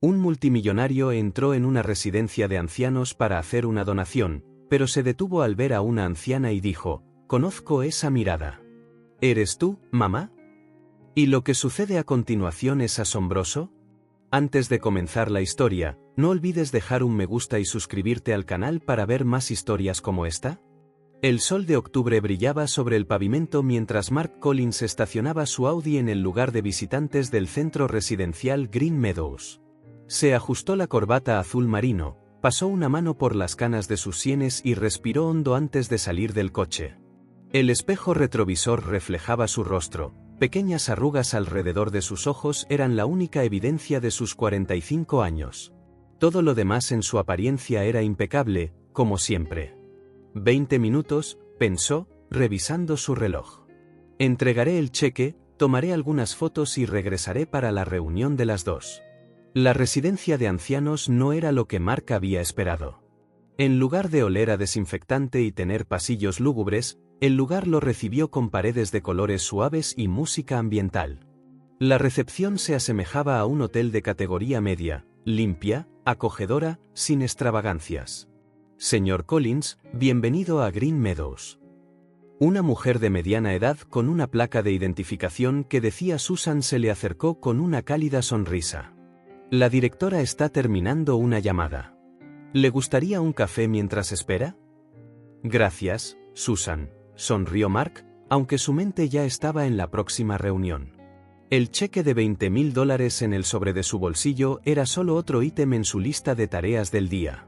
Un multimillonario entró en una residencia de ancianos para hacer una donación, pero se detuvo al ver a una anciana y dijo: «Conozco esa mirada. ¿Eres tú, mamá?» ¿Y lo que sucede a continuación es asombroso? Antes de comenzar la historia, no olvides dejar un me gusta y suscribirte al canal para ver más historias como esta. El sol de octubre brillaba sobre el pavimento mientras Mark Collins estacionaba su Audi en el lugar de visitantes del centro residencial Green Meadows. Se ajustó la corbata azul marino, pasó una mano por las canas de sus sienes y respiró hondo antes de salir del coche. El espejo retrovisor reflejaba su rostro. Pequeñas arrugas alrededor de sus ojos eran la única evidencia de sus 45 años. Todo lo demás en su apariencia era impecable, como siempre. 20 minutos, pensó, revisando su reloj. Entregaré el cheque, tomaré algunas fotos y regresaré para la reunión de las 2. La residencia de ancianos no era lo que Mark había esperado. En lugar de oler a desinfectante y tener pasillos lúgubres, el lugar lo recibió con paredes de colores suaves y música ambiental. La recepción se asemejaba a un hotel de categoría media, limpia, acogedora, sin extravagancias. «Señor Collins, bienvenido a Green Meadows». Una mujer de mediana edad con una placa de identificación que decía Susan se le acercó con una cálida sonrisa. «La directora está terminando una llamada. ¿Le gustaría un café mientras espera?» «Gracias, Susan», sonrió Mark, aunque su mente ya estaba en la próxima reunión. El cheque de $20,000 en el sobre de su bolsillo era solo otro ítem en su lista de tareas del día.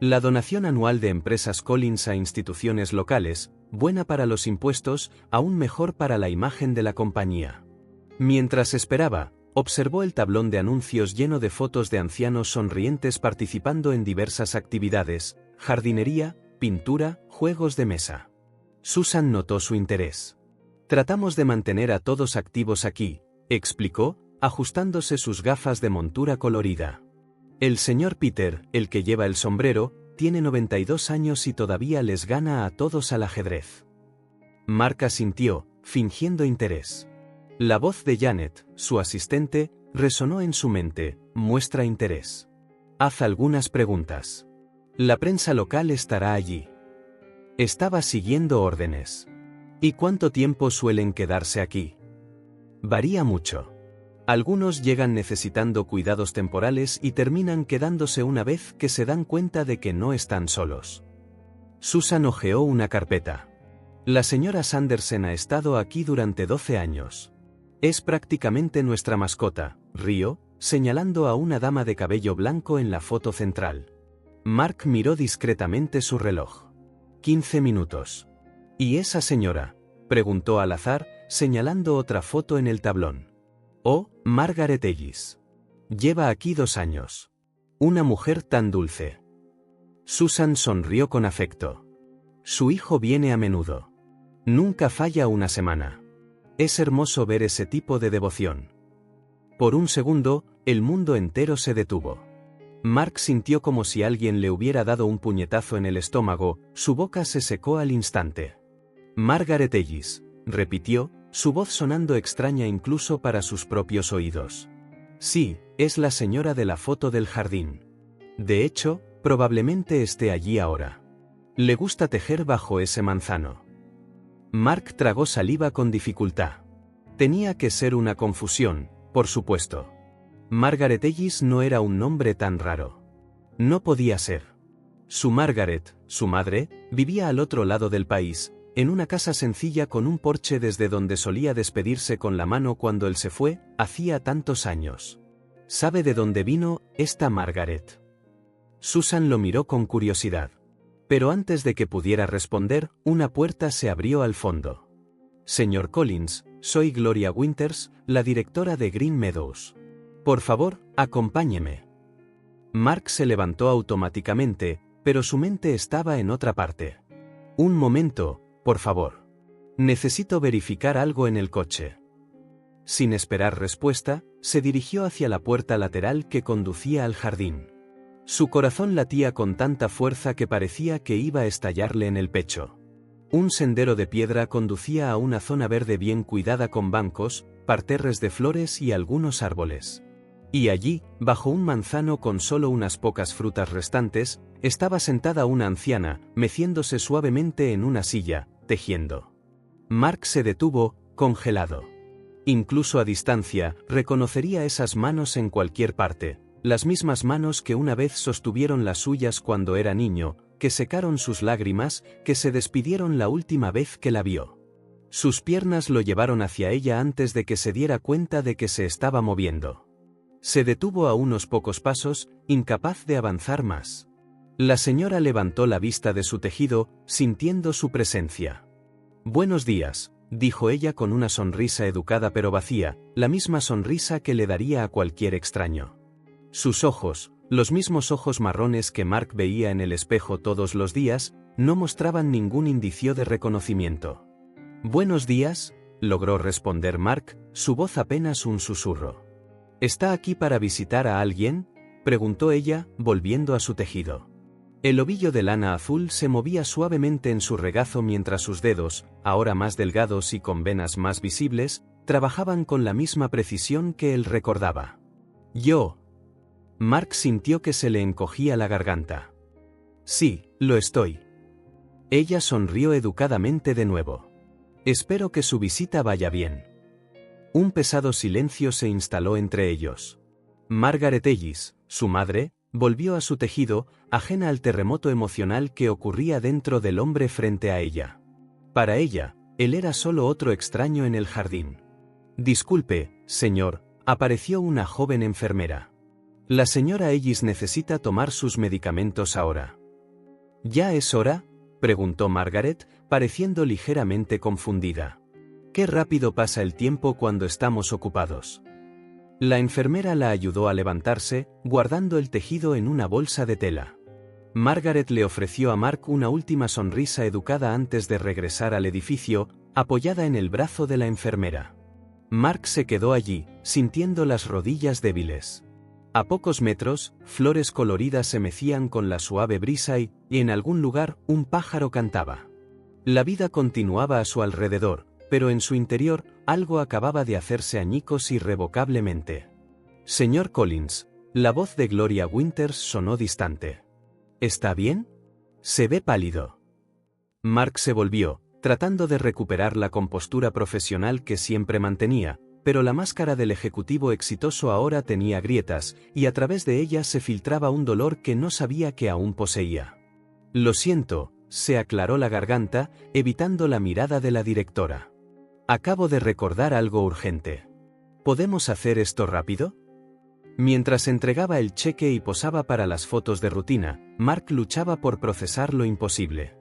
La donación anual de empresas Collins a instituciones locales, buena para los impuestos, aún mejor para la imagen de la compañía. Mientras esperaba, observó el tablón de anuncios lleno de fotos de ancianos sonrientes participando en diversas actividades: jardinería, pintura, juegos de mesa. Susan notó su interés. «Tratamos de mantener a todos activos aquí», explicó, ajustándose sus gafas de montura colorida. «El señor Peter, el que lleva el sombrero, tiene 92 años y todavía les gana a todos al ajedrez». Mark asintió, fingiendo interés. La voz de Janet, su asistente, resonó en su mente: «Muestra interés. Haz algunas preguntas. La prensa local estará allí». Estaba siguiendo órdenes. «¿Y cuánto tiempo suelen quedarse aquí?» «Varía mucho. Algunos llegan necesitando cuidados temporales y terminan quedándose una vez que se dan cuenta de que no están solos». Susan hojeó una carpeta. «La señora Sanderson ha estado aquí durante 12 años. Es prácticamente nuestra mascota», rió, señalando a una dama de cabello blanco en la foto central. Mark miró discretamente su reloj. 15 minutos. «¿Y esa señora?», preguntó al azar, señalando otra foto en el tablón. «Oh, Margaret Ellis. Lleva aquí 2 años. Una mujer tan dulce». Susan sonrió con afecto. «Su hijo viene a menudo. Nunca falla una semana. Es hermoso ver ese tipo de devoción». Por un segundo, el mundo entero se detuvo. Mark sintió como si alguien le hubiera dado un puñetazo en el estómago, su boca se secó al instante. «Margaret Ellis», repitió, su voz sonando extraña incluso para sus propios oídos. «Sí, es la señora de la foto del jardín. De hecho, probablemente esté allí ahora. Le gusta tejer bajo ese manzano». Mark tragó saliva con dificultad. Tenía que ser una confusión, por supuesto. Margaret Ellis no era un nombre tan raro. No podía ser. Su Margaret, su madre, vivía al otro lado del país, en una casa sencilla con un porche desde donde solía despedirse con la mano cuando él se fue, hacía tantos años. ¿Sabe de dónde vino esta Margaret? Susan lo miró con curiosidad. Pero antes de que pudiera responder, una puerta se abrió al fondo. «Señor Collins, soy Gloria Winters, la directora de Green Meadows. Por favor, acompáñeme». Mark se levantó automáticamente, pero su mente estaba en otra parte. «Un momento, por favor. Necesito verificar algo en el coche». Sin esperar respuesta, se dirigió hacia la puerta lateral que conducía al jardín. Su corazón latía con tanta fuerza que parecía que iba a estallarle en el pecho. Un sendero de piedra conducía a una zona verde bien cuidada con bancos, parterres de flores y algunos árboles. Y allí, bajo un manzano con solo unas pocas frutas restantes, estaba sentada una anciana, meciéndose suavemente en una silla, tejiendo. Mark se detuvo, congelado. Incluso a distancia, reconocería esas manos en cualquier parte, las mismas manos que una vez sostuvieron las suyas cuando era niño, que secaron sus lágrimas, que se despidieron la última vez que la vio. Sus piernas lo llevaron hacia ella antes de que se diera cuenta de que se estaba moviendo. Se detuvo a unos pocos pasos, incapaz de avanzar más. La señora levantó la vista de su tejido, sintiendo su presencia. «Buenos días», dijo ella con una sonrisa educada pero vacía, la misma sonrisa que le daría a cualquier extraño. Sus ojos, los mismos ojos marrones que Mark veía en el espejo todos los días, no mostraban ningún indicio de reconocimiento. «Buenos días», logró responder Mark, su voz apenas un susurro. «¿Está aquí para visitar a alguien?», preguntó ella, volviendo a su tejido. El ovillo de lana azul se movía suavemente en su regazo mientras sus dedos, ahora más delgados y con venas más visibles, trabajaban con la misma precisión que él recordaba. «Yo». Mark sintió que se le encogía la garganta. «Sí, lo estoy». Ella sonrió educadamente de nuevo. «Espero que su visita vaya bien». Un pesado silencio se instaló entre ellos. Margaret Ellis, su madre, volvió a su tejido, ajena al terremoto emocional que ocurría dentro del hombre frente a ella. Para ella, él era solo otro extraño en el jardín. «Disculpe, señor», apareció una joven enfermera. «La señora Ellis necesita tomar sus medicamentos ahora». «¿Ya es hora?», preguntó Margaret, pareciendo ligeramente confundida. «Qué rápido pasa el tiempo cuando estamos ocupados». La enfermera la ayudó a levantarse, guardando el tejido en una bolsa de tela. Margaret le ofreció a Mark una última sonrisa educada antes de regresar al edificio, apoyada en el brazo de la enfermera. Mark se quedó allí, sintiendo las rodillas débiles. A pocos metros, flores coloridas se mecían con la suave brisa y, en algún lugar, un pájaro cantaba. La vida continuaba a su alrededor, pero en su interior, algo acababa de hacerse añicos irrevocablemente. «Señor Collins», la voz de Gloria Winters sonó distante. «¿Está bien? Se ve pálido». Mark se volvió, tratando de recuperar la compostura profesional que siempre mantenía, pero la máscara del ejecutivo exitoso ahora tenía grietas, y a través de ellas se filtraba un dolor que no sabía que aún poseía. «Lo siento», se aclaró la garganta, evitando la mirada de la directora. «Acabo de recordar algo urgente. ¿Podemos hacer esto rápido?». Mientras entregaba el cheque y posaba para las fotos de rutina, Mark luchaba por procesar lo imposible.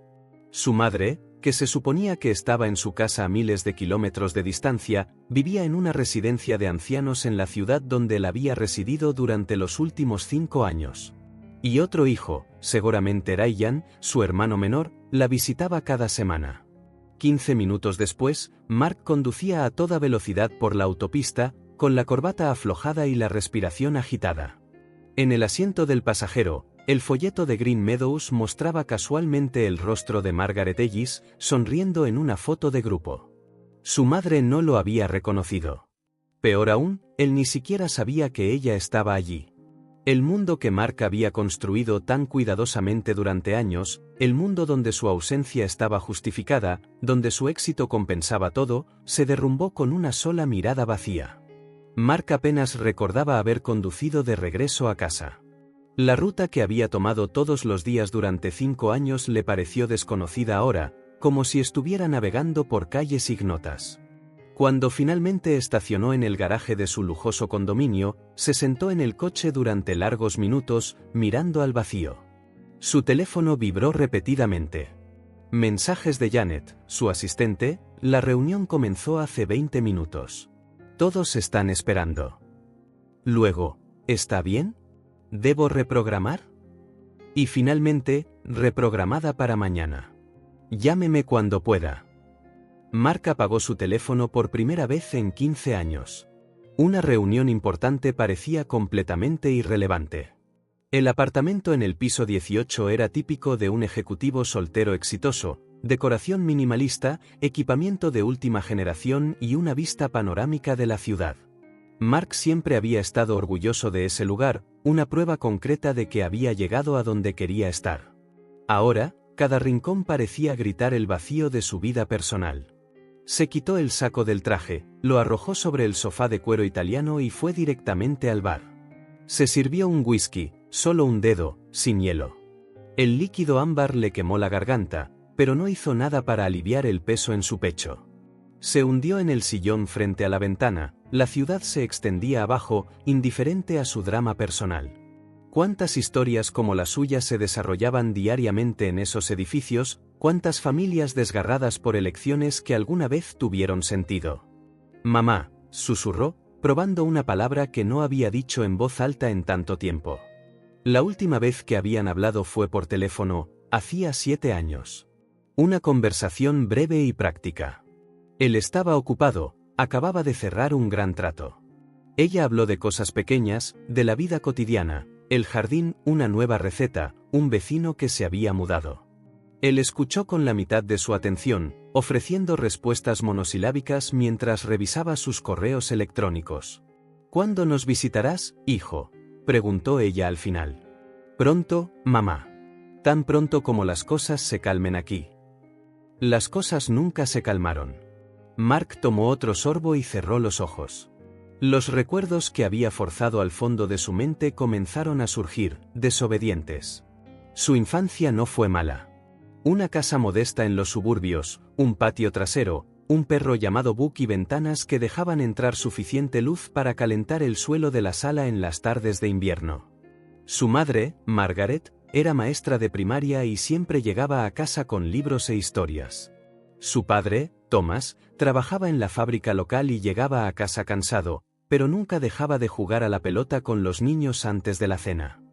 Su madre, que se suponía que estaba en su casa a miles de kilómetros de distancia, vivía en una residencia de ancianos en la ciudad donde él había residido durante los últimos 5 años. Y otro hijo, seguramente Ryan, su hermano menor, la visitaba cada semana. 15 minutos después, Mark conducía a toda velocidad por la autopista, con la corbata aflojada y la respiración agitada. En el asiento del pasajero, el folleto de Green Meadows mostraba casualmente el rostro de Margaret Ellis, sonriendo en una foto de grupo. Su madre no lo había reconocido. Peor aún, él ni siquiera sabía que ella estaba allí. El mundo que Mark había construido tan cuidadosamente durante años, el mundo donde su ausencia estaba justificada, donde su éxito compensaba todo, se derrumbó con una sola mirada vacía. Mark apenas recordaba haber conducido de regreso a casa. La ruta que había tomado todos los días durante 5 años le pareció desconocida ahora, como si estuviera navegando por calles ignotas. Cuando finalmente estacionó en el garaje de su lujoso condominio, se sentó en el coche durante largos minutos, mirando al vacío. Su teléfono vibró repetidamente. Mensajes de Janet, su asistente. La reunión comenzó hace 20 minutos. Todos están esperando. Luego, ¿está bien? ¿Debo reprogramar? Y finalmente, reprogramada para mañana. Llámeme cuando pueda. Mark apagó su teléfono por primera vez en 15 años. Una reunión importante parecía completamente irrelevante. El apartamento en el piso 18 era típico de un ejecutivo soltero exitoso, decoración minimalista, equipamiento de última generación y una vista panorámica de la ciudad. Mark siempre había estado orgulloso de ese lugar, una prueba concreta de que había llegado a donde quería estar. Ahora, cada rincón parecía gritar el vacío de su vida personal. Se quitó el saco del traje, lo arrojó sobre el sofá de cuero italiano y fue directamente al bar. Se sirvió un whisky, solo un dedo, sin hielo. El líquido ámbar le quemó la garganta, pero no hizo nada para aliviar el peso en su pecho. Se hundió en el sillón frente a la ventana, la ciudad se extendía abajo, indiferente a su drama personal. ¿Cuántas historias como la suya se desarrollaban diariamente en esos edificios? ¿Cuántas familias desgarradas por elecciones que alguna vez tuvieron sentido? Mamá, susurró, probando una palabra que no había dicho en voz alta en tanto tiempo. La última vez que habían hablado fue por teléfono, hacía 7 años. Una conversación breve y práctica. Él estaba ocupado, acababa de cerrar un gran trato. Ella habló de cosas pequeñas, de la vida cotidiana, el jardín, una nueva receta, un vecino que se había mudado. Él escuchó con la mitad de su atención, ofreciendo respuestas monosilábicas mientras revisaba sus correos electrónicos. ¿Cuándo nos visitarás, hijo?, preguntó ella al final. Pronto, mamá. Tan pronto como las cosas se calmen aquí. Las cosas nunca se calmaron. Mark tomó otro sorbo y cerró los ojos. Los recuerdos que había forzado al fondo de su mente comenzaron a surgir, desobedientes. Su infancia no fue mala. Una casa modesta en los suburbios, un patio trasero, un perro llamado Buck y ventanas que dejaban entrar suficiente luz para calentar el suelo de la sala en las tardes de invierno. Su madre, Margaret, era maestra de primaria y siempre llegaba a casa con libros e historias. Su padre, Thomas, trabajaba en la fábrica local y llegaba a casa cansado, pero nunca dejaba de jugar a la pelota con los niños antes de la cena.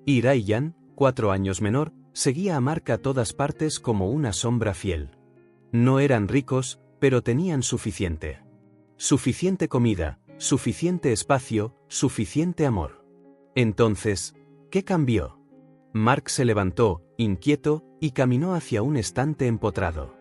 Y Ryan, 4 años menor, seguía a Mark a todas partes como una sombra fiel. No eran ricos, pero tenían suficiente. Suficiente comida, suficiente espacio, suficiente amor. Entonces, ¿qué cambió? Mark se levantó, inquieto, y caminó hacia un estante empotrado.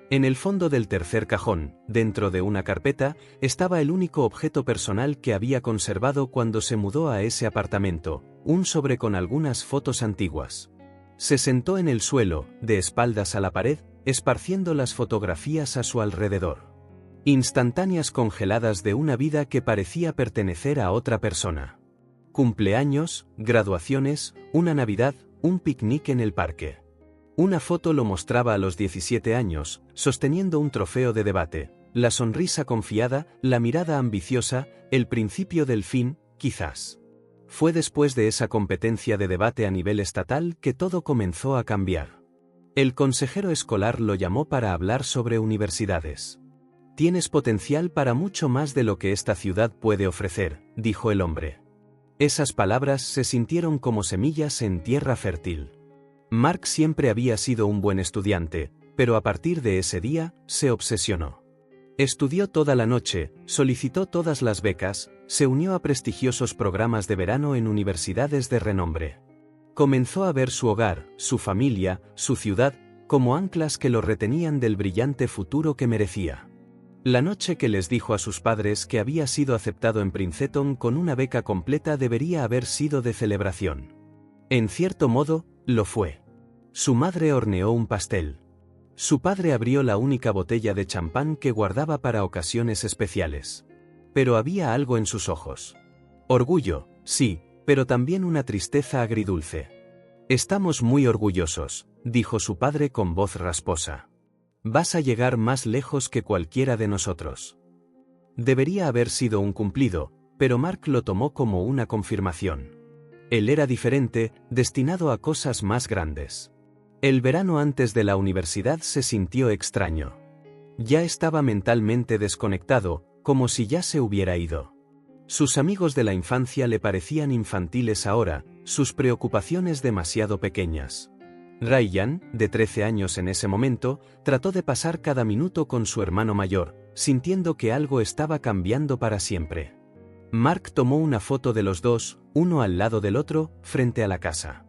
En el fondo del tercer cajón, dentro de una carpeta, estaba el único objeto personal que había conservado cuando se mudó a ese apartamento, un sobre con algunas fotos antiguas. Se sentó en el suelo, de espaldas a la pared, esparciendo las fotografías a su alrededor. Instantáneas congeladas de una vida que parecía pertenecer a otra persona. Cumpleaños, graduaciones, una Navidad, un picnic en el parque. Una foto lo mostraba a los 17 años, sosteniendo un trofeo de debate, la sonrisa confiada, la mirada ambiciosa, el principio del fin, quizás. Fue después de esa competencia de debate a nivel estatal que todo comenzó a cambiar. El consejero escolar lo llamó para hablar sobre universidades. Tienes potencial para mucho más de lo que esta ciudad puede ofrecer, dijo el hombre. Esas palabras se sintieron como semillas en tierra fértil. Mark siempre había sido un buen estudiante, pero a partir de ese día, se obsesionó. Estudió toda la noche, solicitó todas las becas, se unió a prestigiosos programas de verano en universidades de renombre. Comenzó a ver su hogar, su familia, su ciudad, como anclas que lo retenían del brillante futuro que merecía. La noche que les dijo a sus padres que había sido aceptado en Princeton con una beca completa debería haber sido de celebración. En cierto modo, lo fue. Su madre horneó un pastel. Su padre abrió la única botella de champán que guardaba para ocasiones especiales. Pero había algo en sus ojos. Orgullo, sí, pero también una tristeza agridulce. Estamos muy orgullosos, dijo su padre con voz rasposa. Vas a llegar más lejos que cualquiera de nosotros. Debería haber sido un cumplido, pero Mark lo tomó como una confirmación. Él era diferente, destinado a cosas más grandes. El verano antes de la universidad se sintió extraño. Ya estaba mentalmente desconectado, como si ya se hubiera ido. Sus amigos de la infancia le parecían infantiles ahora, sus preocupaciones demasiado pequeñas. Ryan, de 13 años en ese momento, trató de pasar cada minuto con su hermano mayor, sintiendo que algo estaba cambiando para siempre. Mark tomó una foto de los dos, uno al lado del otro, frente a la casa.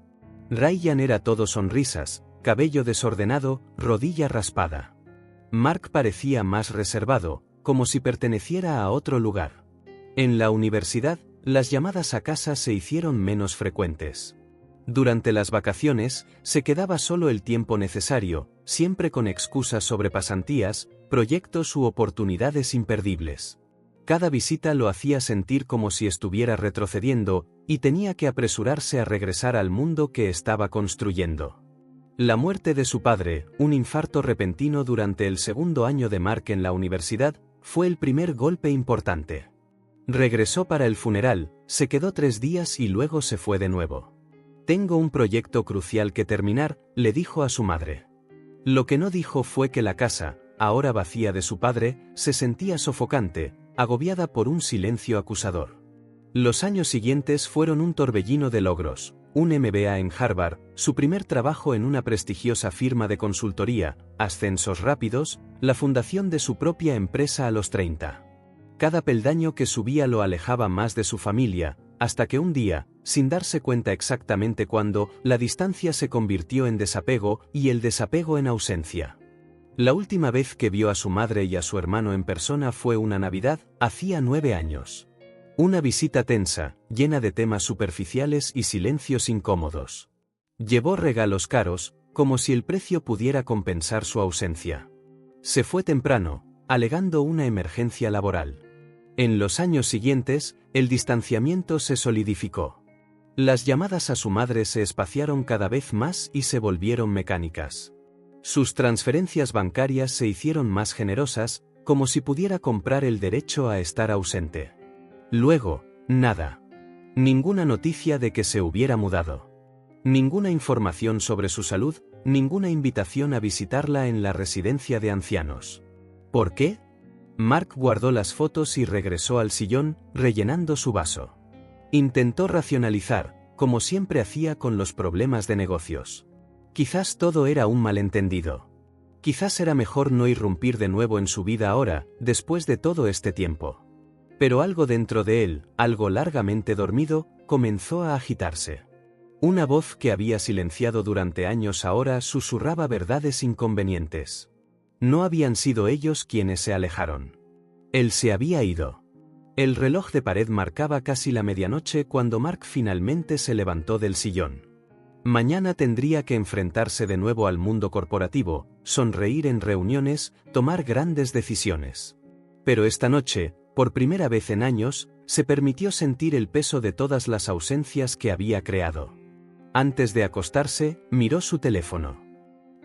Ryan era todo sonrisas, cabello desordenado, rodilla raspada. Mark parecía más reservado, como si perteneciera a otro lugar. En la universidad, las llamadas a casa se hicieron menos frecuentes. Durante las vacaciones, se quedaba solo el tiempo necesario, siempre con excusas sobre pasantías, proyectos u oportunidades imperdibles. Cada visita lo hacía sentir como si estuviera retrocediendo, y tenía que apresurarse a regresar al mundo que estaba construyendo. La muerte de su padre, un infarto repentino durante el segundo año de Mark en la universidad, fue el primer golpe importante. Regresó para el funeral, se quedó 3 días y luego se fue de nuevo. «Tengo un proyecto crucial que terminar», le dijo a su madre. Lo que no dijo fue que la casa, ahora vacía de su padre, se sentía sofocante, agobiada por un silencio acusador. Los años siguientes fueron un torbellino de logros: un MBA en Harvard, su primer trabajo en una prestigiosa firma de consultoría, ascensos rápidos, la fundación de su propia empresa a los 30. Cada peldaño que subía lo alejaba más de su familia, hasta que un día, sin darse cuenta exactamente cuándo, la distancia se convirtió en desapego y el desapego en ausencia. La última vez que vio a su madre y a su hermano en persona fue una Navidad, hacía 9 años. Una visita tensa, llena de temas superficiales y silencios incómodos. Llevó regalos caros, como si el precio pudiera compensar su ausencia. Se fue temprano, alegando una emergencia laboral. En los años siguientes, el distanciamiento se solidificó. Las llamadas a su madre se espaciaron cada vez más y se volvieron mecánicas. Sus transferencias bancarias se hicieron más generosas, como si pudiera comprar el derecho a estar ausente. Luego, nada. Ninguna noticia de que se hubiera mudado. Ninguna información sobre su salud, ninguna invitación a visitarla en la residencia de ancianos. ¿Por qué? Mark guardó las fotos y regresó al sillón, rellenando su vaso. Intentó racionalizar, como siempre hacía con los problemas de negocios. Quizás todo era un malentendido. Quizás era mejor no irrumpir de nuevo en su vida ahora, después de todo este tiempo. Pero algo dentro de él, algo largamente dormido, comenzó a agitarse. Una voz que había silenciado durante años ahora susurraba verdades inconvenientes. No habían sido ellos quienes se alejaron. Él se había ido. El reloj de pared marcaba casi la medianoche cuando Mark finalmente se levantó del sillón. Mañana tendría que enfrentarse de nuevo al mundo corporativo, sonreír en reuniones, tomar grandes decisiones. Pero esta noche, por primera vez en años, se permitió sentir el peso de todas las ausencias que había creado. Antes de acostarse, miró su teléfono.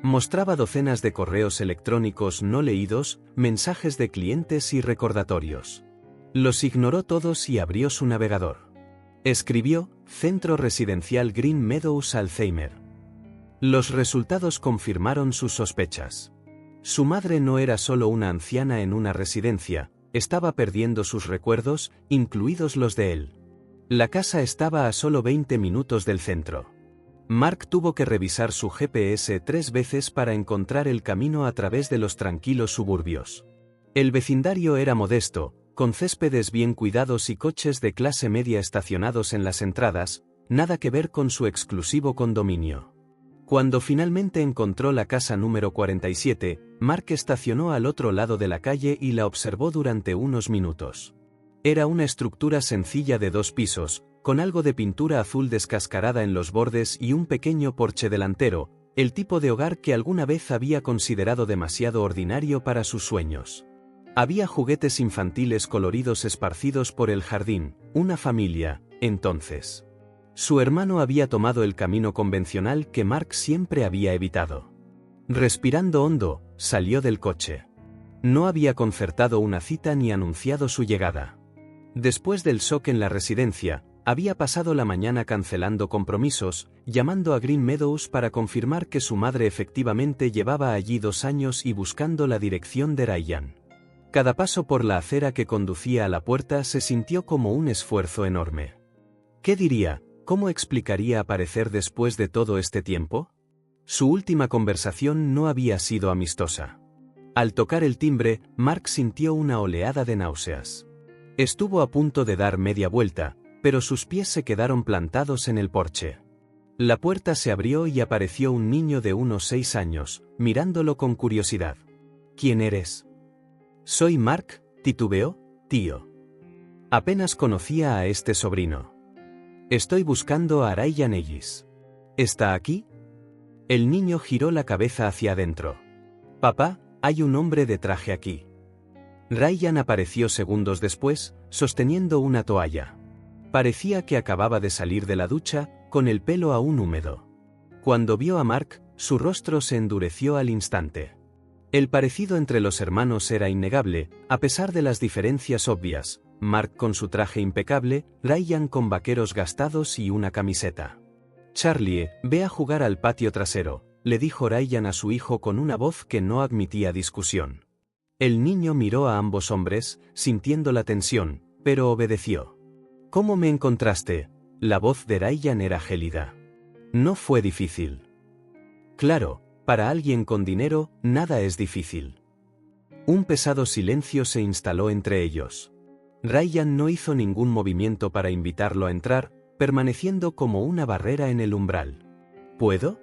Mostraba docenas de correos electrónicos no leídos, mensajes de clientes y recordatorios. Los ignoró todos y abrió su navegador. Escribió: Centro Residencial Green Meadows Alzheimer. Los resultados confirmaron sus sospechas. Su madre no era solo una anciana en una residencia, estaba perdiendo sus recuerdos, incluidos los de él. La casa estaba a solo 20 minutos del centro. Mark tuvo que revisar su GPS 3 veces para encontrar el camino a través de los tranquilos suburbios. El vecindario era modesto, con céspedes bien cuidados y coches de clase media estacionados en las entradas, nada que ver con su exclusivo condominio. Cuando finalmente encontró la casa número 47, Mark estacionó al otro lado de la calle y la observó durante unos minutos. Era una estructura sencilla de 2 pisos, con algo de pintura azul descascarada en los bordes y un pequeño porche delantero, el tipo de hogar que alguna vez había considerado demasiado ordinario para sus sueños. Había juguetes infantiles coloridos esparcidos por el jardín, una familia, entonces. Su hermano había tomado el camino convencional que Mark siempre había evitado. Respirando hondo, salió del coche. No había concertado una cita ni anunciado su llegada. Después del shock en la residencia, había pasado la mañana cancelando compromisos, llamando a Green Meadows para confirmar que su madre efectivamente llevaba allí 2 años y buscando la dirección de Ryan. Cada paso por la acera que conducía a la puerta se sintió como un esfuerzo enorme. ¿Qué diría? ¿Cómo explicaría aparecer después de todo este tiempo? Su última conversación no había sido amistosa. Al tocar el timbre, Mark sintió una oleada de náuseas. Estuvo a punto de dar media vuelta, pero sus pies se quedaron plantados en el porche. La puerta se abrió y apareció un niño de unos 6 años, mirándolo con curiosidad. ¿Quién eres? Soy Mark, titubeó, tío. Apenas conocía a este sobrino. Estoy buscando a Ryan Ellis. ¿Está aquí? El niño giró la cabeza hacia adentro. Papá, hay un hombre de traje aquí. Ryan apareció segundos después, sosteniendo una toalla. Parecía que acababa de salir de la ducha, con el pelo aún húmedo. Cuando vio a Mark, su rostro se endureció al instante. El parecido entre los hermanos era innegable, a pesar de las diferencias obvias. Mark con su traje impecable, Ryan con vaqueros gastados y una camiseta. Charlie, ve a jugar al patio trasero, le dijo Ryan a su hijo con una voz que no admitía discusión. El niño miró a ambos hombres, sintiendo la tensión, pero obedeció. ¿Cómo me encontraste? La voz de Ryan era gélida. No fue difícil. Claro, para alguien con dinero, nada es difícil. Un pesado silencio se instaló entre ellos. Ryan no hizo ningún movimiento para invitarlo a entrar, permaneciendo como una barrera en el umbral. ¿Puedo?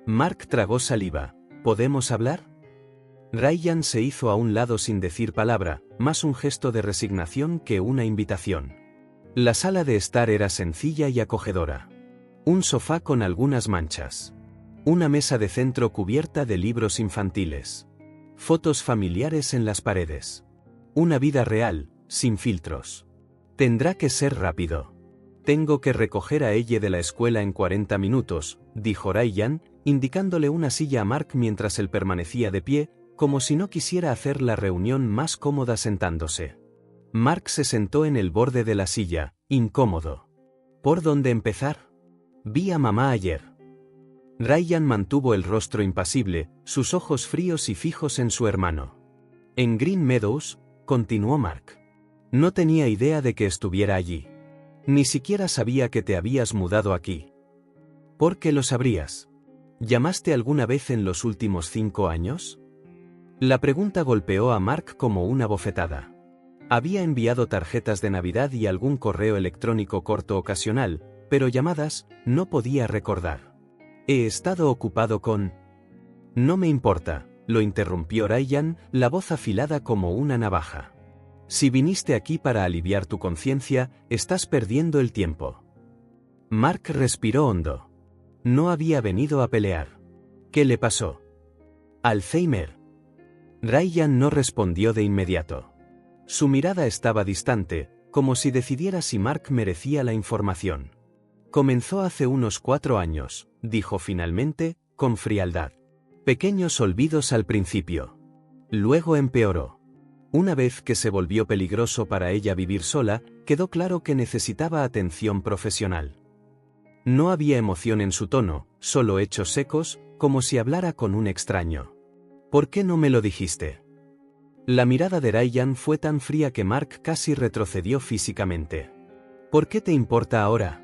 Mark tragó saliva. ¿Podemos hablar? Ryan se hizo a un lado sin decir palabra, más un gesto de resignación que una invitación. La sala de estar era sencilla y acogedora. Un sofá con algunas manchas. Una mesa de centro cubierta de libros infantiles. Fotos familiares en las paredes. Una vida real, sin filtros. Tendrá que ser rápido. Tengo que recoger a ella de la escuela en 40 minutos, dijo Ryan, indicándole una silla a Mark mientras él permanecía de pie, como si no quisiera hacer la reunión más cómoda sentándose. Mark se sentó en el borde de la silla, incómodo. ¿Por dónde empezar? Vi a mamá ayer. Ryan mantuvo el rostro impasible, sus ojos fríos y fijos en su hermano. En Green Meadows, continuó Mark. No tenía idea de que estuviera allí. Ni siquiera sabía que te habías mudado aquí. ¿Por qué lo sabrías? ¿Llamaste alguna vez en los últimos 5 años? La pregunta golpeó a Mark como una bofetada. Había enviado tarjetas de Navidad y algún correo electrónico corto ocasional, pero llamadas, no podía recordar. He estado ocupado con... No me importa, lo interrumpió Ryan, la voz afilada como una navaja. Si viniste aquí para aliviar tu conciencia, estás perdiendo el tiempo. Mark respiró hondo. No había venido a pelear. ¿Qué le pasó? Alzheimer. Ryan no respondió de inmediato. Su mirada estaba distante, como si decidiera si Mark merecía la información. Comenzó hace unos 4 años, dijo finalmente, con frialdad. Pequeños olvidos al principio. Luego empeoró. Una vez que se volvió peligroso para ella vivir sola, quedó claro que necesitaba atención profesional. No había emoción en su tono, solo hechos secos, como si hablara con un extraño. ¿Por qué no me lo dijiste? La mirada de Ryan fue tan fría que Mark casi retrocedió físicamente. ¿Por qué te importa ahora?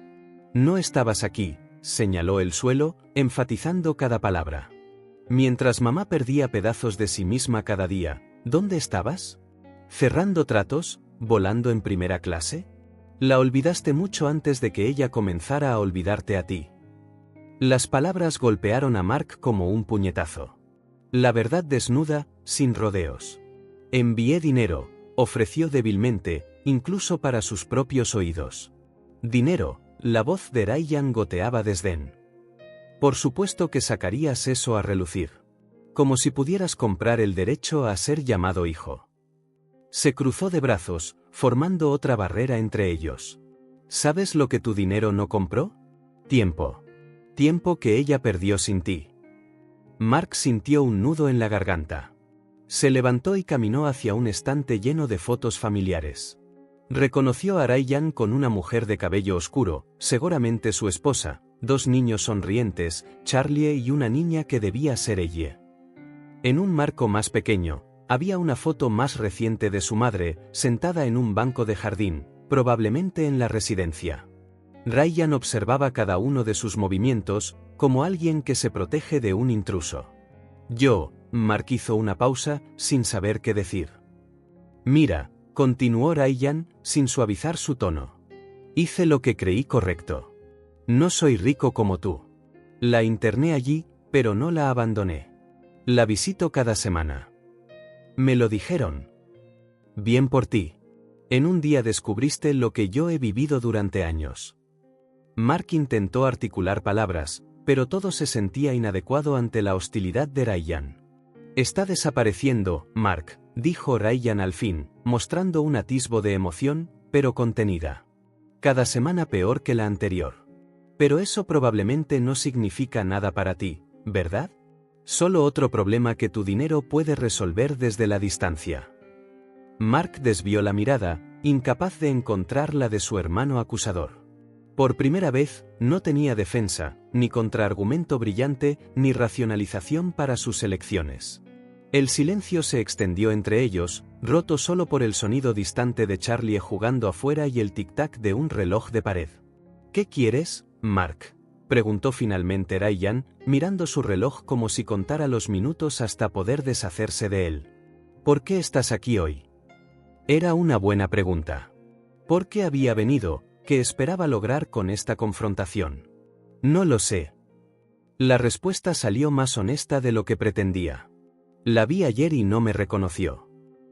No estabas aquí, señaló el suelo, enfatizando cada palabra. Mientras mamá perdía pedazos de sí misma cada día, ¿dónde estabas? ¿Cerrando tratos? ¿Volando en primera clase? La olvidaste mucho antes de que ella comenzara a olvidarte a ti. Las palabras golpearon a Mark como un puñetazo. La verdad desnuda, sin rodeos. Envié dinero, ofreció débilmente, incluso para sus propios oídos. Dinero, la voz de Ryan goteaba desdén. Por supuesto que sacarías eso a relucir. Como si pudieras comprar el derecho a ser llamado hijo. Se cruzó de brazos, formando otra barrera entre ellos. ¿Sabes lo que tu dinero no compró? Tiempo. Tiempo que ella perdió sin ti. Mark sintió un nudo en la garganta. Se levantó y caminó hacia un estante lleno de fotos familiares. Reconoció a Ryan con una mujer de cabello oscuro, seguramente su esposa, 2 niños sonrientes, Charlie y una niña que debía ser ella. En un marco más pequeño, había una foto más reciente de su madre, sentada en un banco de jardín, probablemente en la residencia. Ryan observaba cada uno de sus movimientos, como alguien que se protege de un intruso. Mark hizo una pausa, sin saber qué decir. Mira, continuó Ryan, sin suavizar su tono. Hice lo que creí correcto. No soy rico como tú. La interné allí, pero no la abandoné. La visito cada semana. Me lo dijeron. Bien por ti. En un día descubriste lo que yo he vivido durante años. Mark intentó articular palabras, pero todo se sentía inadecuado ante la hostilidad de Ryan. Está desapareciendo, Mark, dijo Ryan al fin, mostrando un atisbo de emoción, pero contenida. Cada semana peor que la anterior. Pero eso probablemente no significa nada para ti, ¿verdad? Solo otro problema que tu dinero puede resolver desde la distancia. Mark desvió la mirada, incapaz de encontrar la de su hermano acusador. Por primera vez, no tenía defensa, ni contraargumento brillante, ni racionalización para sus elecciones. El silencio se extendió entre ellos, roto solo por el sonido distante de Charlie jugando afuera y el tic-tac de un reloj de pared. ¿Qué quieres, Mark?, preguntó finalmente Ryan, mirando su reloj como si contara los minutos hasta poder deshacerse de él. ¿Por qué estás aquí hoy? Era una buena pregunta. ¿Por qué había venido? ¿Qué esperaba lograr con esta confrontación? No lo sé. La respuesta salió más honesta de lo que pretendía. La vi ayer y no me reconoció.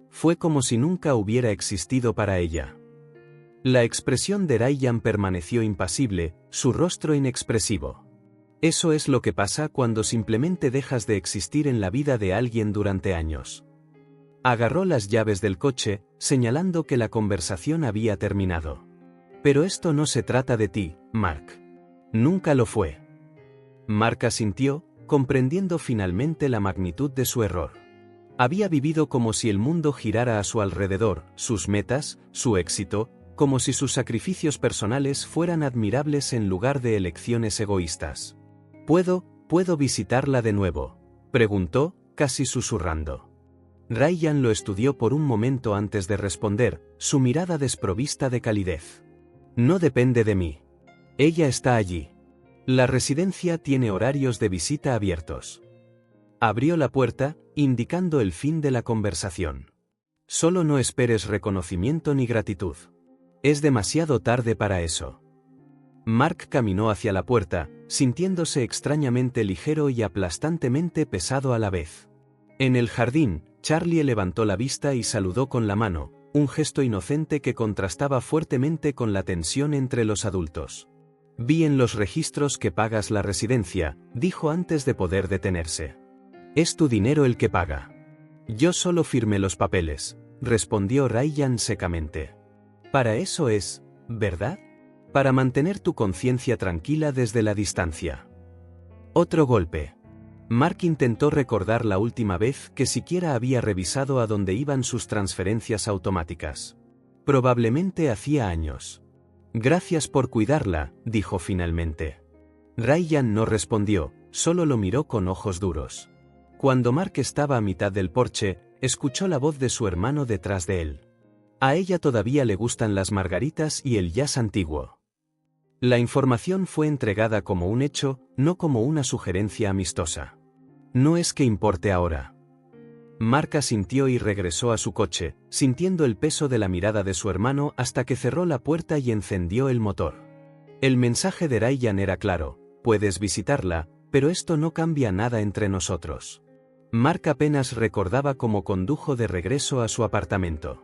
Fue como si nunca hubiera existido para ella. La expresión de Ryan permaneció impasible, su rostro inexpresivo. Eso es lo que pasa cuando simplemente dejas de existir en la vida de alguien durante años. Agarró las llaves del coche, señalando que la conversación había terminado. Pero esto no se trata de ti, Mark. Nunca lo fue. Mark asintió, comprendiendo finalmente la magnitud de su error. Había vivido como si el mundo girara a su alrededor, sus metas, su éxito, como si sus sacrificios personales fueran admirables en lugar de elecciones egoístas. ¿Puedo visitarla de nuevo?, preguntó, casi susurrando. Ryan lo estudió por un momento antes de responder, su mirada desprovista de calidez. No depende de mí. Ella está allí. La residencia tiene horarios de visita abiertos. Abrió la puerta, indicando el fin de la conversación. Solo no esperes reconocimiento ni gratitud. Es demasiado tarde para eso. Mark caminó hacia la puerta, sintiéndose extrañamente ligero y aplastantemente pesado a la vez. En el jardín, Charlie levantó la vista y saludó con la mano, un gesto inocente que contrastaba fuertemente con la tensión entre los adultos. Vi en los registros que pagas la residencia, dijo antes de poder detenerse. Es tu dinero el que paga. Yo solo firmé los papeles, respondió Ryan secamente. Para eso es, ¿verdad? Para mantener tu conciencia tranquila desde la distancia. Otro golpe. Mark intentó recordar la última vez que siquiera había revisado a dónde iban sus transferencias automáticas. Probablemente hacía años. Gracias por cuidarla, dijo finalmente. Ryan no respondió, solo lo miró con ojos duros. Cuando Mark estaba a mitad del porche, escuchó la voz de su hermano detrás de él. A ella todavía le gustan las margaritas y el jazz antiguo. La información fue entregada como un hecho, no como una sugerencia amistosa. No es que importe ahora. Mark asintió y regresó a su coche, sintiendo el peso de la mirada de su hermano hasta que cerró la puerta y encendió el motor. El mensaje de Ryan era claro: puedes visitarla, pero esto no cambia nada entre nosotros. Mark apenas recordaba cómo condujo de regreso a su apartamento.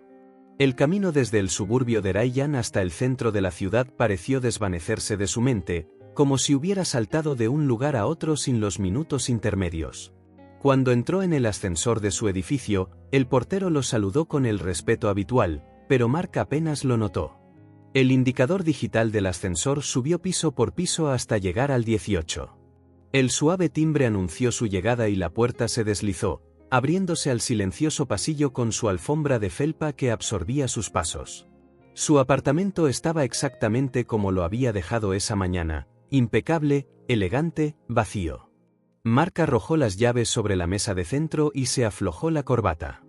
El camino desde el suburbio de Ryan hasta el centro de la ciudad pareció desvanecerse de su mente, como si hubiera saltado de un lugar a otro sin los minutos intermedios. Cuando entró en el ascensor de su edificio, el portero lo saludó con el respeto habitual, pero Mark apenas lo notó. El indicador digital del ascensor subió piso por piso hasta llegar al 18. El suave timbre anunció su llegada y la puerta se deslizó, abriéndose al silencioso pasillo con su alfombra de felpa que absorbía sus pasos. Su apartamento estaba exactamente como lo había dejado esa mañana, impecable, elegante, vacío. Mark arrojó las llaves sobre la mesa de centro y se aflojó la corbata.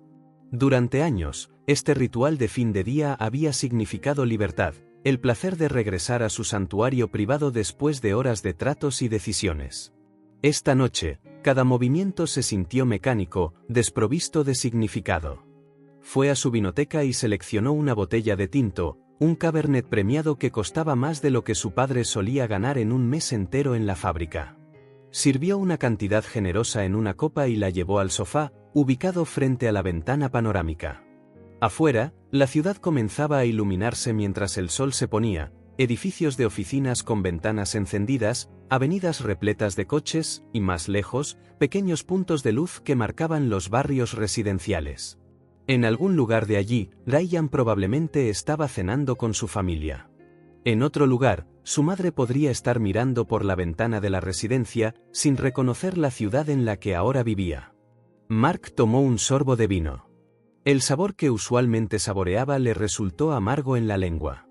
Durante años, este ritual de fin de día había significado libertad, el placer de regresar a su santuario privado después de horas de tratos y decisiones. Esta noche, cada movimiento se sintió mecánico, desprovisto de significado. Fue a su vinoteca y seleccionó una botella de tinto, un Cabernet premiado que costaba más de lo que su padre solía ganar en un mes entero en la fábrica. Sirvió una cantidad generosa en una copa y la llevó al sofá, ubicado frente a la ventana panorámica. Afuera, la ciudad comenzaba a iluminarse mientras el sol se ponía, edificios de oficinas con ventanas encendidas, avenidas repletas de coches, y más lejos, pequeños puntos de luz que marcaban los barrios residenciales. En algún lugar de allí, Ryan probablemente estaba cenando con su familia. En otro lugar, su madre podría estar mirando por la ventana de la residencia, sin reconocer la ciudad en la que ahora vivía. Mark tomó un sorbo de vino. El sabor que usualmente saboreaba le resultó amargo en la lengua.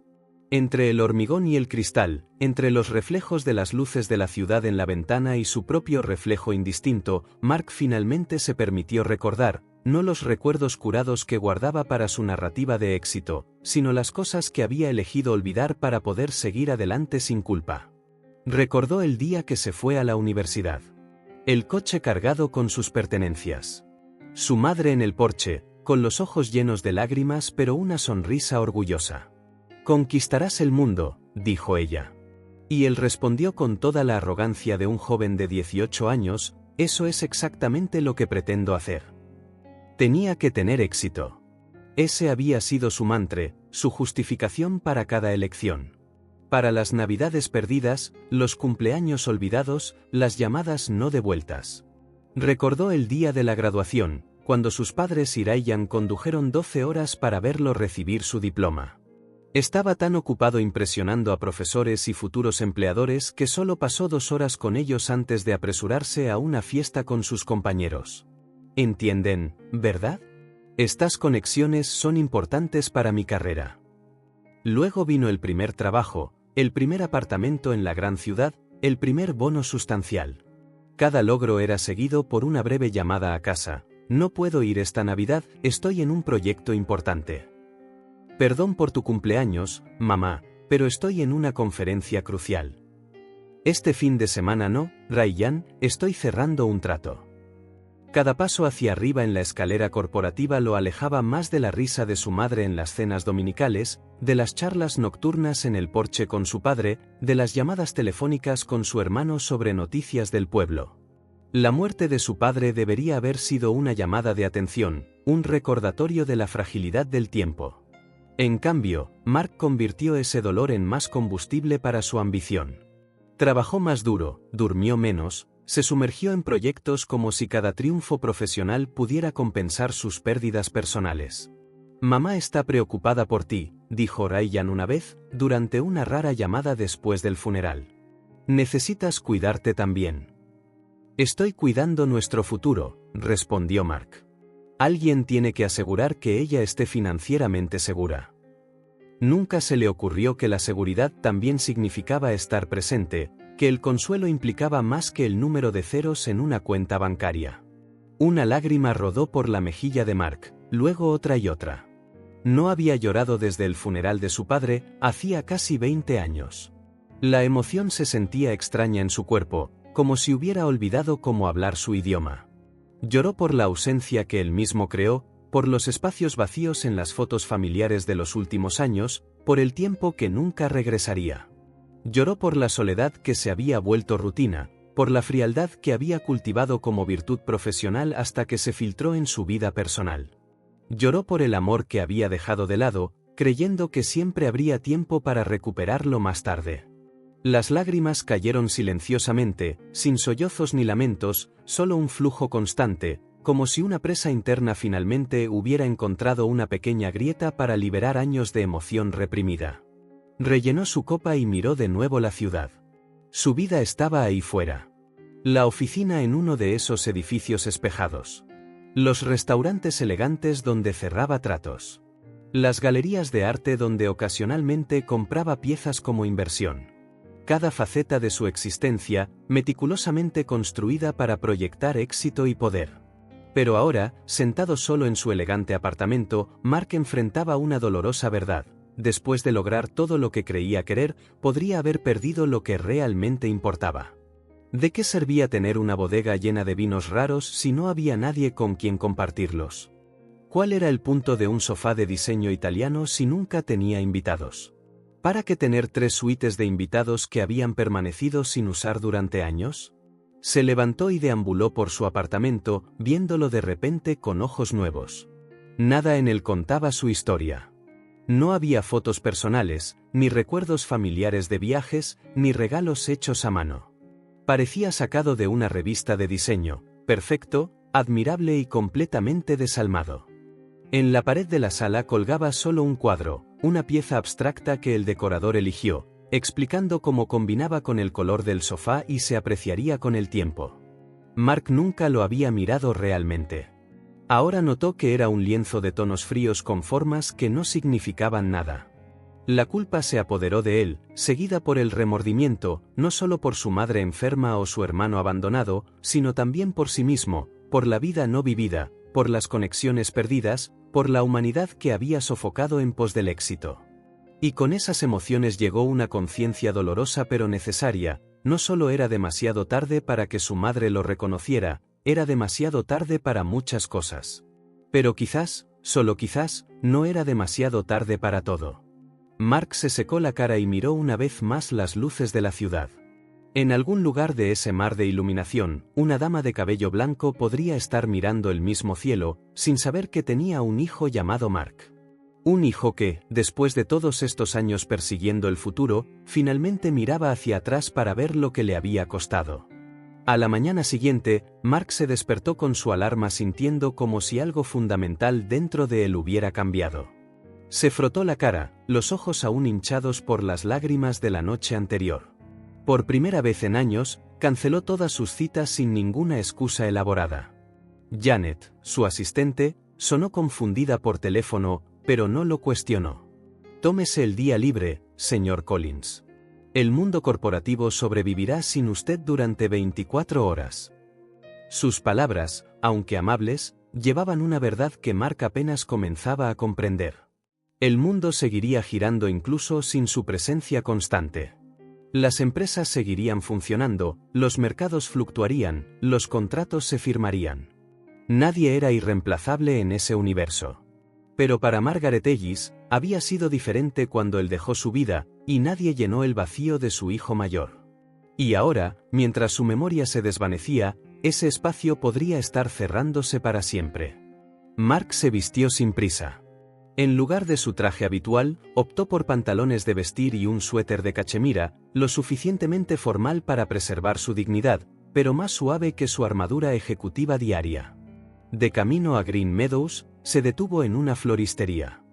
Entre el hormigón y el cristal, entre los reflejos de las luces de la ciudad en la ventana y su propio reflejo indistinto, Mark finalmente se permitió recordar, no los recuerdos curados que guardaba para su narrativa de éxito, sino las cosas que había elegido olvidar para poder seguir adelante sin culpa. Recordó el día que se fue a la universidad. El coche cargado con sus pertenencias. Su madre en el porche, con los ojos llenos de lágrimas pero una sonrisa orgullosa. «Conquistarás el mundo», dijo ella. Y él respondió con toda la arrogancia de un joven de 18 años, «Eso es exactamente lo que pretendo hacer». Tenía que tener éxito. Ese había sido su mantra, su justificación para cada elección. Para las navidades perdidas, los cumpleaños olvidados, las llamadas no devueltas. Recordó el día de la graduación, cuando sus padres y Ryan condujeron 12 horas para verlo recibir su diploma. Estaba tan ocupado impresionando a profesores y futuros empleadores que solo pasó 2 horas con ellos antes de apresurarse a una fiesta con sus compañeros. ¿Entienden, verdad? Estas conexiones son importantes para mi carrera. Luego vino el primer trabajo, el primer apartamento en la gran ciudad, el primer bono sustancial. Cada logro era seguido por una breve llamada a casa. «No puedo ir esta Navidad, estoy en un proyecto importante». «Perdón por tu cumpleaños, mamá, pero estoy en una conferencia crucial». «Este fin de semana no, Ryan, estoy cerrando un trato». Cada paso hacia arriba en la escalera corporativa lo alejaba más de la risa de su madre en las cenas dominicales, de las charlas nocturnas en el porche con su padre, de las llamadas telefónicas con su hermano sobre noticias del pueblo. La muerte de su padre debería haber sido una llamada de atención, un recordatorio de la fragilidad del tiempo. En cambio, Mark convirtió ese dolor en más combustible para su ambición. Trabajó más duro, durmió menos, se sumergió en proyectos como si cada triunfo profesional pudiera compensar sus pérdidas personales. «Mamá está preocupada por ti», dijo Ryan una vez, durante una rara llamada después del funeral. «Necesitas cuidarte también». «Estoy cuidando nuestro futuro», respondió Mark. «Alguien tiene que asegurar que ella esté financieramente segura». Nunca se le ocurrió que la seguridad también significaba estar presente, que el consuelo implicaba más que el número de ceros en una cuenta bancaria. Una lágrima rodó por la mejilla de Mark, luego otra y otra. No había llorado desde el funeral de su padre, hacía casi 20 años. La emoción se sentía extraña en su cuerpo, como si hubiera olvidado cómo hablar su idioma. Lloró por la ausencia que él mismo creó, por los espacios vacíos en las fotos familiares de los últimos años, por el tiempo que nunca regresaría. Lloró por la soledad que se había vuelto rutina, por la frialdad que había cultivado como virtud profesional hasta que se filtró en su vida personal. Lloró por el amor que había dejado de lado, creyendo que siempre habría tiempo para recuperarlo más tarde. Las lágrimas cayeron silenciosamente, sin sollozos ni lamentos, solo un flujo constante, como si una presa interna finalmente hubiera encontrado una pequeña grieta para liberar años de emoción reprimida. Rellenó su copa y miró de nuevo la ciudad. Su vida estaba ahí fuera. La oficina en uno de esos edificios espejados. Los restaurantes elegantes donde cerraba tratos. Las galerías de arte donde ocasionalmente compraba piezas como inversión. Cada faceta de su existencia, meticulosamente construida para proyectar éxito y poder. Pero ahora, sentado solo en su elegante apartamento, Mark enfrentaba una dolorosa verdad. Después de lograr todo lo que creía querer, podría haber perdido lo que realmente importaba. ¿De qué servía tener una bodega llena de vinos raros si no había nadie con quien compartirlos? ¿Cuál era el punto de un sofá de diseño italiano si nunca tenía invitados? ¿Para qué tener 3 suites de invitados que habían permanecido sin usar durante años? Se levantó y deambuló por su apartamento, viéndolo de repente con ojos nuevos. Nada en él contaba su historia. No había fotos personales, ni recuerdos familiares de viajes, ni regalos hechos a mano. Parecía sacado de una revista de diseño, perfecto, admirable y completamente desalmado. En la pared de la sala colgaba solo un cuadro, una pieza abstracta que el decorador eligió, explicando cómo combinaba con el color del sofá y se apreciaría con el tiempo. Mark nunca lo había mirado realmente. Ahora notó que era un lienzo de tonos fríos con formas que no significaban nada. La culpa se apoderó de él, seguida por el remordimiento, no solo por su madre enferma o su hermano abandonado, sino también por sí mismo, por la vida no vivida, por las conexiones perdidas, por la humanidad que había sofocado en pos del éxito. Y con esas emociones llegó una conciencia dolorosa pero necesaria: no solo era demasiado tarde para que su madre lo reconociera, era demasiado tarde para muchas cosas. Pero quizás, solo quizás, no era demasiado tarde para todo. Mark se secó la cara y miró una vez más las luces de la ciudad. En algún lugar de ese mar de iluminación, una dama de cabello blanco podría estar mirando el mismo cielo, sin saber que tenía un hijo llamado Mark. Un hijo que, después de todos estos años persiguiendo el futuro, finalmente miraba hacia atrás para ver lo que le había costado. A la mañana siguiente, Mark se despertó con su alarma sintiendo como si algo fundamental dentro de él hubiera cambiado. Se frotó la cara, los ojos aún hinchados por las lágrimas de la noche anterior. Por primera vez en años, canceló todas sus citas sin ninguna excusa elaborada. Janet, su asistente, sonó confundida por teléfono, pero no lo cuestionó. Tómese el día libre, señor Collins. El mundo corporativo sobrevivirá sin usted durante 24 horas. Sus palabras, aunque amables, llevaban una verdad que Mark apenas comenzaba a comprender. El mundo seguiría girando incluso sin su presencia constante. Las empresas seguirían funcionando, los mercados fluctuarían, los contratos se firmarían. Nadie era irreemplazable en ese universo. Pero para Margaret Ellis, había sido diferente cuando él dejó su vida, y nadie llenó el vacío de su hijo mayor. Y ahora, mientras su memoria se desvanecía, ese espacio podría estar cerrándose para siempre. Mark se vistió sin prisa. En lugar de su traje habitual, optó por pantalones de vestir y un suéter de cachemira, lo suficientemente formal para preservar su dignidad, pero más suave que su armadura ejecutiva diaria. De camino a Green Meadows, se detuvo en una floristería.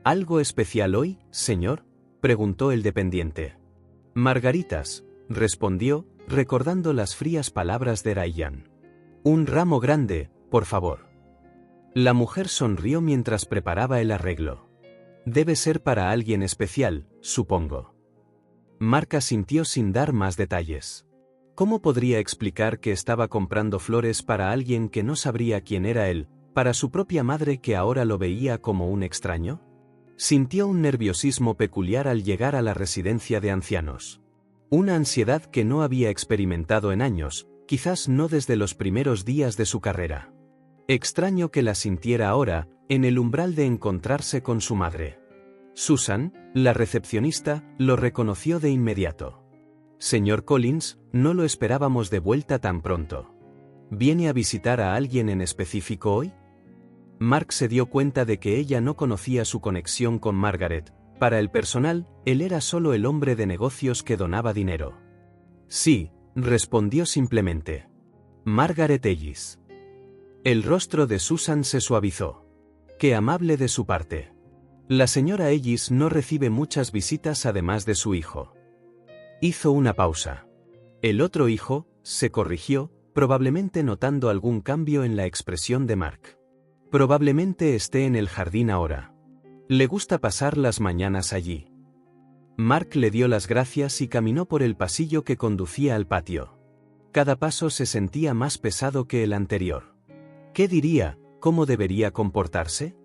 ¿Algo especial hoy, señor?, preguntó el dependiente. Margaritas, respondió, recordando las frías palabras de Ryan. Un ramo grande, por favor. La mujer sonrió mientras preparaba el arreglo. Debe ser para alguien especial, supongo. Mark asintió sin dar más detalles. ¿Cómo podría explicar que estaba comprando flores para alguien que no sabría quién era él, para su propia madre que ahora lo veía como un extraño? Sintió un nerviosismo peculiar al llegar a la residencia de ancianos. Una ansiedad que no había experimentado en años, quizás no desde los primeros días de su carrera. Extraño que la sintiera ahora, en el umbral de encontrarse con su madre. Susan, la recepcionista, lo reconoció de inmediato. Señor Collins, no lo esperábamos de vuelta tan pronto. ¿Viene a visitar a alguien en específico hoy? Mark se dio cuenta de que ella no conocía su conexión con Margaret. Para el personal, él era solo el hombre de negocios que donaba dinero. Sí, respondió simplemente. Margaret Ellis. El rostro de Susan se suavizó. Qué amable de su parte. La señora Ellis no recibe muchas visitas además de su hijo. Hizo una pausa. El otro hijo, se corrigió, probablemente notando algún cambio en la expresión de Mark. Probablemente esté en el jardín ahora. Le gusta pasar las mañanas allí. Mark le dio las gracias y caminó por el pasillo que conducía al patio. Cada paso se sentía más pesado que el anterior. ¿Qué diría? ¿Cómo debería comportarse?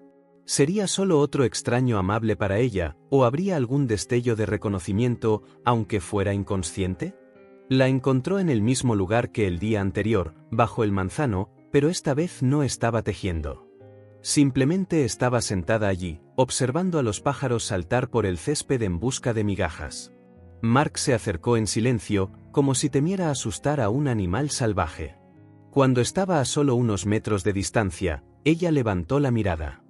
¿Sería solo otro extraño amable para ella, o habría algún destello de reconocimiento, aunque fuera inconsciente? La encontró en el mismo lugar que el día anterior, bajo el manzano, pero esta vez no estaba tejiendo. Simplemente estaba sentada allí, observando a los pájaros saltar por el césped en busca de migajas. Mark se acercó en silencio, como si temiera asustar a un animal salvaje. Cuando estaba a solo unos metros de distancia, ella levantó la mirada.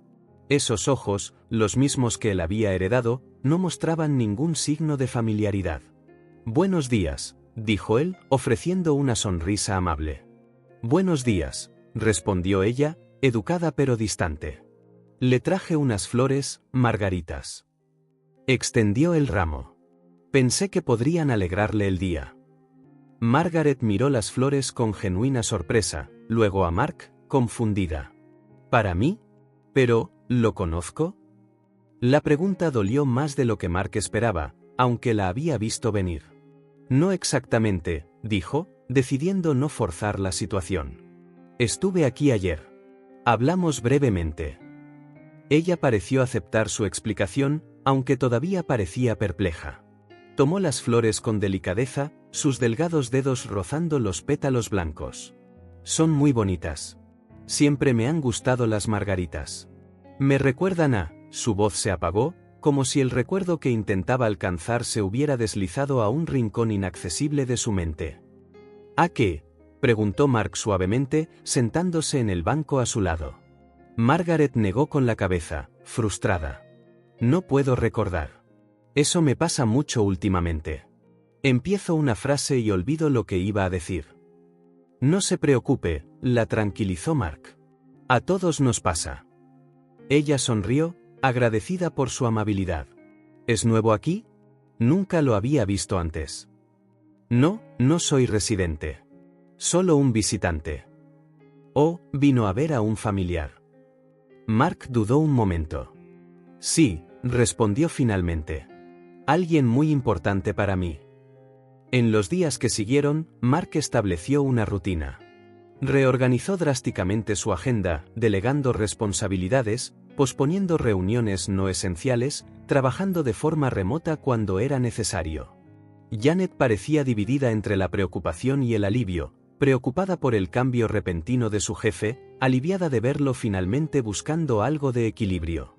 Esos ojos, los mismos que él había heredado, no mostraban ningún signo de familiaridad. «Buenos días», dijo él, ofreciendo una sonrisa amable. «Buenos días», respondió ella, educada pero distante. «Le traje unas flores, margaritas». Extendió el ramo. Pensé que podrían alegrarle el día. Margaret miró las flores con genuina sorpresa, luego a Mark, confundida. ¿Para mí? Pero, ¿lo conozco? La pregunta dolió más de lo que Mark esperaba, aunque la había visto venir. No exactamente, dijo, decidiendo no forzar la situación. Estuve aquí ayer. Hablamos brevemente. Ella pareció aceptar su explicación, aunque todavía parecía perpleja. Tomó las flores con delicadeza, sus delgados dedos rozando los pétalos blancos. Son muy bonitas. Siempre me han gustado las margaritas. Me recuerdan a... Su voz se apagó, como si el recuerdo que intentaba alcanzar se hubiera deslizado a un rincón inaccesible de su mente. ¿A qué?, preguntó Mark suavemente, sentándose en el banco a su lado. Margaret negó con la cabeza, frustrada. No puedo recordar. Eso me pasa mucho últimamente. Empiezo una frase y olvido lo que iba a decir. No se preocupe, la tranquilizó Mark. A todos nos pasa. Ella sonrió, agradecida por su amabilidad. ¿Es nuevo aquí? Nunca lo había visto antes. No, no soy residente. Solo un visitante. Oh, vino a ver a un familiar. Mark dudó un momento. Sí, respondió finalmente. Alguien muy importante para mí. En los días que siguieron, Mark estableció una rutina. Reorganizó drásticamente su agenda, delegando responsabilidades, posponiendo reuniones no esenciales, trabajando de forma remota cuando era necesario. Janet parecía dividida entre la preocupación y el alivio, preocupada por el cambio repentino de su jefe, aliviada de verlo finalmente buscando algo de equilibrio.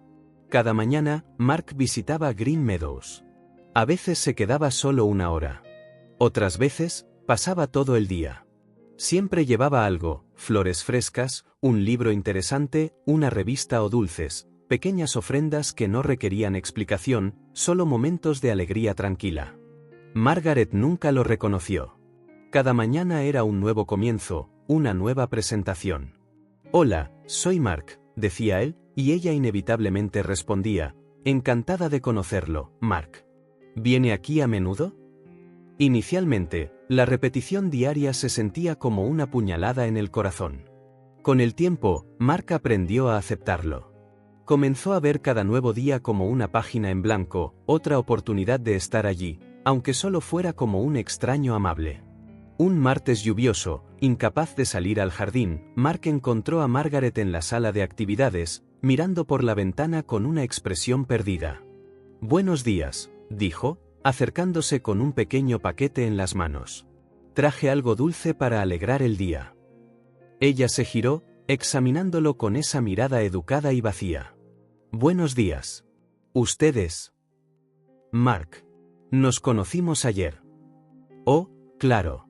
Cada mañana, Mark visitaba Green Meadows. A veces se quedaba solo una hora. Otras veces, pasaba todo el día. Siempre llevaba algo, flores frescas, un libro interesante, una revista o dulces, pequeñas ofrendas que no requerían explicación, solo momentos de alegría tranquila. Margaret nunca lo reconoció. Cada mañana era un nuevo comienzo, una nueva presentación. «Hola, soy Mark», decía él, y ella inevitablemente respondía, «Encantada de conocerlo, Mark». «¿Viene aquí a menudo?» Inicialmente, la repetición diaria se sentía como una puñalada en el corazón. Con el tiempo, Mark aprendió a aceptarlo. Comenzó a ver cada nuevo día como una página en blanco, otra oportunidad de estar allí, aunque solo fuera como un extraño amable. Un martes lluvioso, incapaz de salir al jardín, Mark encontró a Margaret en la sala de actividades, mirando por la ventana con una expresión perdida. «Buenos días», dijo, acercándose con un pequeño paquete en las manos. «Traje algo dulce para alegrar el día». Ella se giró, examinándolo con esa mirada educada y vacía. «Buenos días. ¿Ustedes?» «Mark. Nos conocimos ayer». «Oh, claro.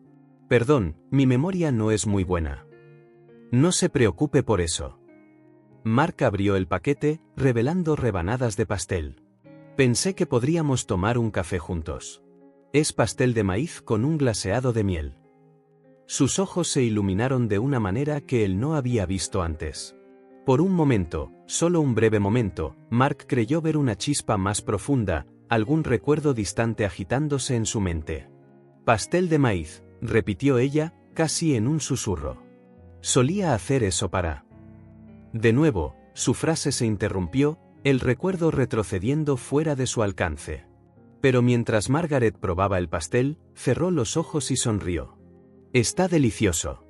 Perdón, mi memoria no es muy buena». «No se preocupe por eso». Mark abrió el paquete, revelando rebanadas de pastel. «Pensé que podríamos tomar un café juntos. Es pastel de maíz con un glaseado de miel». Sus ojos se iluminaron de una manera que él no había visto antes. Por un momento, solo un breve momento, Mark creyó ver una chispa más profunda, algún recuerdo distante agitándose en su mente. «Pastel de maíz», repitió ella, casi en un susurro. «Solía hacer eso para...». De nuevo, su frase se interrumpió, el recuerdo retrocediendo fuera de su alcance. Pero mientras Margaret probaba el pastel, cerró los ojos y sonrió. «Está delicioso.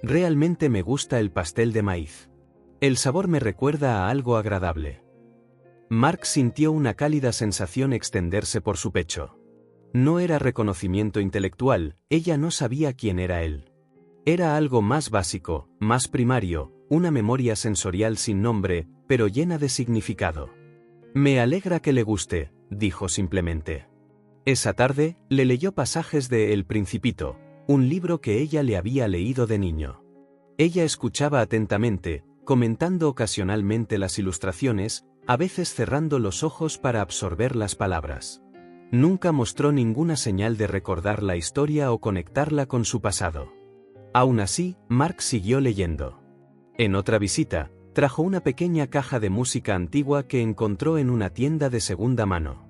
Realmente me gusta el pastel de maíz. El sabor me recuerda a algo agradable». Mark sintió una cálida sensación extenderse por su pecho. No era reconocimiento intelectual, ella no sabía quién era él. Era algo más básico, más primario, una memoria sensorial sin nombre, pero llena de significado. «Me alegra que le guste», dijo simplemente. Esa tarde, le leyó pasajes de El Principito, un libro que ella le había leído de niño. Ella escuchaba atentamente, comentando ocasionalmente las ilustraciones, a veces cerrando los ojos para absorber las palabras. Nunca mostró ninguna señal de recordar la historia o conectarla con su pasado. Aún así, Mark siguió leyendo. En otra visita, trajo una pequeña caja de música antigua que encontró en una tienda de segunda mano.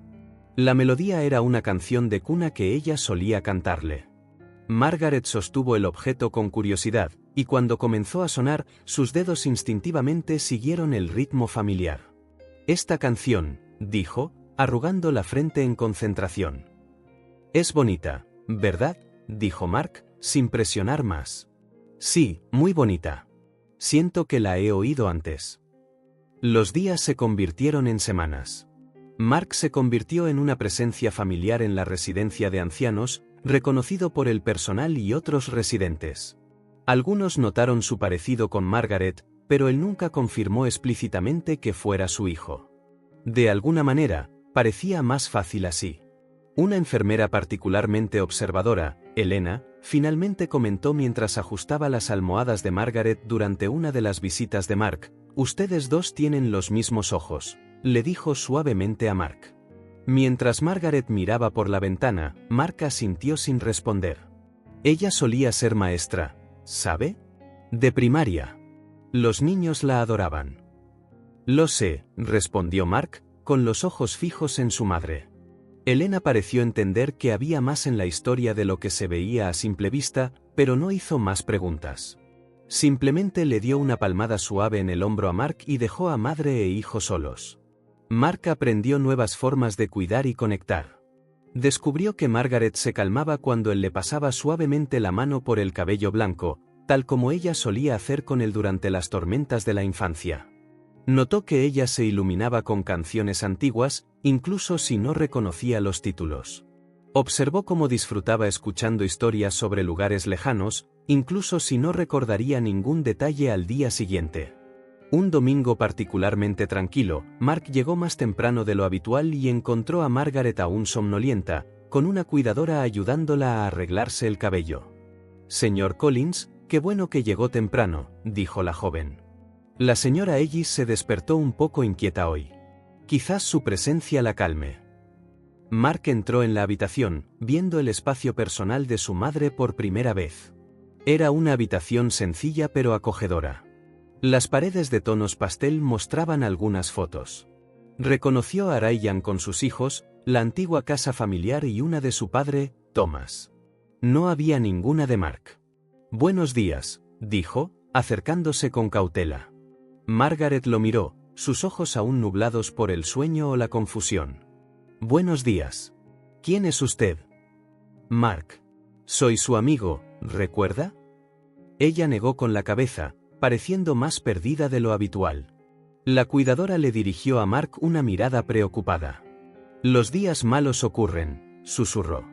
La melodía era una canción de cuna que ella solía cantarle. Margaret sostuvo el objeto con curiosidad, y cuando comenzó a sonar, sus dedos instintivamente siguieron el ritmo familiar. «Esta canción», dijo, arrugando la frente en concentración. «Es bonita, ¿verdad?», dijo Mark, sin presionar más. «Sí, muy bonita. Siento que la he oído antes». Los días se convirtieron en semanas. Mark se convirtió en una presencia familiar en la residencia de ancianos, reconocido por el personal y otros residentes. Algunos notaron su parecido con Margaret, pero él nunca confirmó explícitamente que fuera su hijo. De alguna manera, parecía más fácil así. Una enfermera particularmente observadora, Elena, finalmente comentó mientras ajustaba las almohadas de Margaret durante una de las visitas de Mark: «Ustedes dos tienen los mismos ojos», le dijo suavemente a Mark. Mientras Margaret miraba por la ventana, Mark asintió sin responder. Ella solía ser maestra, ¿sabe? De primaria. Los niños la adoraban. «Lo sé», respondió Mark, con los ojos fijos en su madre. Elena pareció entender que había más en la historia de lo que se veía a simple vista, pero no hizo más preguntas. Simplemente le dio una palmada suave en el hombro a Mark y dejó a madre e hijo solos. Mark aprendió nuevas formas de cuidar y conectar. Descubrió que Margaret se calmaba cuando él le pasaba suavemente la mano por el cabello blanco, tal como ella solía hacer con él durante las tormentas de la infancia. Notó que ella se iluminaba con canciones antiguas, incluso si no reconocía los títulos. Observó cómo disfrutaba escuchando historias sobre lugares lejanos, incluso si no recordaría ningún detalle al día siguiente. Un domingo particularmente tranquilo, Mark llegó más temprano de lo habitual y encontró a Margaret aún somnolienta, con una cuidadora ayudándola a arreglarse el cabello. «Señor Collins, qué bueno que llegó temprano», dijo la joven. La señora Ellis se despertó un poco inquieta hoy. Quizás su presencia la calme. Mark entró en la habitación, viendo el espacio personal de su madre por primera vez. Era una habitación sencilla pero acogedora. Las paredes de tonos pastel mostraban algunas fotos. Reconoció a Ryan con sus hijos, la antigua casa familiar y una de su padre, Thomas. No había ninguna de Mark. «Buenos días», dijo, acercándose con cautela. Margaret lo miró, sus ojos aún nublados por el sueño o la confusión. «Buenos días. ¿Quién es usted?» «Mark. Soy su amigo, ¿recuerda?» Ella negó con la cabeza, pareciendo más perdida de lo habitual. La cuidadora le dirigió a Mark una mirada preocupada. «Los días malos ocurren», susurró.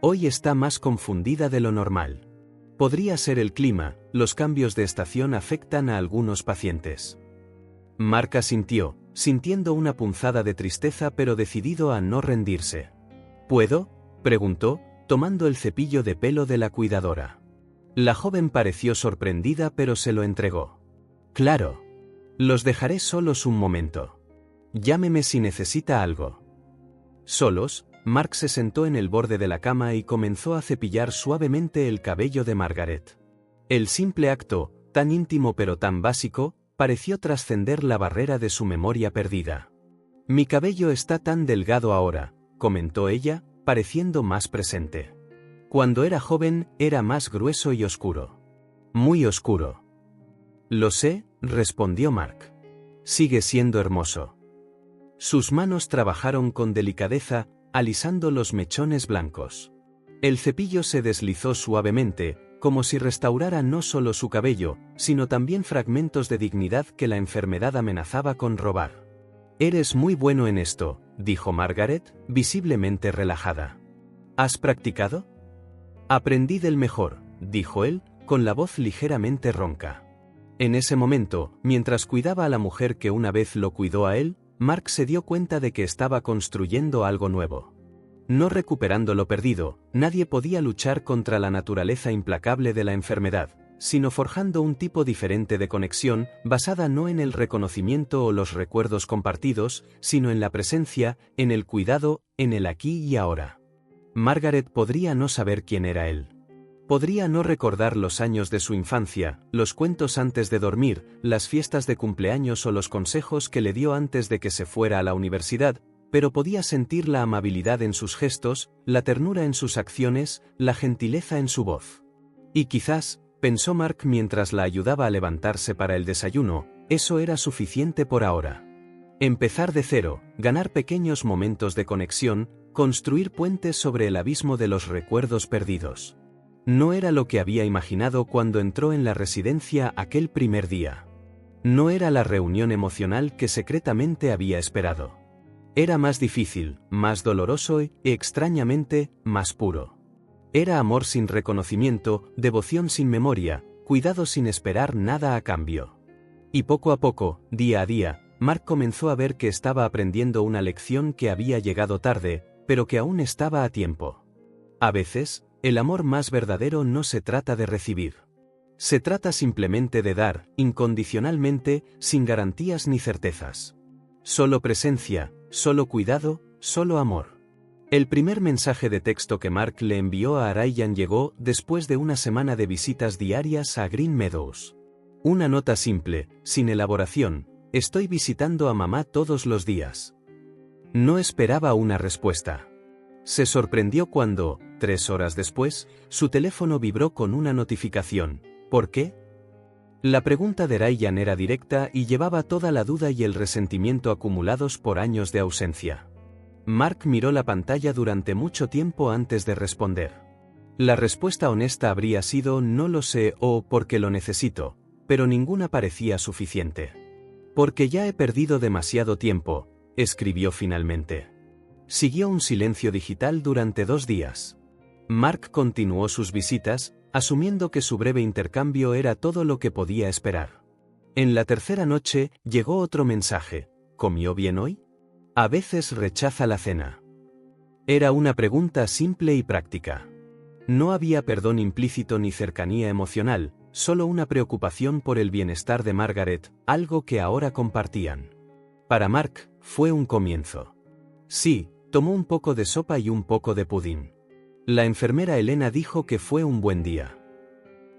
«Hoy está más confundida de lo normal. Podría ser el clima, los cambios de estación afectan a algunos pacientes». Mark asintió, sintiendo una punzada de tristeza pero decidido a no rendirse. «¿Puedo?», preguntó, tomando el cepillo de pelo de la cuidadora. La joven pareció sorprendida pero se lo entregó. «Claro. Los dejaré solos un momento. Llámeme si necesita algo». Solos, Mark se sentó en el borde de la cama y comenzó a cepillar suavemente el cabello de Margaret. El simple acto, tan íntimo pero tan básico, pareció trascender la barrera de su memoria perdida. «Mi cabello está tan delgado ahora», comentó ella, pareciendo más presente. «Cuando era joven, era más grueso y oscuro. Muy oscuro». «Lo sé», respondió Mark. «Sigue siendo hermoso». Sus manos trabajaron con delicadeza, alisando los mechones blancos. El cepillo se deslizó suavemente, como si restaurara no solo su cabello, sino también fragmentos de dignidad que la enfermedad amenazaba con robar. «Eres muy bueno en esto», dijo Margaret, visiblemente relajada. «¿Has practicado?» «Aprendí del mejor», dijo él, con la voz ligeramente ronca. En ese momento, mientras cuidaba a la mujer que una vez lo cuidó a él, Mark se dio cuenta de que estaba construyendo algo nuevo. No recuperando lo perdido, nadie podía luchar contra la naturaleza implacable de la enfermedad, sino forjando un tipo diferente de conexión, basada no en el reconocimiento o los recuerdos compartidos, sino en la presencia, en el cuidado, en el aquí y ahora. Margaret podría no saber quién era él. Podría no recordar los años de su infancia, los cuentos antes de dormir, las fiestas de cumpleaños o los consejos que le dio antes de que se fuera a la universidad, pero podía sentir la amabilidad en sus gestos, la ternura en sus acciones, la gentileza en su voz. Y quizás, pensó Mark mientras la ayudaba a levantarse para el desayuno, eso era suficiente por ahora. Empezar de cero, ganar pequeños momentos de conexión, construir puentes sobre el abismo de los recuerdos perdidos. No era lo que había imaginado cuando entró en la residencia aquel primer día. No era la reunión emocional que secretamente había esperado. Era más difícil, más doloroso y, extrañamente, más puro. Era amor sin reconocimiento, devoción sin memoria, cuidado sin esperar nada a cambio. Y poco a poco, día a día, Mark comenzó a ver que estaba aprendiendo una lección que había llegado tarde, pero que aún estaba a tiempo. A veces, el amor más verdadero no se trata de recibir. Se trata simplemente de dar, incondicionalmente, sin garantías ni certezas. Solo presencia, solo cuidado, solo amor. El primer mensaje de texto que Mark le envió a Ryan llegó después de una semana de visitas diarias a Green Meadows. Una nota simple, sin elaboración: estoy visitando a mamá todos los días. No esperaba una respuesta. Se sorprendió cuando, 3 horas después, su teléfono vibró con una notificación. ¿Por qué? La pregunta de Ryan era directa y llevaba toda la duda y el resentimiento acumulados por años de ausencia. Mark miró la pantalla durante mucho tiempo antes de responder. La respuesta honesta habría sido no lo sé o porque lo necesito, pero ninguna parecía suficiente. Porque ya he perdido demasiado tiempo, escribió finalmente. Siguió un silencio digital durante 2 días. Mark continuó sus visitas, asumiendo que su breve intercambio era todo lo que podía esperar. En la tercera noche, llegó otro mensaje: ¿comió bien hoy? A veces rechaza la cena. Era una pregunta simple y práctica. No había perdón implícito ni cercanía emocional, solo una preocupación por el bienestar de Margaret, algo que ahora compartían. Para Mark, fue un comienzo. Sí, tomó un poco de sopa y un poco de pudín. La enfermera Elena dijo que fue un buen día.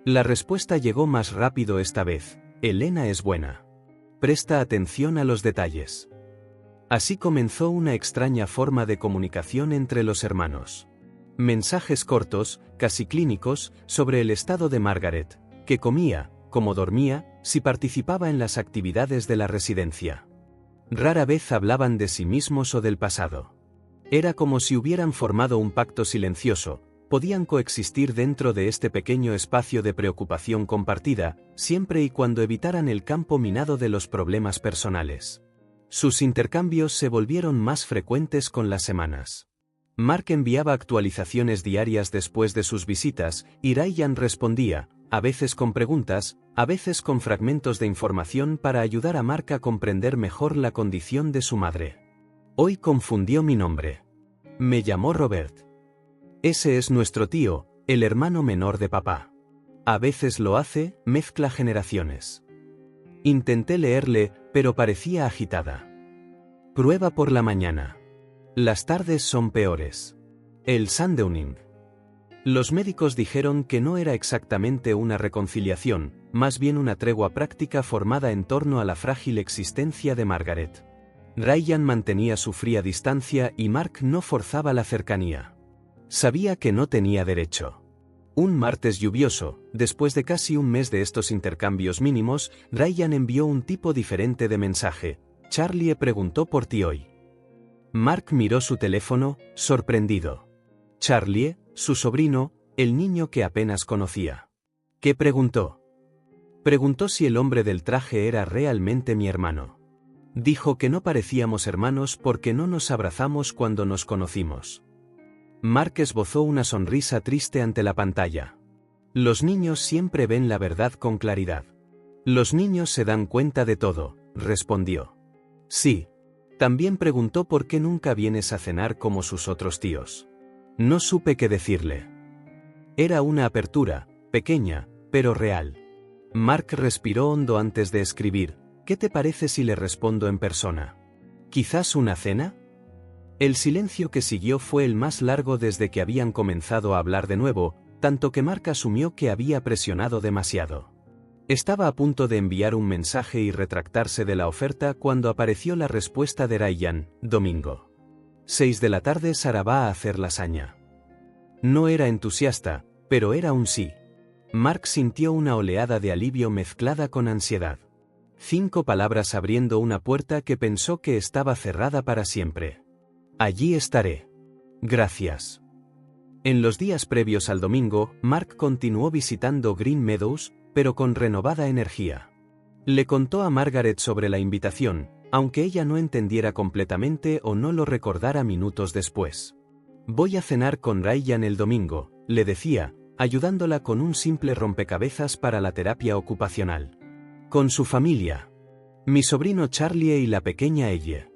La respuesta llegó más rápido esta vez: Elena es buena. Presta atención a los detalles. Así comenzó una extraña forma de comunicación entre los hermanos. Mensajes cortos, casi clínicos, sobre el estado de Margaret, qué comía, cómo dormía, si participaba en las actividades de la residencia. Rara vez hablaban de sí mismos o del pasado. Era como si hubieran formado un pacto silencioso, podían coexistir dentro de este pequeño espacio de preocupación compartida, siempre y cuando evitaran el campo minado de los problemas personales. Sus intercambios se volvieron más frecuentes con las semanas. Mark enviaba actualizaciones diarias después de sus visitas, y Ryan respondía, a veces con preguntas, a veces con fragmentos de información para ayudar a Mark a comprender mejor la condición de su madre. Hoy confundió mi nombre. Me llamó Robert. Ese es nuestro tío, el hermano menor de papá. A veces lo hace, mezcla generaciones. Intenté leerle, pero parecía agitada. Prueba por la mañana. Las tardes son peores. El sundowning. Los médicos dijeron que no era exactamente una reconciliación, más bien una tregua práctica formada en torno a la frágil existencia de Margaret. Ryan mantenía su fría distancia y Mark no forzaba la cercanía. Sabía que no tenía derecho. Un martes lluvioso, después de casi un mes de estos intercambios mínimos, Ryan envió un tipo diferente de mensaje: Charlie preguntó por ti hoy. Mark miró su teléfono, sorprendido. Charlie, su sobrino, el niño que apenas conocía. ¿Qué preguntó? Preguntó si el hombre del traje era realmente mi hermano. Dijo que no parecíamos hermanos porque no nos abrazamos cuando nos conocimos. Mark esbozó una sonrisa triste ante la pantalla. Los niños siempre ven la verdad con claridad. Los niños se dan cuenta de todo, respondió. Sí. También preguntó por qué nunca vienes a cenar como sus otros tíos. No supe qué decirle. Era una apertura, pequeña, pero real. Mark respiró hondo antes de escribir. ¿Qué te parece si le respondo en persona? ¿Quizás una cena? El silencio que siguió fue el más largo desde que habían comenzado a hablar de nuevo, tanto que Mark asumió que había presionado demasiado. Estaba a punto de enviar un mensaje y retractarse de la oferta cuando apareció la respuesta de Ryan: domingo. 6 de la tarde, Sara va a hacer lasaña. No era entusiasta, pero era un sí. Mark sintió una oleada de alivio mezclada con ansiedad. 5 palabras abriendo una puerta que pensó que estaba cerrada para siempre. Allí estaré. Gracias. En los días previos al domingo, Mark continuó visitando Green Meadows, pero con renovada energía. Le contó a Margaret sobre la invitación, aunque ella no entendiera completamente o no lo recordara minutos después. Voy a cenar con Ryan el domingo, le decía, ayudándola con un simple rompecabezas para la terapia ocupacional. Con su familia. Mi sobrino Charlie y la pequeña Elle.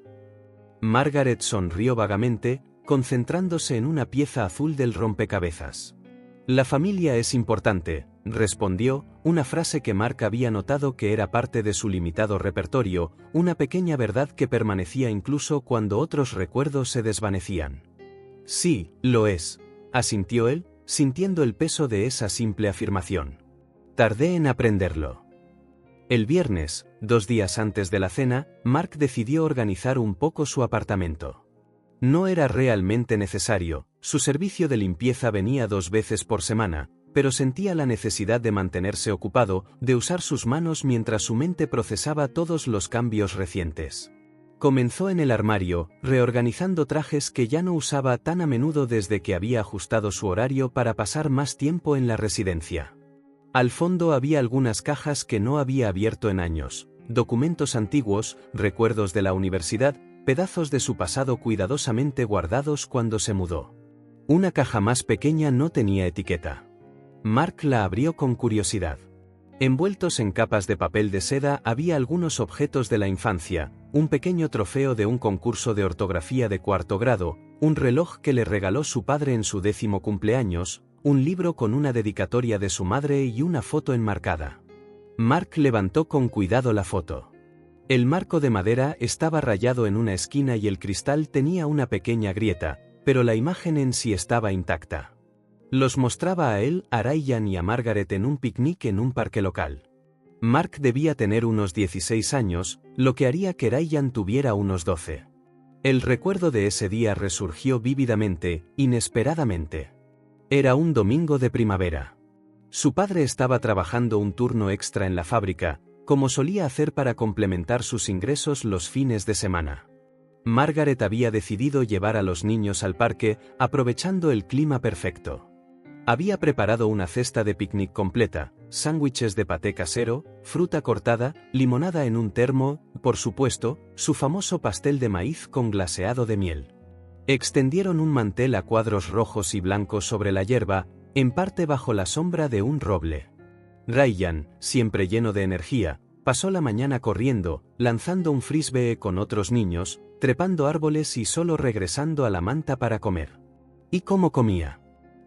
Margaret sonrió vagamente, concentrándose en una pieza azul del rompecabezas. La familia es importante, respondió, una frase que Mark había notado que era parte de su limitado repertorio, una pequeña verdad que permanecía incluso cuando otros recuerdos se desvanecían. Sí, lo es, asintió él, sintiendo el peso de esa simple afirmación. Tardé en aprenderlo. El viernes, 2 días antes de la cena, Mark decidió organizar un poco su apartamento. No era realmente necesario, su servicio de limpieza venía 2 veces por semana, pero sentía la necesidad de mantenerse ocupado, de usar sus manos mientras su mente procesaba todos los cambios recientes. Comenzó en el armario, reorganizando trajes que ya no usaba tan a menudo desde que había ajustado su horario para pasar más tiempo en la residencia. Al fondo había algunas cajas que no había abierto en años, documentos antiguos, recuerdos de la universidad, pedazos de su pasado cuidadosamente guardados cuando se mudó. Una caja más pequeña no tenía etiqueta. Mark la abrió con curiosidad. Envueltos en capas de papel de seda había algunos objetos de la infancia, un pequeño trofeo de un concurso de ortografía de 4º grado, un reloj que le regaló su padre en su 10º cumpleaños, un libro con una dedicatoria de su madre y una foto enmarcada. Mark levantó con cuidado la foto. El marco de madera estaba rayado en una esquina y el cristal tenía una pequeña grieta, pero la imagen en sí estaba intacta. Los mostraba a él, a Ryan y a Margaret en un picnic en un parque local. Mark debía tener unos 16 años, lo que haría que Ryan tuviera unos 12. El recuerdo de ese día resurgió vívidamente, inesperadamente. Era un domingo de primavera. Su padre estaba trabajando un turno extra en la fábrica, como solía hacer para complementar sus ingresos los fines de semana. Margaret había decidido llevar a los niños al parque, aprovechando el clima perfecto. Había preparado una cesta de picnic completa, sándwiches de paté casero, fruta cortada, limonada en un termo, por supuesto, su famoso pastel de maíz con glaseado de miel. Extendieron un mantel a cuadros rojos y blancos sobre la hierba, en parte bajo la sombra de un roble. Ryan, siempre lleno de energía, pasó la mañana corriendo, lanzando un frisbee con otros niños, trepando árboles y solo regresando a la manta para comer. ¿Y cómo comía?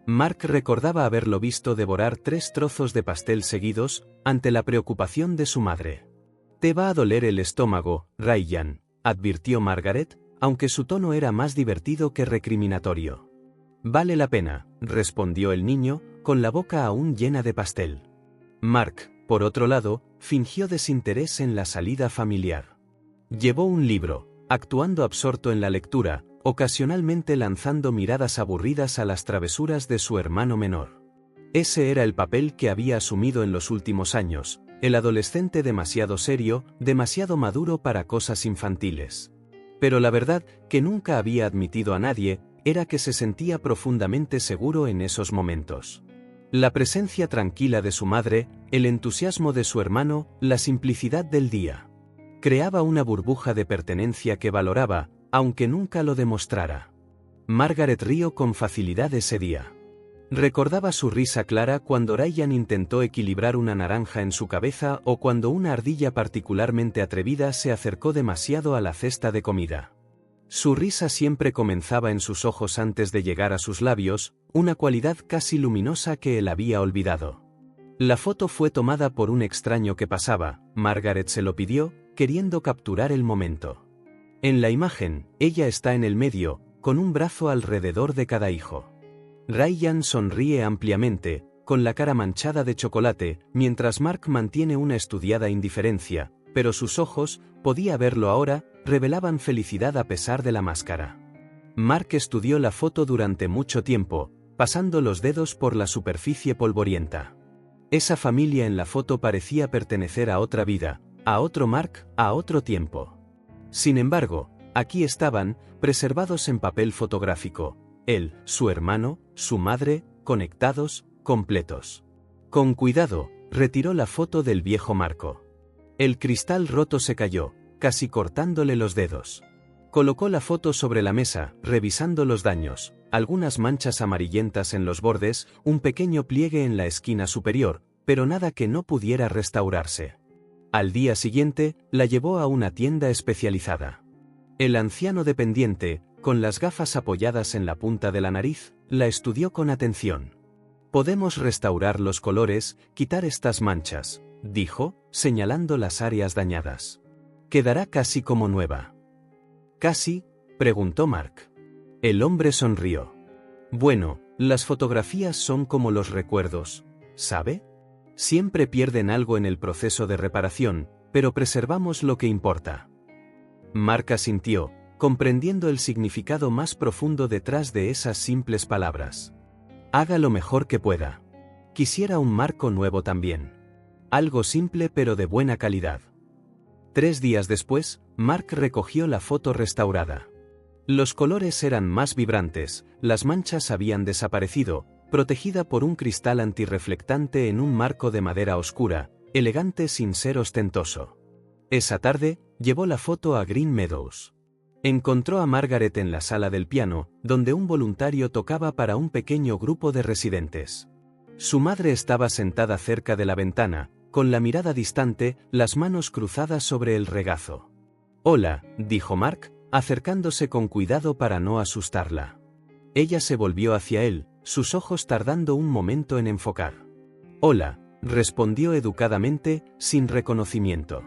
Mark recordaba haberlo visto devorar 3 trozos de pastel seguidos, ante la preocupación de su madre. «Te va a doler el estómago, Ryan», advirtió Margaret, aunque su tono era más divertido que recriminatorio. «Vale la pena», respondió el niño, con la boca aún llena de pastel. Mark, por otro lado, fingió desinterés en la salida familiar. Llevó un libro, actuando absorto en la lectura, ocasionalmente lanzando miradas aburridas a las travesuras de su hermano menor. Ese era el papel que había asumido en los últimos años, el adolescente demasiado serio, demasiado maduro para cosas infantiles. Pero la verdad, que nunca había admitido a nadie, era que se sentía profundamente seguro en esos momentos. La presencia tranquila de su madre, el entusiasmo de su hermano, la simplicidad del día. Creaba una burbuja de pertenencia que valoraba, aunque nunca lo demostrara. Margaret rió con facilidad ese día. Recordaba su risa clara cuando Ryan intentó equilibrar una naranja en su cabeza o cuando una ardilla particularmente atrevida se acercó demasiado a la cesta de comida. Su risa siempre comenzaba en sus ojos antes de llegar a sus labios, una cualidad casi luminosa que él había olvidado. La foto fue tomada por un extraño que pasaba. Margaret se lo pidió, queriendo capturar el momento. En la imagen, ella está en el medio, con un brazo alrededor de cada hijo. Ryan sonríe ampliamente, con la cara manchada de chocolate, mientras Mark mantiene una estudiada indiferencia, pero sus ojos, podía verlo ahora, revelaban felicidad a pesar de la máscara. Mark estudió la foto durante mucho tiempo, pasando los dedos por la superficie polvorienta. Esa familia en la foto parecía pertenecer a otra vida, a otro Mark, a otro tiempo. Sin embargo, aquí estaban, preservados en papel fotográfico, él, su hermano, su madre, conectados, completos. Con cuidado, retiró la foto del viejo marco. El cristal roto se cayó, casi cortándole los dedos. Colocó la foto sobre la mesa, revisando los daños, algunas manchas amarillentas en los bordes, un pequeño pliegue en la esquina superior, pero nada que no pudiera restaurarse. Al día siguiente, la llevó a una tienda especializada. El anciano dependiente, con las gafas apoyadas en la punta de la nariz, la estudió con atención. «Podemos restaurar los colores, quitar estas manchas», dijo, señalando las áreas dañadas. «Quedará casi como nueva». «¿Casi?», preguntó Mark. El hombre sonrió. «Bueno, las fotografías son como los recuerdos, ¿sabe? Siempre pierden algo en el proceso de reparación, pero preservamos lo que importa». Mark asintió, comprendiendo el significado más profundo detrás de esas simples palabras. «Haga lo mejor que pueda. Quisiera un marco nuevo también. Algo simple pero de buena calidad». 3 días después, Mark recogió la foto restaurada. Los colores eran más vibrantes, las manchas habían desaparecido, protegida por un cristal antirreflectante en un marco de madera oscura, elegante sin ser ostentoso. Esa tarde, llevó la foto a Green Meadows. Encontró a Margaret en la sala del piano, donde un voluntario tocaba para un pequeño grupo de residentes. Su madre estaba sentada cerca de la ventana, con la mirada distante, las manos cruzadas sobre el regazo. «Hola», dijo Mark, acercándose con cuidado para no asustarla. Ella se volvió hacia él, sus ojos tardando un momento en enfocar. «Hola», respondió educadamente, sin reconocimiento.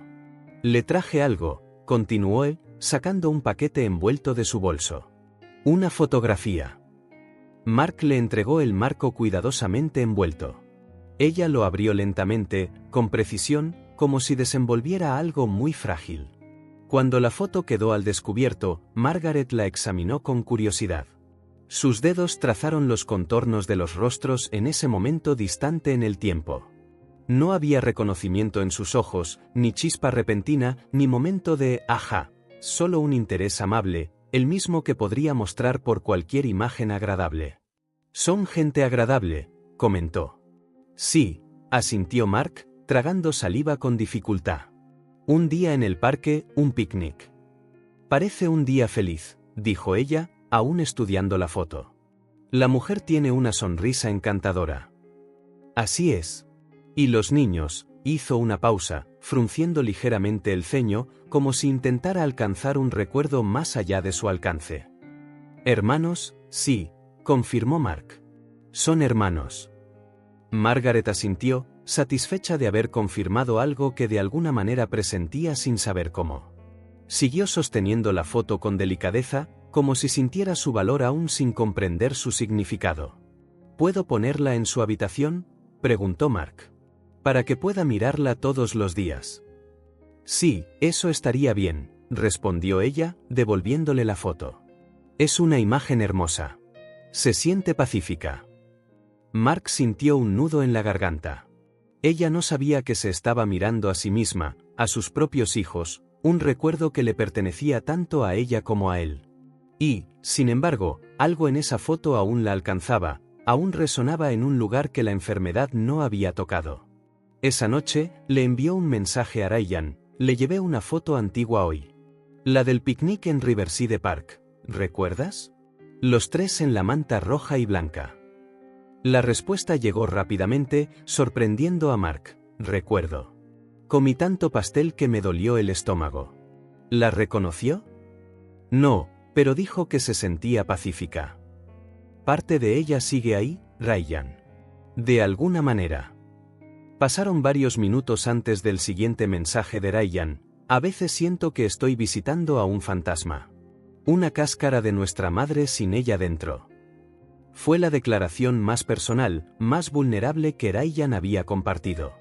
«Le traje algo», continuó él, sacando un paquete envuelto de su bolso. «Una fotografía». Mark le entregó el marco cuidadosamente envuelto. Ella lo abrió lentamente, con precisión, como si desenvolviera algo muy frágil. Cuando la foto quedó al descubierto, Margaret la examinó con curiosidad. Sus dedos trazaron los contornos de los rostros en ese momento distante en el tiempo. No había reconocimiento en sus ojos, ni chispa repentina, ni momento de «ajá», solo un interés amable, el mismo que podría mostrar por cualquier imagen agradable. «Son gente agradable», comentó. «Sí», asintió Mark, tragando saliva con dificultad. «Un día en el parque, un picnic». «Parece un día feliz», dijo ella, aún estudiando la foto. «La mujer tiene una sonrisa encantadora». «Así es». «Y los niños», hizo una pausa, frunciendo ligeramente el ceño, como si intentara alcanzar un recuerdo más allá de su alcance. «Hermanos, sí», confirmó Mark. «Son hermanos». Margaret asintió, satisfecha de haber confirmado algo que de alguna manera presentía sin saber cómo. Siguió sosteniendo la foto con delicadeza, como si sintiera su valor aún sin comprender su significado. «¿Puedo ponerla en su habitación?», preguntó Mark. «Para que pueda mirarla todos los días». «Sí, eso estaría bien», respondió ella, devolviéndole la foto. «Es una imagen hermosa. Se siente pacífica». Mark sintió un nudo en la garganta. Ella no sabía que se estaba mirando a sí misma, a sus propios hijos, un recuerdo que le pertenecía tanto a ella como a él. Y, sin embargo, algo en esa foto aún la alcanzaba, aún resonaba en un lugar que la enfermedad no había tocado. Esa noche, le envió un mensaje a Ryan: «Le llevé una foto antigua hoy. La del picnic en Riverside Park, ¿recuerdas? Los 3 en la manta roja y blanca». La respuesta llegó rápidamente, sorprendiendo a Mark. «Recuerdo. Comí tanto pastel que me dolió el estómago». ¿La reconoció? No, pero dijo que se sentía pacífica. «¿Parte de ella sigue ahí, Ryan?» «De alguna manera». Pasaron varios minutos antes del siguiente mensaje de Ryan. A veces siento que estoy visitando a un fantasma. Una cáscara de nuestra madre sin ella dentro. Fue la declaración más personal, más vulnerable que Ryan había compartido.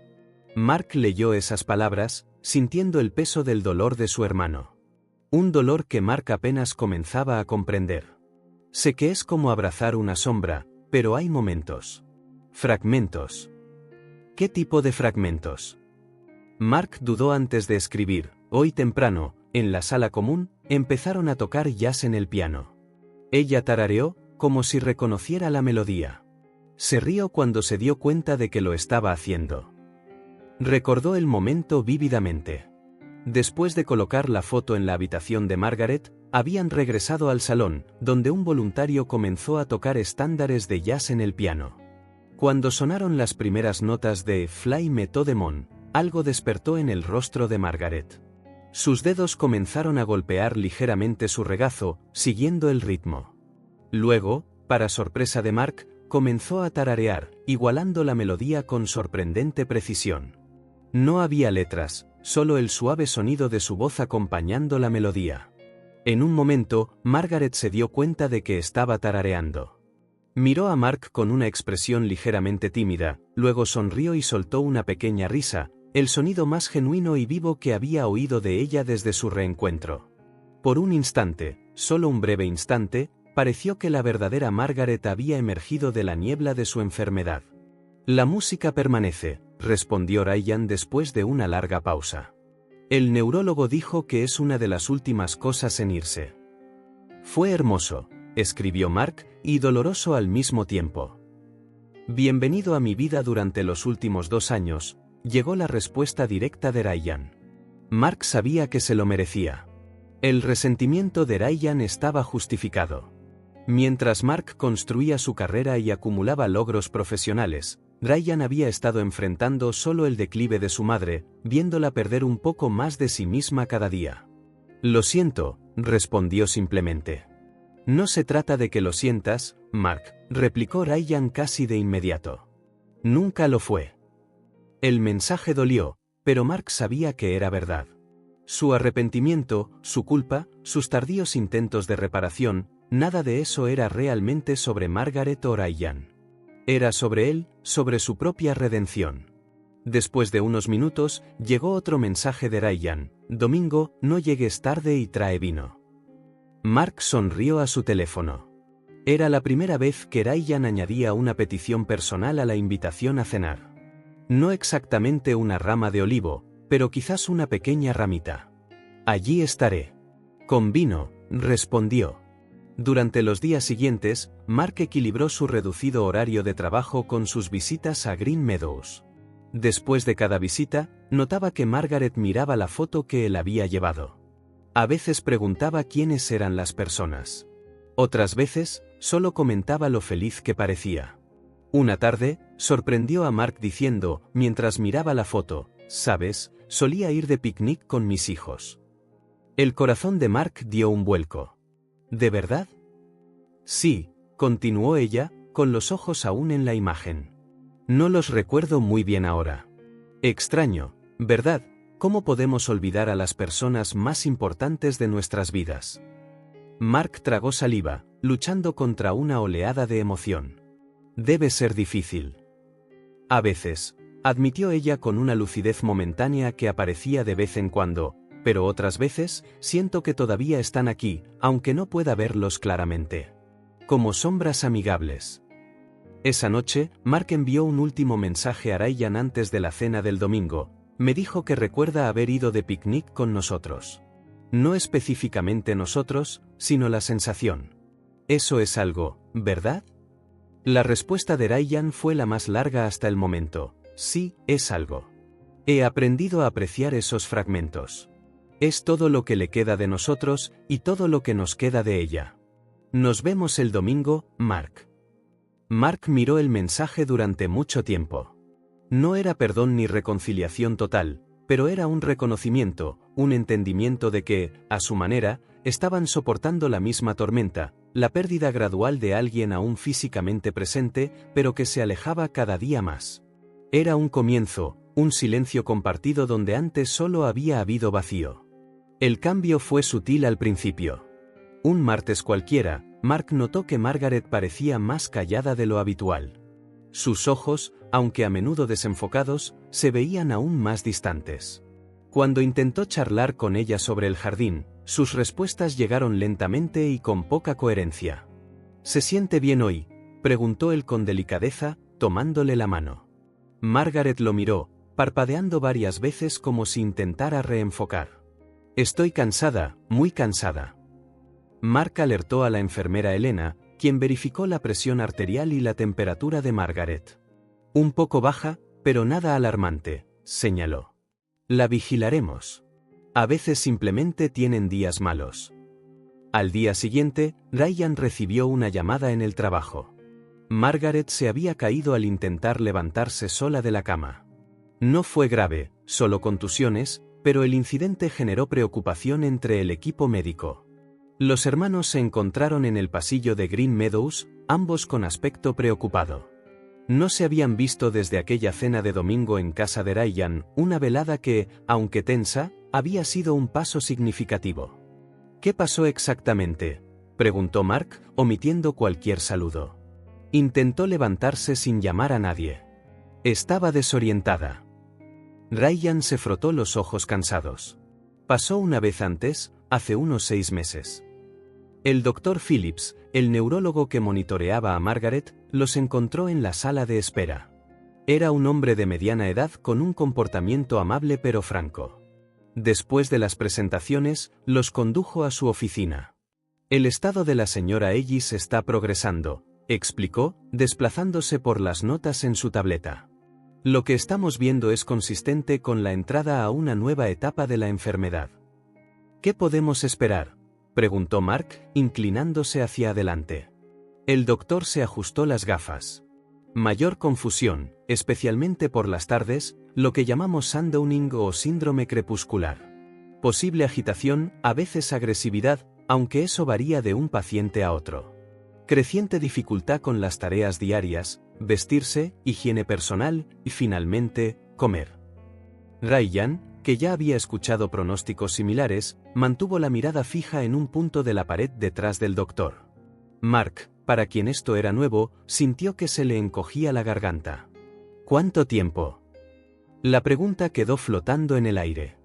Mark leyó esas palabras, sintiendo el peso del dolor de su hermano. Un dolor que Mark apenas comenzaba a comprender. Sé que es como abrazar una sombra, pero hay momentos. Fragmentos. ¿Qué tipo de fragmentos? Mark dudó antes de escribir. Hoy temprano, en la sala común, empezaron a tocar jazz en el piano. Ella tarareó, como si reconociera la melodía. Se rió cuando se dio cuenta de que lo estaba haciendo. Recordó el momento vívidamente. Después de colocar la foto en la habitación de Margaret, habían regresado al salón, donde un voluntario comenzó a tocar estándares de jazz en el piano. Cuando sonaron las primeras notas de Fly Me to the Moon, algo despertó en el rostro de Margaret. Sus dedos comenzaron a golpear ligeramente su regazo, siguiendo el ritmo. Luego, para sorpresa de Mark, comenzó a tararear, igualando la melodía con sorprendente precisión. No había letras, solo el suave sonido de su voz acompañando la melodía. En un momento, Margaret se dio cuenta de que estaba tarareando. Miró a Mark con una expresión ligeramente tímida, luego sonrió y soltó una pequeña risa, el sonido más genuino y vivo que había oído de ella desde su reencuentro. Por un instante, solo un breve instante, pareció que la verdadera Margaret había emergido de la niebla de su enfermedad. La música permanece, respondió Ryan después de una larga pausa. El neurólogo dijo que es una de las últimas cosas en irse. Fue hermoso, escribió Mark, y doloroso al mismo tiempo. Bienvenido a mi vida durante los últimos 2 años, llegó la respuesta directa de Ryan. Mark sabía que se lo merecía. El resentimiento de Ryan estaba justificado. Mientras Mark construía su carrera y acumulaba logros profesionales, Ryan había estado enfrentando solo el declive de su madre, viéndola perder un poco más de sí misma cada día. Lo siento, respondió simplemente. No se trata de que lo sientas, Mark, replicó Ryan casi de inmediato. Nunca lo fue. El mensaje dolió, pero Mark sabía que era verdad. Su arrepentimiento, su culpa, sus tardíos intentos de reparación, nada de eso era realmente sobre Margaret o Ryan. Era sobre él, sobre su propia redención. Después de unos minutos, llegó otro mensaje de Ryan. Domingo, no llegues tarde y trae vino. Mark sonrió a su teléfono. Era la primera vez que Ryan añadía una petición personal a la invitación a cenar. No exactamente una rama de olivo, pero quizás una pequeña ramita. Allí estaré. Con vino, respondió. Durante los días siguientes, Mark equilibró su reducido horario de trabajo con sus visitas a Green Meadows. Después de cada visita, notaba que Margaret miraba la foto que él había llevado. A veces preguntaba quiénes eran las personas. Otras veces, solo comentaba lo feliz que parecía. Una tarde, sorprendió a Mark diciendo, mientras miraba la foto, «¿Sabes? Solía ir de picnic con mis hijos». El corazón de Mark dio un vuelco. ¿De verdad? Sí, continuó ella, con los ojos aún en la imagen. No los recuerdo muy bien ahora. Extraño, ¿verdad? ¿Cómo podemos olvidar a las personas más importantes de nuestras vidas? Mark tragó saliva, luchando contra una oleada de emoción. Debe ser difícil. A veces, admitió ella con una lucidez momentánea que aparecía de vez en cuando, pero otras veces, siento que todavía están aquí, aunque no pueda verlos claramente. Como sombras amigables. Esa noche, Mark envió un último mensaje a Ryan antes de la cena del domingo. Me dijo que recuerda haber ido de picnic con nosotros. No específicamente nosotros, sino la sensación. Eso es algo, ¿verdad? La respuesta de Ryan fue la más larga hasta el momento. Sí, es algo. He aprendido a apreciar esos fragmentos. Es todo lo que le queda de nosotros, y todo lo que nos queda de ella. Nos vemos el domingo, Mark. Mark miró el mensaje durante mucho tiempo. No era perdón ni reconciliación total, pero era un reconocimiento, un entendimiento de que, a su manera, estaban soportando la misma tormenta, la pérdida gradual de alguien aún físicamente presente, pero que se alejaba cada día más. Era un comienzo, un silencio compartido donde antes solo había habido vacío. El cambio fue sutil al principio. Un martes cualquiera, Mark notó que Margaret parecía más callada de lo habitual. Sus ojos, aunque a menudo desenfocados, se veían aún más distantes. Cuando intentó charlar con ella sobre el jardín, sus respuestas llegaron lentamente y con poca coherencia. ¿Se siente bien hoy?, preguntó él con delicadeza, tomándole la mano. Margaret lo miró, parpadeando varias veces como si intentara reenfocar. Estoy cansada, muy cansada. Mark alertó a la enfermera Elena, quien verificó la presión arterial y la temperatura de Margaret. Un poco baja, pero nada alarmante, señaló. La vigilaremos. A veces simplemente tienen días malos. Al día siguiente, Ryan recibió una llamada en el trabajo. Margaret se había caído al intentar levantarse sola de la cama. No fue grave, solo contusiones, pero el incidente generó preocupación entre el equipo médico. Los hermanos se encontraron en el pasillo de Green Meadows, ambos con aspecto preocupado. No se habían visto desde aquella cena de domingo en casa de Ryan, una velada que, aunque tensa, había sido un paso significativo. ¿Qué pasó exactamente?, preguntó Mark, omitiendo cualquier saludo. Intentó levantarse sin llamar a nadie. Estaba desorientada. Ryan se frotó los ojos cansados. Pasó una vez antes, hace unos 6 meses. El Dr. Phillips, el neurólogo que monitoreaba a Margaret, los encontró en la sala de espera. Era un hombre de mediana edad con un comportamiento amable pero franco. Después de las presentaciones, los condujo a su oficina. El estado de la señora Ellis está progresando, explicó, desplazándose por las notas en su tableta. Lo que estamos viendo es consistente con la entrada a una nueva etapa de la enfermedad. ¿Qué podemos esperar?, preguntó Mark, inclinándose hacia adelante. El doctor se ajustó las gafas. Mayor confusión, especialmente por las tardes, lo que llamamos sundowning o síndrome crepuscular. Posible agitación, a veces agresividad, aunque eso varía de un paciente a otro. Creciente dificultad con las tareas diarias, vestirse, higiene personal y finalmente, comer. Ryan, que ya había escuchado pronósticos similares, mantuvo la mirada fija en un punto de la pared detrás del doctor. Mark, para quien esto era nuevo, sintió que se le encogía la garganta. ¿Cuánto tiempo? La pregunta quedó flotando en el aire.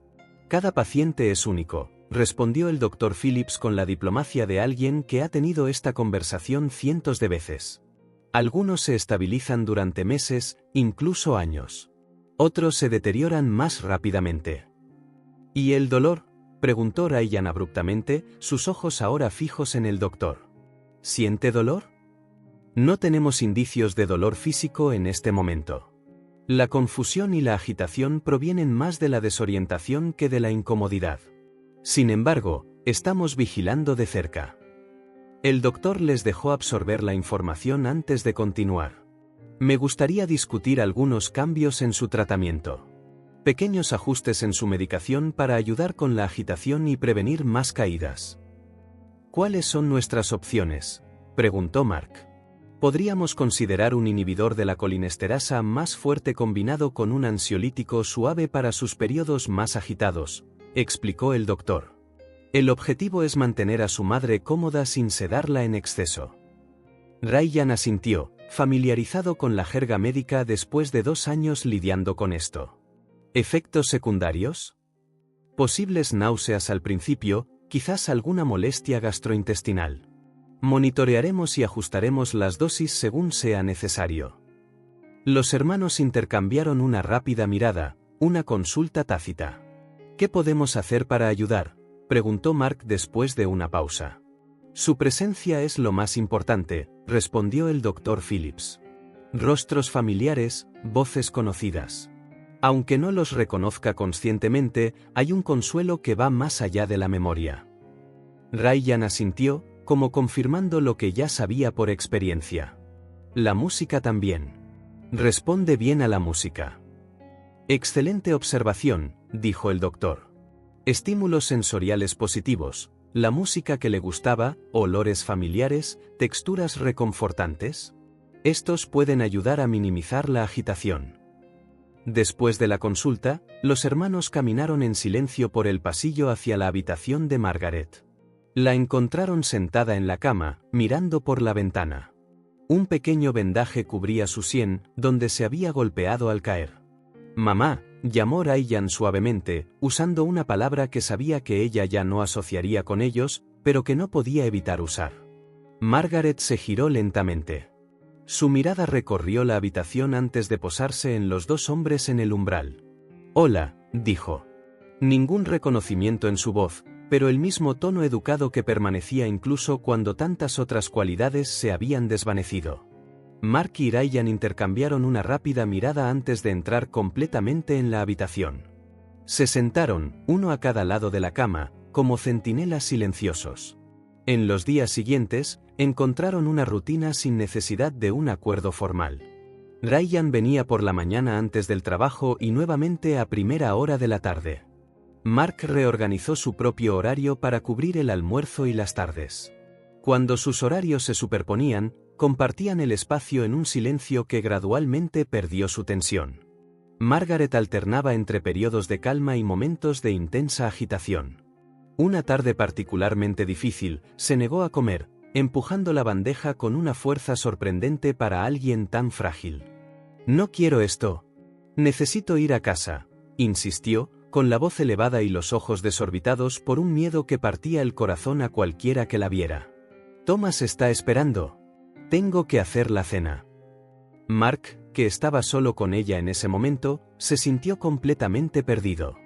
Cada paciente es único, respondió el Dr. Phillips con la diplomacia de alguien que ha tenido esta conversación cientos de veces. Algunos se estabilizan durante meses, incluso años. Otros se deterioran más rápidamente. ¿Y el dolor?, preguntó Ryan abruptamente, sus ojos ahora fijos en el doctor. ¿Siente dolor? No tenemos indicios de dolor físico en este momento. La confusión y la agitación provienen más de la desorientación que de la incomodidad. Sin embargo, estamos vigilando de cerca. El doctor les dejó absorber la información antes de continuar. Me gustaría discutir algunos cambios en su tratamiento. Pequeños ajustes en su medicación para ayudar con la agitación y prevenir más caídas. ¿Cuáles son nuestras opciones?, preguntó Mark. Podríamos considerar un inhibidor de la colinesterasa más fuerte combinado con un ansiolítico suave para sus periodos más agitados, explicó el doctor. El objetivo es mantener a su madre cómoda sin sedarla en exceso. Ryan asintió, familiarizado con la jerga médica después de 2 años lidiando con esto. ¿Efectos secundarios? Posibles náuseas al principio, quizás alguna molestia gastrointestinal. Monitorearemos y ajustaremos las dosis según sea necesario. Los hermanos intercambiaron una rápida mirada, una consulta tácita. ¿Qué podemos hacer para ayudar?, preguntó Mark después de una pausa. Su presencia es lo más importante, respondió el Dr. Phillips. Rostros familiares, voces conocidas. Aunque no los reconozca conscientemente, hay un consuelo que va más allá de la memoria. Ryan asintió, como confirmando lo que ya sabía por experiencia. La música también. Responde bien a la música. Excelente observación, dijo el doctor. Estímulos sensoriales positivos. La música que le gustaba, olores familiares, texturas reconfortantes. Estos pueden ayudar a minimizar la agitación. Después de la consulta, los hermanos caminaron en silencio por el pasillo hacia la habitación de Margaret. La encontraron sentada en la cama, mirando por la ventana. Un pequeño vendaje cubría su sien, donde se había golpeado al caer. «Mamá», llamó Ryan suavemente, usando una palabra que sabía que ella ya no asociaría con ellos, pero que no podía evitar usar. Margaret se giró lentamente. Su mirada recorrió la habitación antes de posarse en los dos hombres en el umbral. «Hola», dijo. Ningún reconocimiento en su voz, pero el mismo tono educado que permanecía incluso cuando tantas otras cualidades se habían desvanecido. Mark y Ryan intercambiaron una rápida mirada antes de entrar completamente en la habitación. Se sentaron, uno a cada lado de la cama, como centinelas silenciosos. En los días siguientes, encontraron una rutina sin necesidad de un acuerdo formal. Ryan venía por la mañana antes del trabajo y nuevamente a primera hora de la tarde. Mark reorganizó su propio horario para cubrir el almuerzo y las tardes. Cuando sus horarios se superponían, compartían el espacio en un silencio que gradualmente perdió su tensión. Margaret alternaba entre periodos de calma y momentos de intensa agitación. Una tarde particularmente difícil, se negó a comer, empujando la bandeja con una fuerza sorprendente para alguien tan frágil. «No quiero esto. Necesito ir a casa», insistió, con la voz elevada y los ojos desorbitados por un miedo que partía el corazón a cualquiera que la viera. «Thomas está esperando. Tengo que hacer la cena». Mark, que estaba solo con ella en ese momento, se sintió completamente perdido.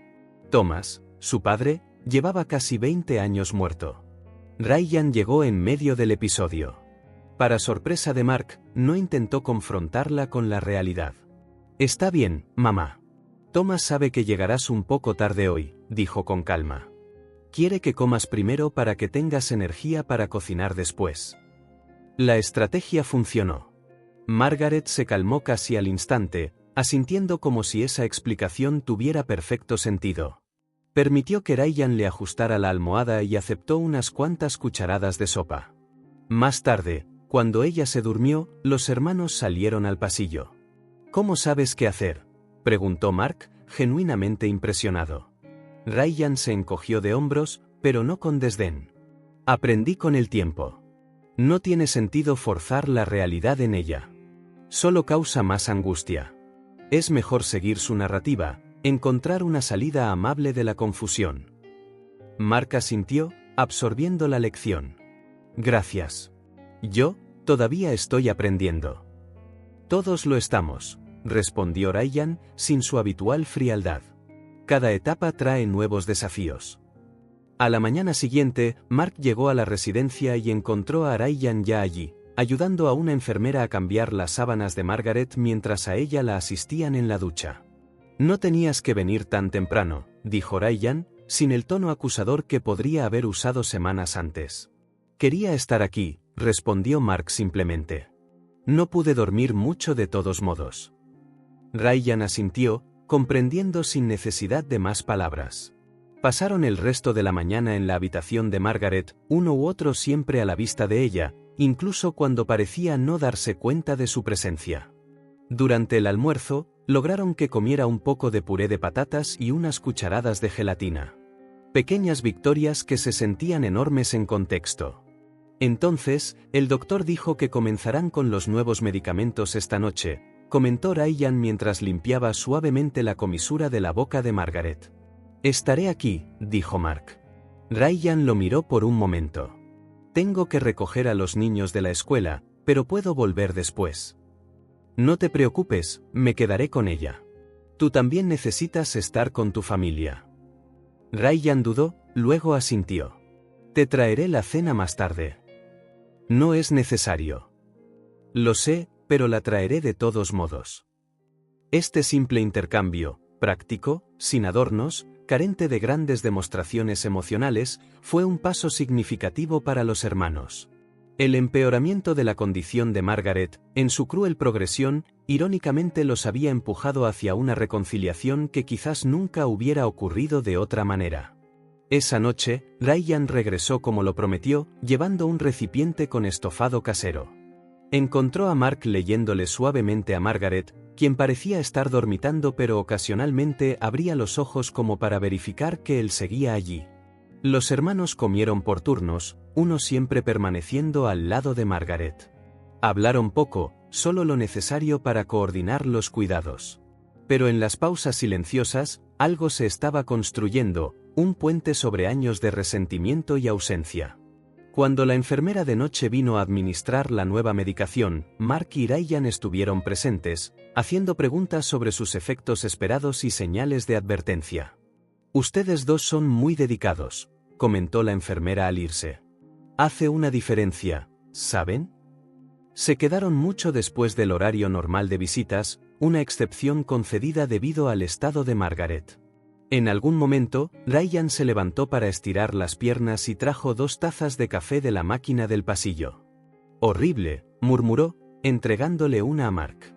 Thomas, su padre, llevaba casi 20 años muerto. Ryan llegó en medio del episodio. Para sorpresa de Mark, no intentó confrontarla con la realidad. «Está bien, mamá. Thomas sabe que llegarás un poco tarde hoy», dijo con calma. «Quiere que comas primero para que tengas energía para cocinar después». La estrategia funcionó. Margaret se calmó casi al instante, asintiendo como si esa explicación tuviera perfecto sentido. Permitió que Ryan le ajustara la almohada y aceptó unas cuantas cucharadas de sopa. Más tarde, cuando ella se durmió, los hermanos salieron al pasillo. «¿Cómo sabes qué hacer?», preguntó Mark, genuinamente impresionado. Ryan se encogió de hombros, pero no con desdén. «Aprendí con el tiempo. No tiene sentido forzar la realidad en ella. Solo causa más angustia. Es mejor seguir su narrativa, encontrar una salida amable de la confusión». Mark asintió, absorbiendo la lección. «Gracias. Yo, todavía estoy aprendiendo». «Todos lo estamos», respondió Ryan, sin su habitual frialdad. «Cada etapa trae nuevos desafíos». A la mañana siguiente, Mark llegó a la residencia y encontró a Ryan ya allí, ayudando a una enfermera a cambiar las sábanas de Margaret mientras a ella la asistían en la ducha. «No tenías que venir tan temprano», dijo Ryan, sin el tono acusador que podría haber usado semanas antes. «Quería estar aquí», respondió Mark simplemente. «No pude dormir mucho de todos modos». Ryan asintió, comprendiendo sin necesidad de más palabras. Pasaron el resto de la mañana en la habitación de Margaret, uno u otro siempre a la vista de ella, incluso cuando parecía no darse cuenta de su presencia. Durante el almuerzo, lograron que comiera un poco de puré de patatas y unas cucharadas de gelatina. Pequeñas victorias que se sentían enormes en contexto. Entonces, el doctor dijo que comenzarán con los nuevos medicamentos esta noche, comentó Ryan mientras limpiaba suavemente la comisura de la boca de Margaret. «Estaré aquí», dijo Mark. Ryan lo miró por un momento. «Tengo que recoger a los niños de la escuela, pero puedo volver después». «No te preocupes, me quedaré con ella. Tú también necesitas estar con tu familia». Ryan dudó, luego asintió. «Te traeré la cena más tarde». «No es necesario». «Lo sé, pero la traeré de todos modos». Este simple intercambio, práctico, sin adornos, carente de grandes demostraciones emocionales, fue un paso significativo para los hermanos. El empeoramiento de la condición de Margaret, en su cruel progresión, irónicamente los había empujado hacia una reconciliación que quizás nunca hubiera ocurrido de otra manera. Esa noche, Ryan regresó como lo prometió, llevando un recipiente con estofado casero. Encontró a Mark leyéndole suavemente a Margaret, quien parecía estar dormitando pero ocasionalmente abría los ojos como para verificar que él seguía allí. Los hermanos comieron por turnos, uno siempre permaneciendo al lado de Margaret. Hablaron poco, solo lo necesario para coordinar los cuidados. Pero en las pausas silenciosas, algo se estaba construyendo, un puente sobre años de resentimiento y ausencia. Cuando la enfermera de noche vino a administrar la nueva medicación, Mark y Ryan estuvieron presentes, haciendo preguntas sobre sus efectos esperados y señales de advertencia. «Ustedes dos son muy dedicados», comentó la enfermera al irse. «Hace una diferencia, ¿saben?». Se quedaron mucho después del horario normal de visitas, una excepción concedida debido al estado de Margaret. En algún momento, Ryan se levantó para estirar las piernas y trajo 2 tazas de café de la máquina del pasillo. «Horrible», murmuró, entregándole una a Mark.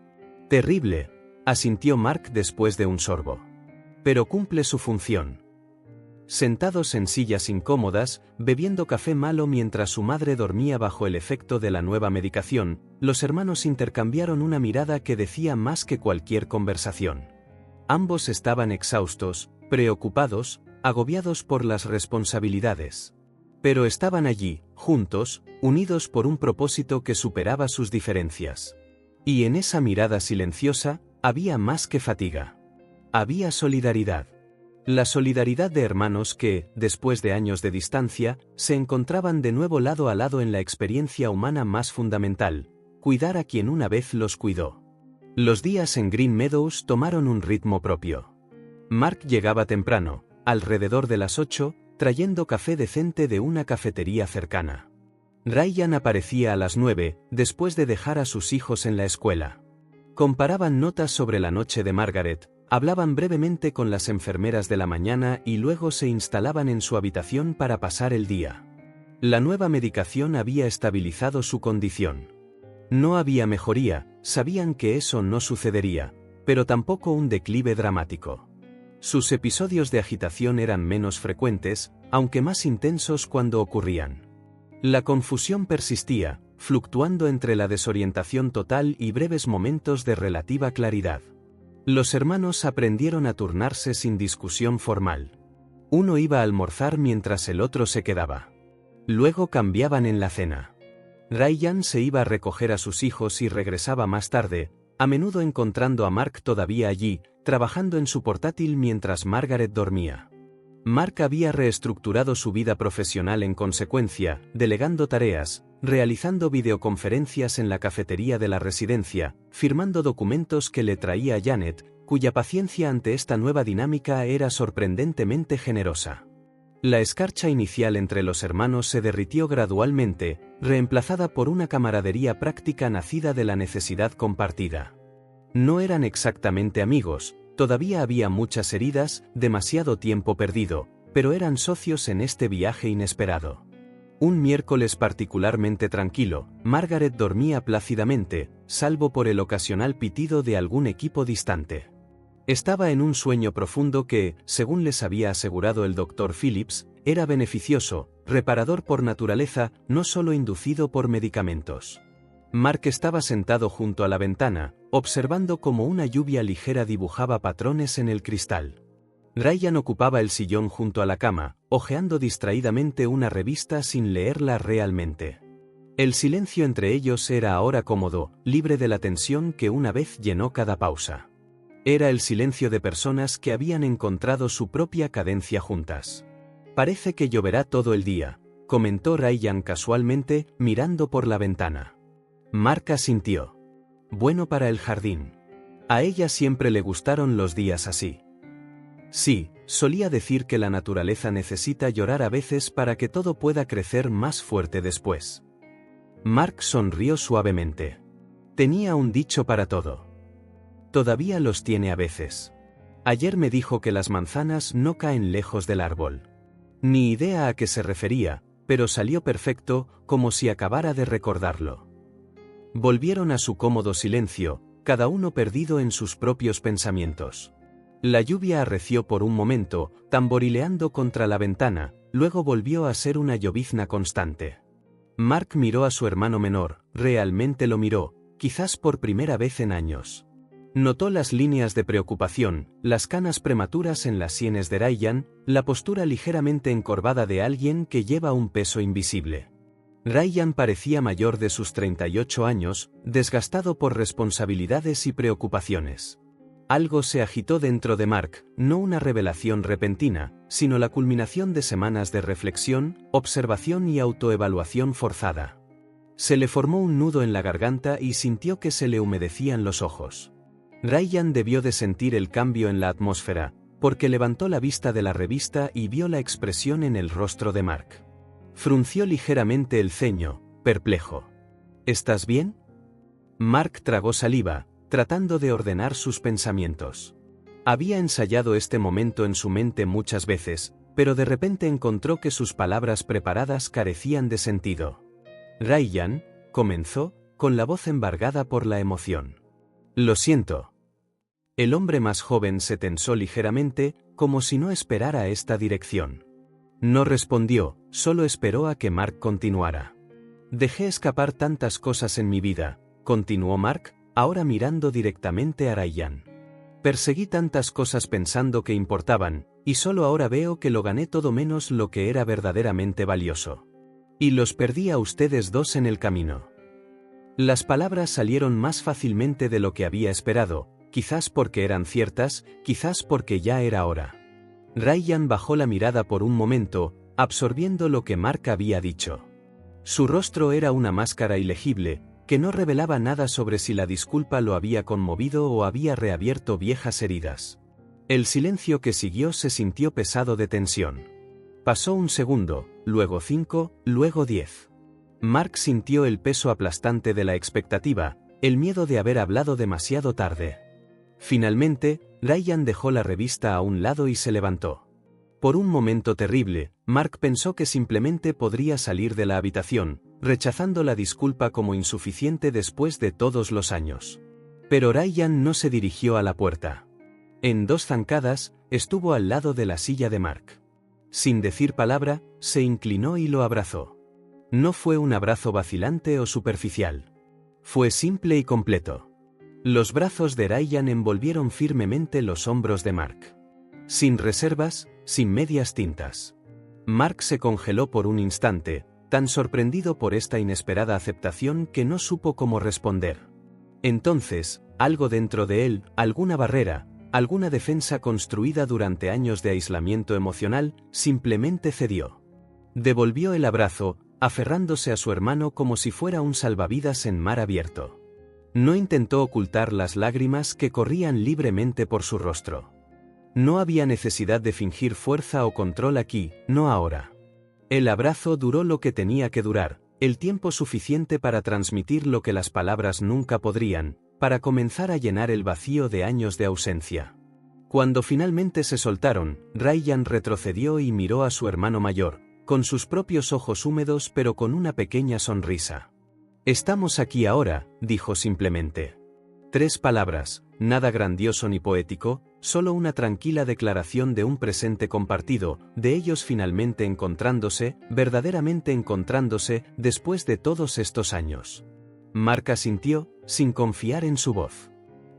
«Terrible», asintió Mark después de un sorbo. «Pero cumple su función». Sentados en sillas incómodas, bebiendo café malo mientras su madre dormía bajo el efecto de la nueva medicación, los hermanos intercambiaron una mirada que decía más que cualquier conversación. Ambos estaban exhaustos, preocupados, agobiados por las responsabilidades. Pero estaban allí, juntos, unidos por un propósito que superaba sus diferencias. Y en esa mirada silenciosa, había más que fatiga. Había solidaridad. La solidaridad de hermanos que, después de años de distancia, se encontraban de nuevo lado a lado en la experiencia humana más fundamental, cuidar a quien una vez los cuidó. Los días en Green Meadows tomaron un ritmo propio. Mark llegaba temprano, alrededor de las 8, trayendo café decente de una cafetería cercana. Ryan aparecía a las 9, después de dejar a sus hijos en la escuela. Comparaban notas sobre la noche de Margaret, hablaban brevemente con las enfermeras de la mañana y luego se instalaban en su habitación para pasar el día. La nueva medicación había estabilizado su condición. No había mejoría, sabían que eso no sucedería, pero tampoco un declive dramático. Sus episodios de agitación eran menos frecuentes, aunque más intensos cuando ocurrían. La confusión persistía, fluctuando entre la desorientación total y breves momentos de relativa claridad. Los hermanos aprendieron a turnarse sin discusión formal. Uno iba a almorzar mientras el otro se quedaba. Luego cambiaban en la cena. Ryan se iba a recoger a sus hijos y regresaba más tarde, a menudo encontrando a Mark todavía allí, trabajando en su portátil mientras Margaret dormía. Mark había reestructurado su vida profesional en consecuencia, delegando tareas, realizando videoconferencias en la cafetería de la residencia, firmando documentos que le traía Janet, cuya paciencia ante esta nueva dinámica era sorprendentemente generosa. La escarcha inicial entre los hermanos se derritió gradualmente, reemplazada por una camaradería práctica nacida de la necesidad compartida. No eran exactamente amigos, todavía había muchas heridas, demasiado tiempo perdido, pero eran socios en este viaje inesperado. Un miércoles particularmente tranquilo, Margaret dormía plácidamente, salvo por el ocasional pitido de algún equipo distante. Estaba en un sueño profundo que, según les había asegurado el Dr. Phillips, era beneficioso, reparador por naturaleza, no solo inducido por medicamentos. Mark estaba sentado junto a la ventana, observando cómo una lluvia ligera dibujaba patrones en el cristal. Ryan ocupaba el sillón junto a la cama, hojeando distraídamente una revista sin leerla realmente. El silencio entre ellos era ahora cómodo, libre de la tensión que una vez llenó cada pausa. Era el silencio de personas que habían encontrado su propia cadencia juntas. «Parece que lloverá todo el día», comentó Ryan casualmente, mirando por la ventana. Mark asintió. «Bueno para el jardín. A ella siempre le gustaron los días así». Sí, solía decir que la naturaleza necesita llorar a veces para que todo pueda crecer más fuerte después. Mark sonrió suavemente. Tenía un dicho para todo. Todavía los tiene a veces. Ayer me dijo que las manzanas no caen lejos del árbol. Ni idea a qué se refería, pero salió perfecto, como si acabara de recordarlo. Volvieron a su cómodo silencio, cada uno perdido en sus propios pensamientos. La lluvia arreció por un momento, tamborileando contra la ventana, luego volvió a ser una llovizna constante. Mark miró a su hermano menor, realmente lo miró, quizás por primera vez en años. Notó las líneas de preocupación, las canas prematuras en las sienes de Ryan, la postura ligeramente encorvada de alguien que lleva un peso invisible. Ryan parecía mayor de sus 38 años, desgastado por responsabilidades y preocupaciones. Algo se agitó dentro de Mark, no una revelación repentina, sino la culminación de semanas de reflexión, observación y autoevaluación forzada. Se le formó un nudo en la garganta y sintió que se le humedecían los ojos. Ryan debió de sentir el cambio en la atmósfera, porque levantó la vista de la revista y vio la expresión en el rostro de Mark. Frunció ligeramente el ceño, perplejo. ¿Estás bien? Mark tragó saliva, tratando de ordenar sus pensamientos. Había ensayado este momento en su mente muchas veces, pero de repente encontró que sus palabras preparadas carecían de sentido. Ryan, comenzó, con la voz embargada por la emoción. Lo siento. El hombre más joven se tensó ligeramente, como si no esperara esta dirección. No respondió, solo esperó a que Mark continuara. Dejé escapar tantas cosas en mi vida, continuó Mark, ahora mirando directamente a Ryan. Perseguí tantas cosas pensando que importaban, y solo ahora veo que lo gané todo menos lo que era verdaderamente valioso. Y los perdí a ustedes dos en el camino. Las palabras salieron más fácilmente de lo que había esperado, quizás porque eran ciertas, quizás porque ya era hora. Ryan bajó la mirada por un momento, absorbiendo lo que Mark había dicho. Su rostro era una máscara ilegible, que no revelaba nada sobre si la disculpa lo había conmovido o había reabierto viejas heridas. El silencio que siguió se sintió pesado de tensión. Pasó un segundo, luego 5, luego 10. Mark sintió el peso aplastante de la expectativa, el miedo de haber hablado demasiado tarde. Finalmente, Ryan dejó la revista a un lado y se levantó. Por un momento terrible, Mark pensó que simplemente podría salir de la habitación, rechazando la disculpa como insuficiente después de todos los años. Pero Ryan no se dirigió a la puerta. En 2 zancadas, estuvo al lado de la silla de Mark. Sin decir palabra, se inclinó y lo abrazó. No fue un abrazo vacilante o superficial. Fue simple y completo. Los brazos de Ryan envolvieron firmemente los hombros de Mark. Sin reservas, sin medias tintas. Mark se congeló por un instante, tan sorprendido por esta inesperada aceptación que no supo cómo responder. Entonces, algo dentro de él, alguna barrera, alguna defensa construida durante años de aislamiento emocional, simplemente cedió. Devolvió el abrazo, aferrándose a su hermano como si fuera un salvavidas en mar abierto. No intentó ocultar las lágrimas que corrían libremente por su rostro. No había necesidad de fingir fuerza o control aquí, no ahora. El abrazo duró lo que tenía que durar, el tiempo suficiente para transmitir lo que las palabras nunca podrían, para comenzar a llenar el vacío de años de ausencia. Cuando finalmente se soltaron, Ryan retrocedió y miró a su hermano mayor, con sus propios ojos húmedos pero con una pequeña sonrisa. «Estamos aquí ahora», dijo simplemente. 3 palabras, nada grandioso ni poético, solo una tranquila declaración de un presente compartido, de ellos finalmente encontrándose, verdaderamente encontrándose, después de todos estos años. Mark asintió, sin confiar en su voz.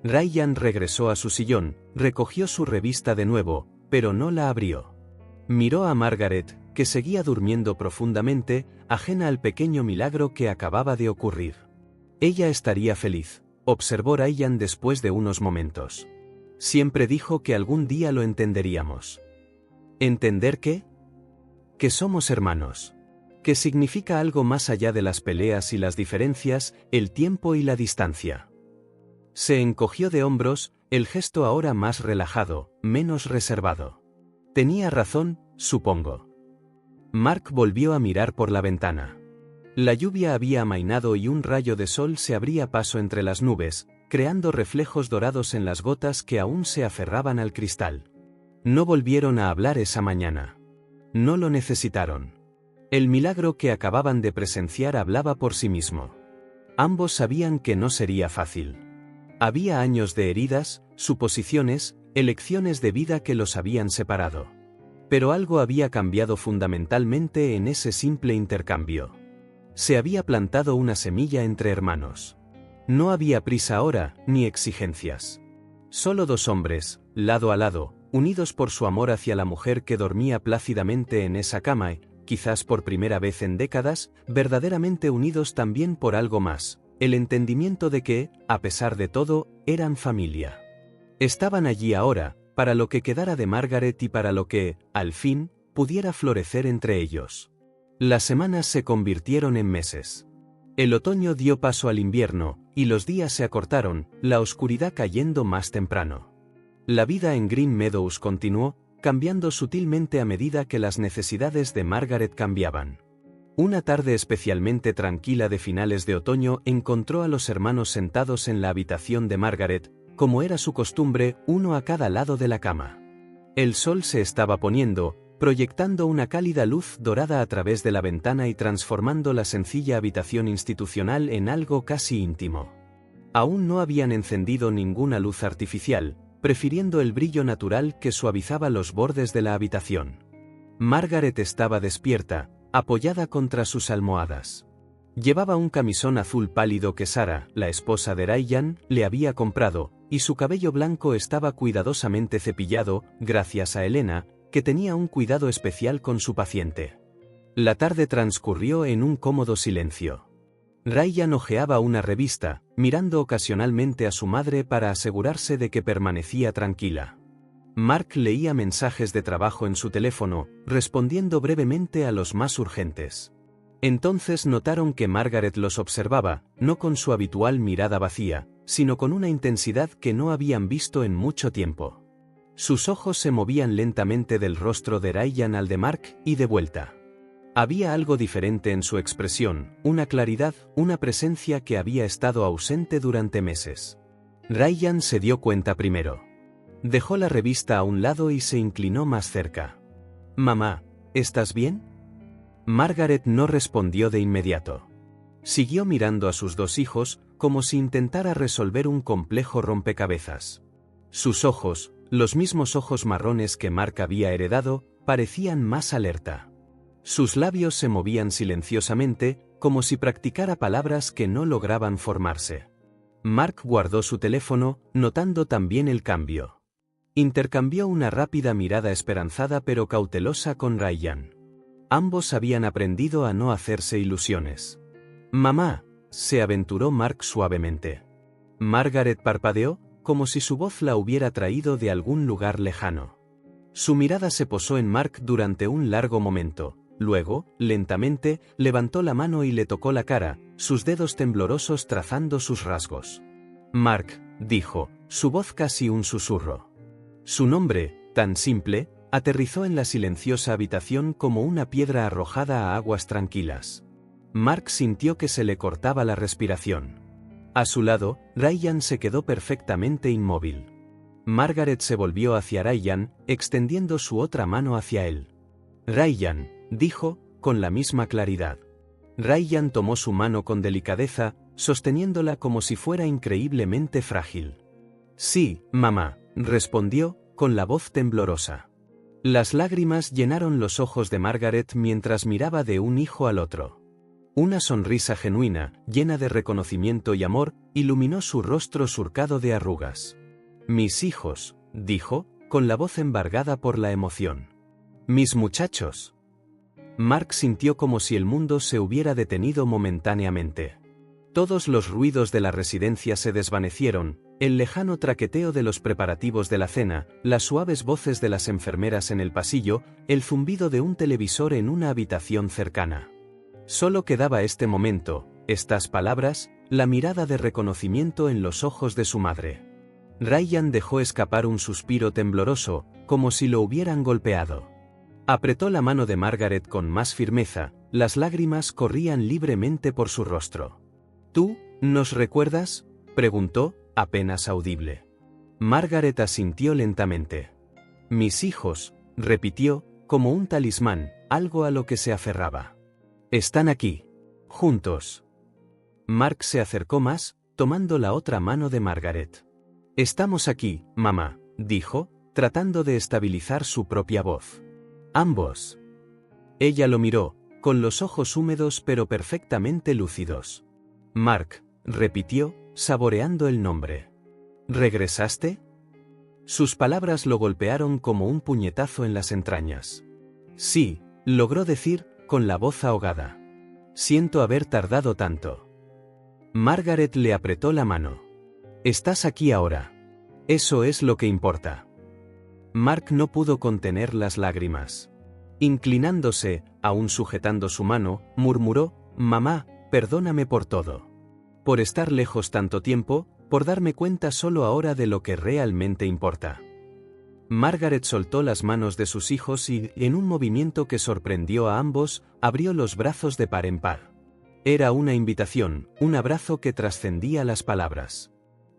Ryan regresó a su sillón, recogió su revista de nuevo, pero no la abrió. Miró a Margaret, que seguía durmiendo profundamente, ajena al pequeño milagro que acababa de ocurrir. Ella estaría feliz, observó Ryan después de unos momentos. Siempre dijo que algún día lo entenderíamos. ¿Entender qué? Que somos hermanos. Que significa algo más allá de las peleas y las diferencias, el tiempo y la distancia. Se encogió de hombros, el gesto ahora más relajado, menos reservado. Tenía razón, supongo. Mark volvió a mirar por la ventana. La lluvia había amainado y un rayo de sol se abría paso entre las nubes, creando reflejos dorados en las gotas que aún se aferraban al cristal. No volvieron a hablar esa mañana. No lo necesitaron. El milagro que acababan de presenciar hablaba por sí mismo. Ambos sabían que no sería fácil. Había años de heridas, suposiciones, elecciones de vida que los habían separado. Pero algo había cambiado fundamentalmente en ese simple intercambio. Se había plantado una semilla entre hermanos. No había prisa ahora, ni exigencias. Solo dos hombres, lado a lado, unidos por su amor hacia la mujer que dormía plácidamente en esa cama y, quizás por primera vez en décadas, verdaderamente unidos también por algo más, el entendimiento de que, a pesar de todo, eran familia. Estaban allí ahora, para lo que quedara de Margaret y para lo que, al fin, pudiera florecer entre ellos. Las semanas se convirtieron en meses. El otoño dio paso al invierno, y los días se acortaron, la oscuridad cayendo más temprano. La vida en Green Meadows continuó, cambiando sutilmente a medida que las necesidades de Margaret cambiaban. Una tarde especialmente tranquila de finales de otoño encontró a los hermanos sentados en la habitación de Margaret, como era su costumbre, uno a cada lado de la cama. El sol se estaba poniendo, proyectando una cálida luz dorada a través de la ventana y transformando la sencilla habitación institucional en algo casi íntimo. Aún no habían encendido ninguna luz artificial, prefiriendo el brillo natural que suavizaba los bordes de la habitación. Margaret estaba despierta, apoyada contra sus almohadas. Llevaba un camisón azul pálido que Sara, la esposa de Ryan, le había comprado, y su cabello blanco estaba cuidadosamente cepillado, gracias a Elena, que tenía un cuidado especial con su paciente. La tarde transcurrió en un cómodo silencio. Ryan hojeaba una revista, mirando ocasionalmente a su madre para asegurarse de que permanecía tranquila. Mark leía mensajes de trabajo en su teléfono, respondiendo brevemente a los más urgentes. Entonces notaron que Margaret los observaba, no con su habitual mirada vacía, sino con una intensidad que no habían visto en mucho tiempo. Sus ojos se movían lentamente del rostro de Ryan al de Mark y de vuelta. Había algo diferente en su expresión, una claridad, una presencia que había estado ausente durante meses. Ryan se dio cuenta primero. Dejó la revista a un lado y se inclinó más cerca. «Mamá, ¿estás bien?» Margaret no respondió de inmediato. Siguió mirando a sus dos hijos, como si intentara resolver un complejo rompecabezas. Sus ojos, los mismos ojos marrones que Mark había heredado, parecían más alerta. Sus labios se movían silenciosamente, como si practicara palabras que no lograban formarse. Mark guardó su teléfono, notando también el cambio. Intercambió una rápida mirada esperanzada pero cautelosa con Ryan. Ambos habían aprendido a no hacerse ilusiones. «Mamá», se aventuró Mark suavemente. Margaret parpadeó, como si su voz la hubiera traído de algún lugar lejano. Su mirada se posó en Mark durante un largo momento, luego, lentamente, levantó la mano y le tocó la cara, sus dedos temblorosos trazando sus rasgos. «Mark», dijo, su voz casi un susurro. Su nombre, tan simple, aterrizó en la silenciosa habitación como una piedra arrojada a aguas tranquilas. Mark sintió que se le cortaba la respiración. A su lado, Ryan se quedó perfectamente inmóvil. Margaret se volvió hacia Ryan, extendiendo su otra mano hacia él. «Ryan», dijo, con la misma claridad. Ryan tomó su mano con delicadeza, sosteniéndola como si fuera increíblemente frágil. «Sí, mamá», respondió, con la voz temblorosa. Las lágrimas llenaron los ojos de Margaret mientras miraba de un hijo al otro. Una sonrisa genuina, llena de reconocimiento y amor, iluminó su rostro surcado de arrugas. «Mis hijos», dijo, con la voz embargada por la emoción. «Mis muchachos». Mark sintió como si el mundo se hubiera detenido momentáneamente. Todos los ruidos de la residencia se desvanecieron, el lejano traqueteo de los preparativos de la cena, las suaves voces de las enfermeras en el pasillo, el zumbido de un televisor en una habitación cercana. Solo quedaba este momento, estas palabras, la mirada de reconocimiento en los ojos de su madre. Ryan dejó escapar un suspiro tembloroso, como si lo hubieran golpeado. Apretó la mano de Margaret con más firmeza, las lágrimas corrían libremente por su rostro. «¿Tú, nos recuerdas?», preguntó, apenas audible. Margaret asintió lentamente. «Mis hijos», repitió, como un talismán, algo a lo que se aferraba. «Están aquí. Juntos». Mark se acercó más, tomando la otra mano de Margaret. «Estamos aquí, mamá», dijo, tratando de estabilizar su propia voz. «Ambos». Ella lo miró, con los ojos húmedos pero perfectamente lúcidos. Mark, repitió, saboreando el nombre. ¿Regresaste? Sus palabras lo golpearon como un puñetazo en las entrañas. Sí, logró decir, con la voz ahogada. Siento haber tardado tanto. Margaret le apretó la mano. Estás aquí ahora. Eso es lo que importa. Mark no pudo contener las lágrimas. Inclinándose, aún sujetando su mano, murmuró, «Mamá, perdóname por todo. Por estar lejos tanto tiempo, por darme cuenta solo ahora de lo que realmente importa». Margaret soltó las manos de sus hijos y, en un movimiento que sorprendió a ambos, abrió los brazos de par en par. Era una invitación, un abrazo que trascendía las palabras.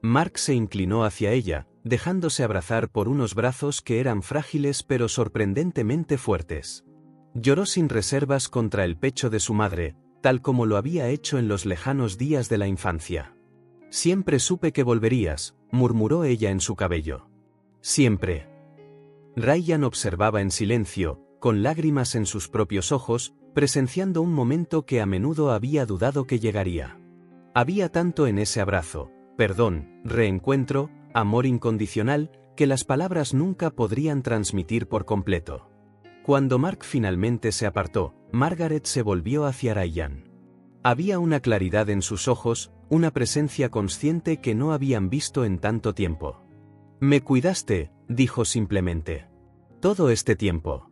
Mark se inclinó hacia ella, dejándose abrazar por unos brazos que eran frágiles pero sorprendentemente fuertes. Lloró sin reservas contra el pecho de su madre, tal como lo había hecho en los lejanos días de la infancia. «Siempre supe que volverías», murmuró ella en su cabello. «Siempre». Ryan observaba en silencio, con lágrimas en sus propios ojos, presenciando un momento que a menudo había dudado que llegaría. Había tanto en ese abrazo, perdón, reencuentro, amor incondicional, que las palabras nunca podrían transmitir por completo. Cuando Mark finalmente se apartó, Margaret se volvió hacia Ryan. Había una claridad en sus ojos, una presencia consciente que no habían visto en tanto tiempo. «Me cuidaste», dijo simplemente. «Todo este tiempo».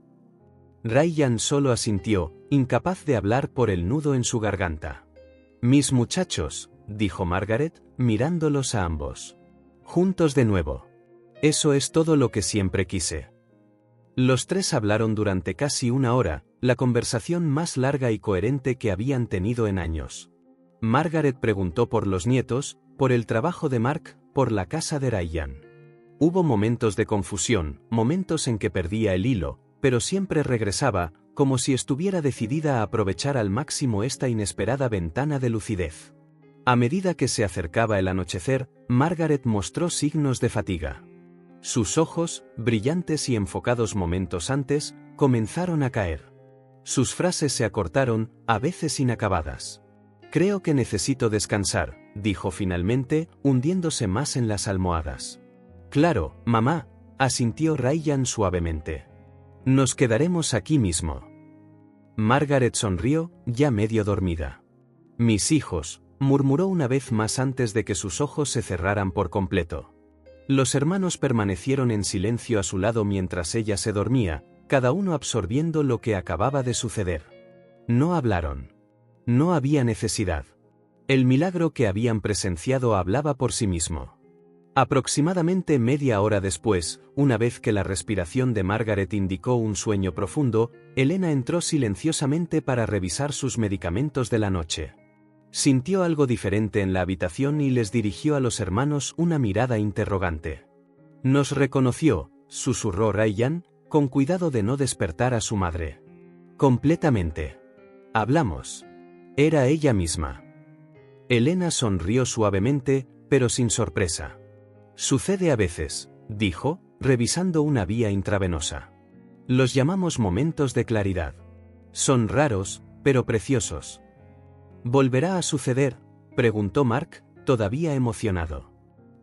Ryan solo asintió, incapaz de hablar por el nudo en su garganta. «Mis muchachos», dijo Margaret, mirándolos a ambos. «Juntos de nuevo. Eso es todo lo que siempre quise». Los tres hablaron durante casi una hora, la conversación más larga y coherente que habían tenido en años. Margaret preguntó por los nietos, por el trabajo de Mark, por la casa de Ryan. Hubo momentos de confusión, momentos en que perdía el hilo, pero siempre regresaba, como si estuviera decidida a aprovechar al máximo esta inesperada ventana de lucidez. A medida que se acercaba el anochecer, Margaret mostró signos de fatiga. Sus ojos, brillantes y enfocados momentos antes, comenzaron a caer. Sus frases se acortaron, a veces inacabadas. «Creo que necesito descansar», dijo finalmente, hundiéndose más en las almohadas. «Claro, mamá», asintió Ryan suavemente. «Nos quedaremos aquí mismo». Margaret sonrió, ya medio dormida. «Mis hijos», murmuró una vez más antes de que sus ojos se cerraran por completo. Los hermanos permanecieron en silencio a su lado mientras ella se dormía, cada uno absorbiendo lo que acababa de suceder. No hablaron. No había necesidad. El milagro que habían presenciado hablaba por sí mismo. Aproximadamente media hora después, una vez que la respiración de Margaret indicó un sueño profundo, Elena entró silenciosamente para revisar sus medicamentos de la noche. Sintió algo diferente en la habitación y les dirigió a los hermanos una mirada interrogante. «Nos reconoció», susurró Ryan, con cuidado de no despertar a su madre. «Completamente. Hablamos. Era ella misma». Elena sonrió suavemente, pero sin sorpresa. «Sucede a veces», dijo, revisando una vía intravenosa. «Los llamamos momentos de claridad. Son raros, pero preciosos». «¿Volverá a suceder?», preguntó Mark, todavía emocionado.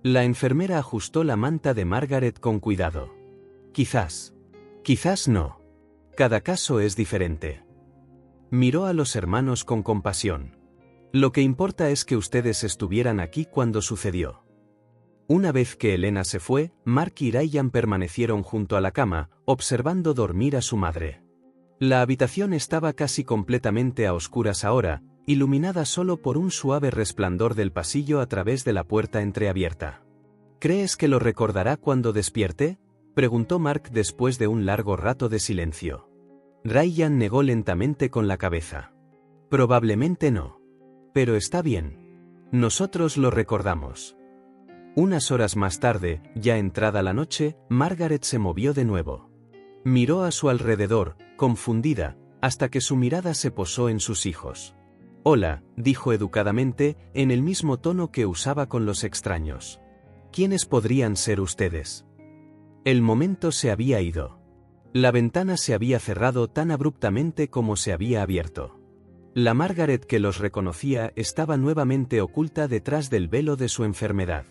La enfermera ajustó la manta de Margaret con cuidado. «Quizás. Quizás no. Cada caso es diferente». Miró a los hermanos con compasión. «Lo que importa es que ustedes estuvieran aquí cuando sucedió». Una vez que Elena se fue, Mark y Ryan permanecieron junto a la cama, observando dormir a su madre. La habitación estaba casi completamente a oscuras ahora, iluminada solo por un suave resplandor del pasillo a través de la puerta entreabierta. «¿Crees que lo recordará cuando despierte?», preguntó Mark después de un largo rato de silencio. Ryan negó lentamente con la cabeza. «Probablemente no. Pero está bien. Nosotros lo recordamos». Unas horas más tarde, ya entrada la noche, Margaret se movió de nuevo. Miró a su alrededor, confundida, hasta que su mirada se posó en sus hijos. «Hola», dijo educadamente, en el mismo tono que usaba con los extraños. «¿Quiénes podrían ser ustedes?». El momento se había ido. La ventana se había cerrado tan abruptamente como se había abierto. La Margaret que los reconocía estaba nuevamente oculta detrás del velo de su enfermedad.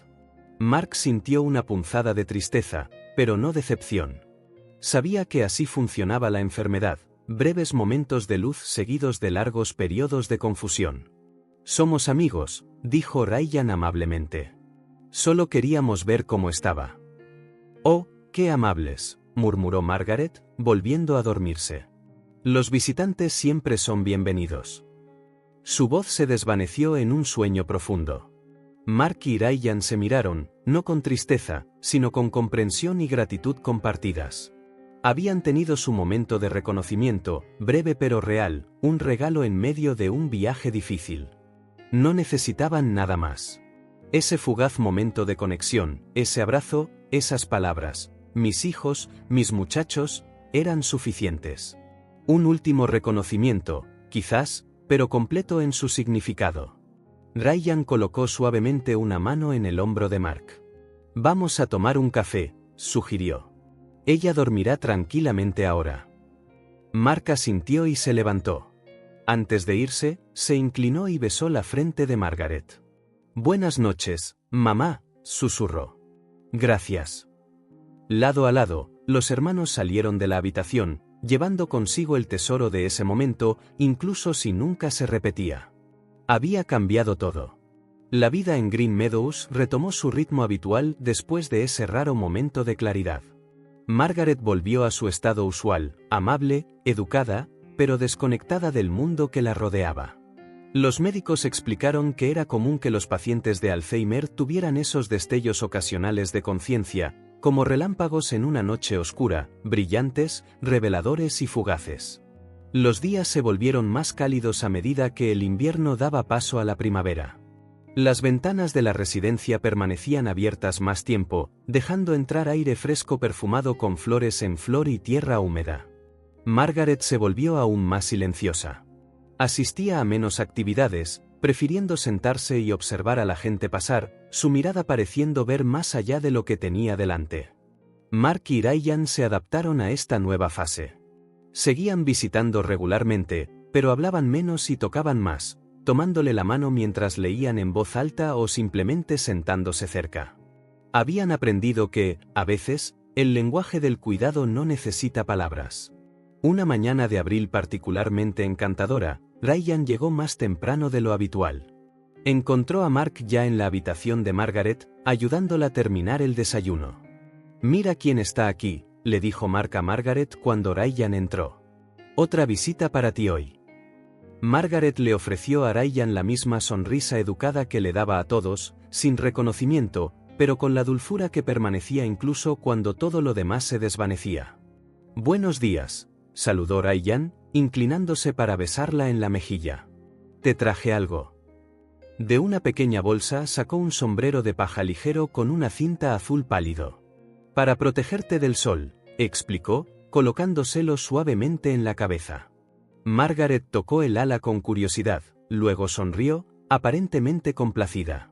Mark sintió una punzada de tristeza, pero no decepción. Sabía que así funcionaba la enfermedad, breves momentos de luz seguidos de largos periodos de confusión. «Somos amigos», dijo Ryan amablemente. «Solo queríamos ver cómo estaba». «Oh, qué amables», murmuró Margaret, volviendo a dormirse. «Los visitantes siempre son bienvenidos». Su voz se desvaneció en un sueño profundo. Mark y Ryan se miraron, no con tristeza, sino con comprensión y gratitud compartidas. Habían tenido su momento de reconocimiento, breve pero real, un regalo en medio de un viaje difícil. No necesitaban nada más. Ese fugaz momento de conexión, ese abrazo, esas palabras, mis hijos, mis muchachos, eran suficientes. Un último reconocimiento, quizás, pero completo en su significado. Ryan colocó suavemente una mano en el hombro de Mark. «Vamos a tomar un café», sugirió. «Ella dormirá tranquilamente ahora». Mark asintió y se levantó. Antes de irse, se inclinó y besó la frente de Margaret. «Buenas noches, mamá», susurró. «Gracias». Lado a lado, los hermanos salieron de la habitación, llevando consigo el tesoro de ese momento, incluso si nunca se repetía. Había cambiado todo. La vida en Green Meadows retomó su ritmo habitual después de ese raro momento de claridad. Margaret volvió a su estado usual, amable, educada, pero desconectada del mundo que la rodeaba. Los médicos explicaron que era común que los pacientes de Alzheimer tuvieran esos destellos ocasionales de conciencia, como relámpagos en una noche oscura, brillantes, reveladores y fugaces. Los días se volvieron más cálidos a medida que el invierno daba paso a la primavera. Las ventanas de la residencia permanecían abiertas más tiempo, dejando entrar aire fresco perfumado con flores en flor y tierra húmeda. Margaret se volvió aún más silenciosa. Asistía a menos actividades, prefiriendo sentarse y observar a la gente pasar, su mirada pareciendo ver más allá de lo que tenía delante. Mark y Ryan se adaptaron a esta nueva fase. Seguían visitando regularmente, pero hablaban menos y tocaban más, tomándole la mano mientras leían en voz alta o simplemente sentándose cerca. Habían aprendido que, a veces, el lenguaje del cuidado no necesita palabras. Una mañana de abril particularmente encantadora, Ryan llegó más temprano de lo habitual. Encontró a Mark ya en la habitación de Margaret, ayudándola a terminar el desayuno. «Mira quién está aquí», le dijo Mark a Margaret cuando Ryan entró. «Otra visita para ti hoy». Margaret le ofreció a Ryan la misma sonrisa educada que le daba a todos, sin reconocimiento, pero con la dulzura que permanecía incluso cuando todo lo demás se desvanecía. «Buenos días», saludó Ryan, inclinándose para besarla en la mejilla. «Te traje algo». De una pequeña bolsa sacó un sombrero de paja ligero con una cinta azul pálido. «Para protegerte del sol», explicó, colocándoselo suavemente en la cabeza. Margaret tocó el ala con curiosidad, luego sonrió, aparentemente complacida.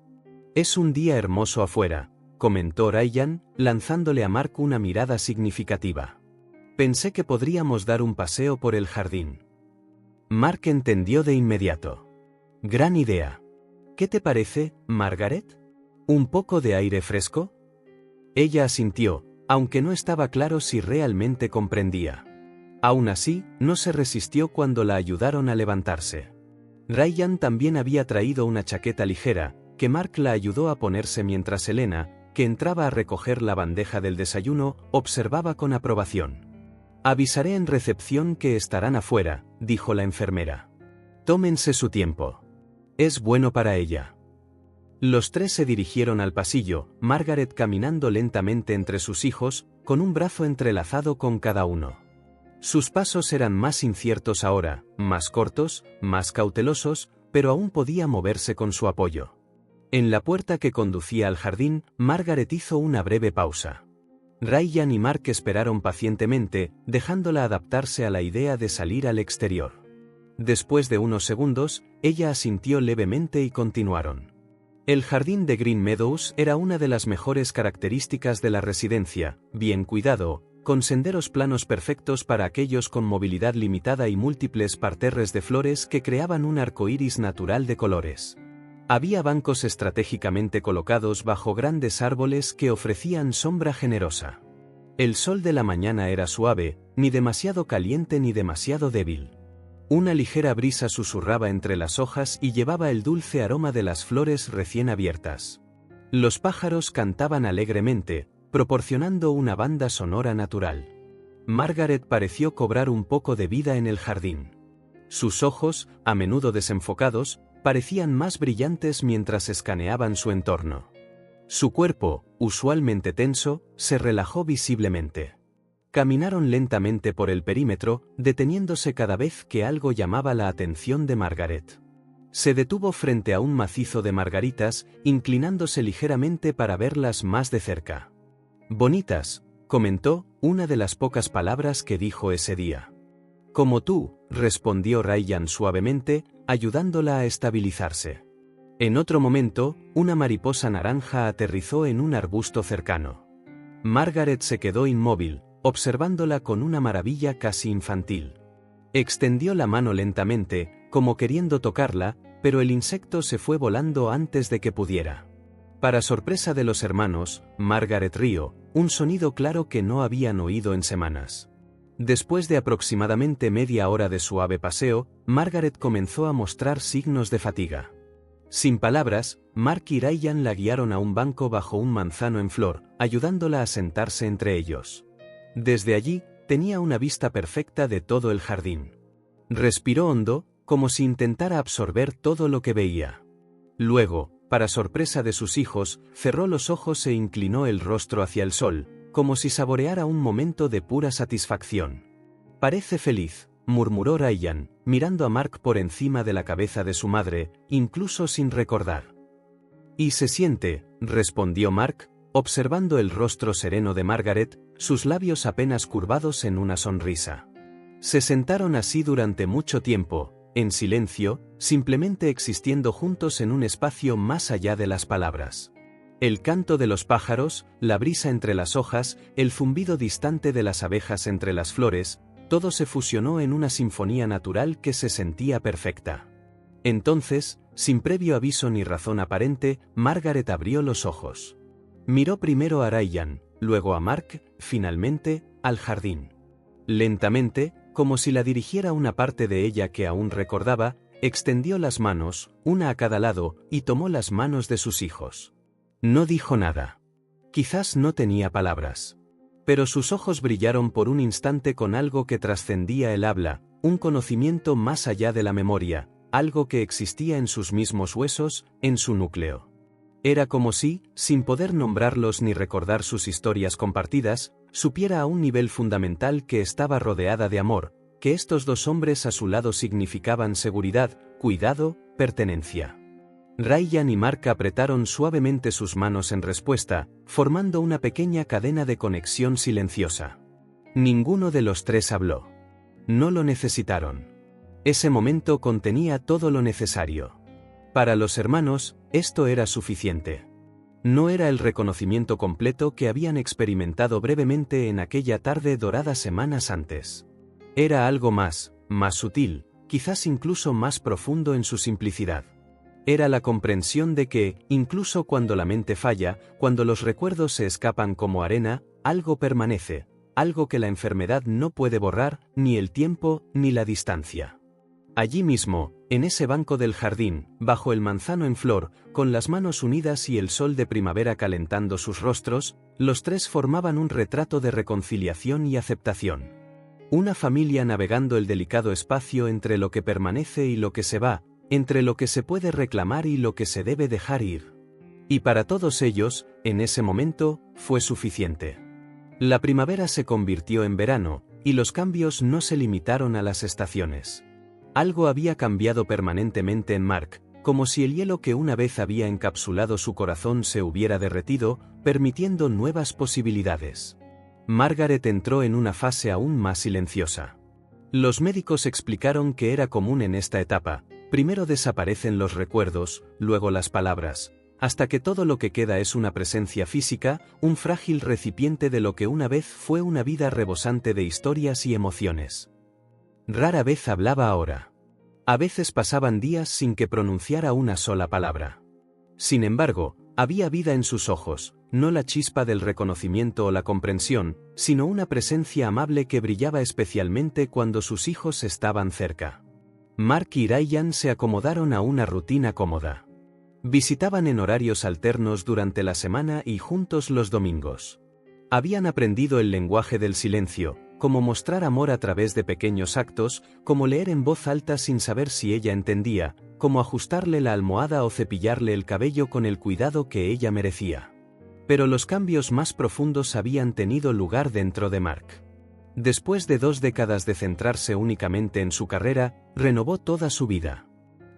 «Es un día hermoso afuera», comentó Ryan, lanzándole a Mark una mirada significativa. «Pensé que podríamos dar un paseo por el jardín». Mark entendió de inmediato. «Gran idea. ¿Qué te parece, Margaret? ¿Un poco de aire fresco?» Ella asintió, aunque no estaba claro si realmente comprendía. Aún así, no se resistió cuando la ayudaron a levantarse. Ryan también había traído una chaqueta ligera, que Mark la ayudó a ponerse mientras Elena, que entraba a recoger la bandeja del desayuno, observaba con aprobación. «Avisaré en recepción que estarán afuera», dijo la enfermera. «Tómense su tiempo. Es bueno para ella». Los tres se dirigieron al pasillo, Margaret caminando lentamente entre sus hijos, con un brazo entrelazado con cada uno. Sus pasos eran más inciertos ahora, más cortos, más cautelosos, pero aún podía moverse con su apoyo. En la puerta que conducía al jardín, Margaret hizo una breve pausa. Ryan y Mark esperaron pacientemente, dejándola adaptarse a la idea de salir al exterior. Después de unos segundos, ella asintió levemente y continuaron. El jardín de Green Meadows era una de las mejores características de la residencia, bien cuidado, con senderos planos perfectos para aquellos con movilidad limitada y múltiples parterres de flores que creaban un arco iris natural de colores. Había bancos estratégicamente colocados bajo grandes árboles que ofrecían sombra generosa. El sol de la mañana era suave, ni demasiado caliente ni demasiado débil. Una ligera brisa susurraba entre las hojas y llevaba el dulce aroma de las flores recién abiertas. Los pájaros cantaban alegremente, proporcionando una banda sonora natural. Margaret pareció cobrar un poco de vida en el jardín. Sus ojos, a menudo desenfocados, parecían más brillantes mientras escaneaban su entorno. Su cuerpo, usualmente tenso, se relajó visiblemente. Caminaron lentamente por el perímetro, deteniéndose cada vez que algo llamaba la atención de Margaret. Se detuvo frente a un macizo de margaritas, inclinándose ligeramente para verlas más de cerca. «Bonitas», comentó, una de las pocas palabras que dijo ese día. «Como tú», respondió Ryan suavemente, ayudándola a estabilizarse. En otro momento, una mariposa naranja aterrizó en un arbusto cercano. Margaret se quedó inmóvil, observándola con una maravilla casi infantil. Extendió la mano lentamente, como queriendo tocarla, pero el insecto se fue volando antes de que pudiera. Para sorpresa de los hermanos, Margaret rió, un sonido claro que no habían oído en semanas. Después de aproximadamente media hora de suave paseo, Margaret comenzó a mostrar signos de fatiga. Sin palabras, Mark y Ryan la guiaron a un banco bajo un manzano en flor, ayudándola a sentarse entre ellos. Desde allí, tenía una vista perfecta de todo el jardín. Respiró hondo, como si intentara absorber todo lo que veía. Luego, para sorpresa de sus hijos, cerró los ojos e inclinó el rostro hacia el sol, como si saboreara un momento de pura satisfacción. «Parece feliz», murmuró Ryan, mirando a Mark por encima de la cabeza de su madre, incluso sin recordar. «Y se siente», respondió Mark, observando el rostro sereno de Margaret, sus labios apenas curvados en una sonrisa. Se sentaron así durante mucho tiempo, en silencio, simplemente existiendo juntos en un espacio más allá de las palabras. El canto de los pájaros, la brisa entre las hojas, el zumbido distante de las abejas entre las flores, todo se fusionó en una sinfonía natural que se sentía perfecta. Entonces, sin previo aviso ni razón aparente, Margaret abrió los ojos. Miró primero a Ryan, luego a Mark, finalmente, al jardín. Lentamente, como si la dirigiera una parte de ella que aún recordaba, extendió las manos, una a cada lado, y tomó las manos de sus hijos. No dijo nada. Quizás no tenía palabras. Pero sus ojos brillaron por un instante con algo que trascendía el habla, un conocimiento más allá de la memoria, algo que existía en sus mismos huesos, en su núcleo. Era como si, sin poder nombrarlos ni recordar sus historias compartidas, supiera a un nivel fundamental que estaba rodeada de amor, que estos dos hombres a su lado significaban seguridad, cuidado, pertenencia. Ryan y Mark apretaron suavemente sus manos en respuesta, formando una pequeña cadena de conexión silenciosa. Ninguno de los tres habló. No lo necesitaron. Ese momento contenía todo lo necesario. Para los hermanos, esto era suficiente. No era el reconocimiento completo que habían experimentado brevemente en aquella tarde dorada semanas antes. Era algo más sutil, quizás incluso más profundo en su simplicidad. Era la comprensión de que, incluso cuando la mente falla, cuando los recuerdos se escapan como arena, algo permanece, algo que la enfermedad no puede borrar, ni el tiempo, ni la distancia. Allí mismo, en ese banco del jardín, bajo el manzano en flor, con las manos unidas y el sol de primavera calentando sus rostros, los tres formaban un retrato de reconciliación y aceptación. Una familia navegando el delicado espacio entre lo que permanece y lo que se va, entre lo que se puede reclamar y lo que se debe dejar ir. Y para todos ellos, en ese momento, fue suficiente. La primavera se convirtió en verano, y los cambios no se limitaron a las estaciones. Algo había cambiado permanentemente en Mark, como si el hielo que una vez había encapsulado su corazón se hubiera derretido, permitiendo nuevas posibilidades. Margaret entró en una fase aún más silenciosa. Los médicos explicaron que era común en esta etapa: primero desaparecen los recuerdos, luego las palabras, hasta que todo lo que queda es una presencia física, un frágil recipiente de lo que una vez fue una vida rebosante de historias y emociones. Rara vez hablaba ahora. A veces pasaban días sin que pronunciara una sola palabra. Sin embargo, había vida en sus ojos, no la chispa del reconocimiento o la comprensión, sino una presencia amable que brillaba especialmente cuando sus hijos estaban cerca. Mark y Ryan se acomodaron a una rutina cómoda. Visitaban en horarios alternos durante la semana y juntos los domingos. Habían aprendido el lenguaje del silencio, como mostrar amor a través de pequeños actos, como leer en voz alta sin saber si ella entendía, como ajustarle la almohada o cepillarle el cabello con el cuidado que ella merecía. Pero los cambios más profundos habían tenido lugar dentro de Mark. Después de 2 décadas de centrarse únicamente en su carrera, renovó toda su vida.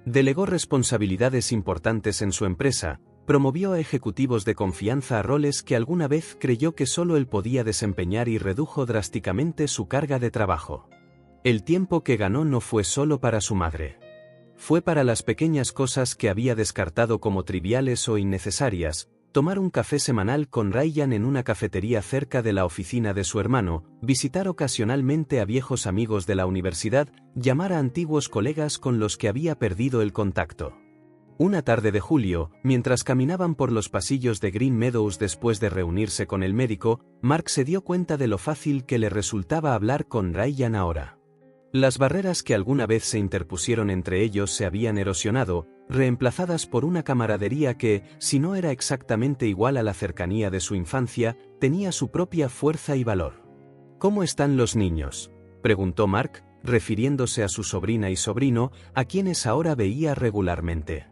Delegó responsabilidades importantes en su empresa, promovió a ejecutivos de confianza a roles que alguna vez creyó que solo él podía desempeñar y redujo drásticamente su carga de trabajo. El tiempo que ganó no fue solo para su madre. Fue para las pequeñas cosas que había descartado como triviales o innecesarias: tomar un café semanal con Ryan en una cafetería cerca de la oficina de su hermano, visitar ocasionalmente a viejos amigos de la universidad, llamar a antiguos colegas con los que había perdido el contacto. Una tarde de julio, mientras caminaban por los pasillos de Green Meadows después de reunirse con el médico, Mark se dio cuenta de lo fácil que le resultaba hablar con Ryan ahora. Las barreras que alguna vez se interpusieron entre ellos se habían erosionado, reemplazadas por una camaradería que, si no era exactamente igual a la cercanía de su infancia, tenía su propia fuerza y valor. ¿Cómo están los niños?, preguntó Mark, refiriéndose a su sobrina y sobrino, a quienes ahora veía regularmente.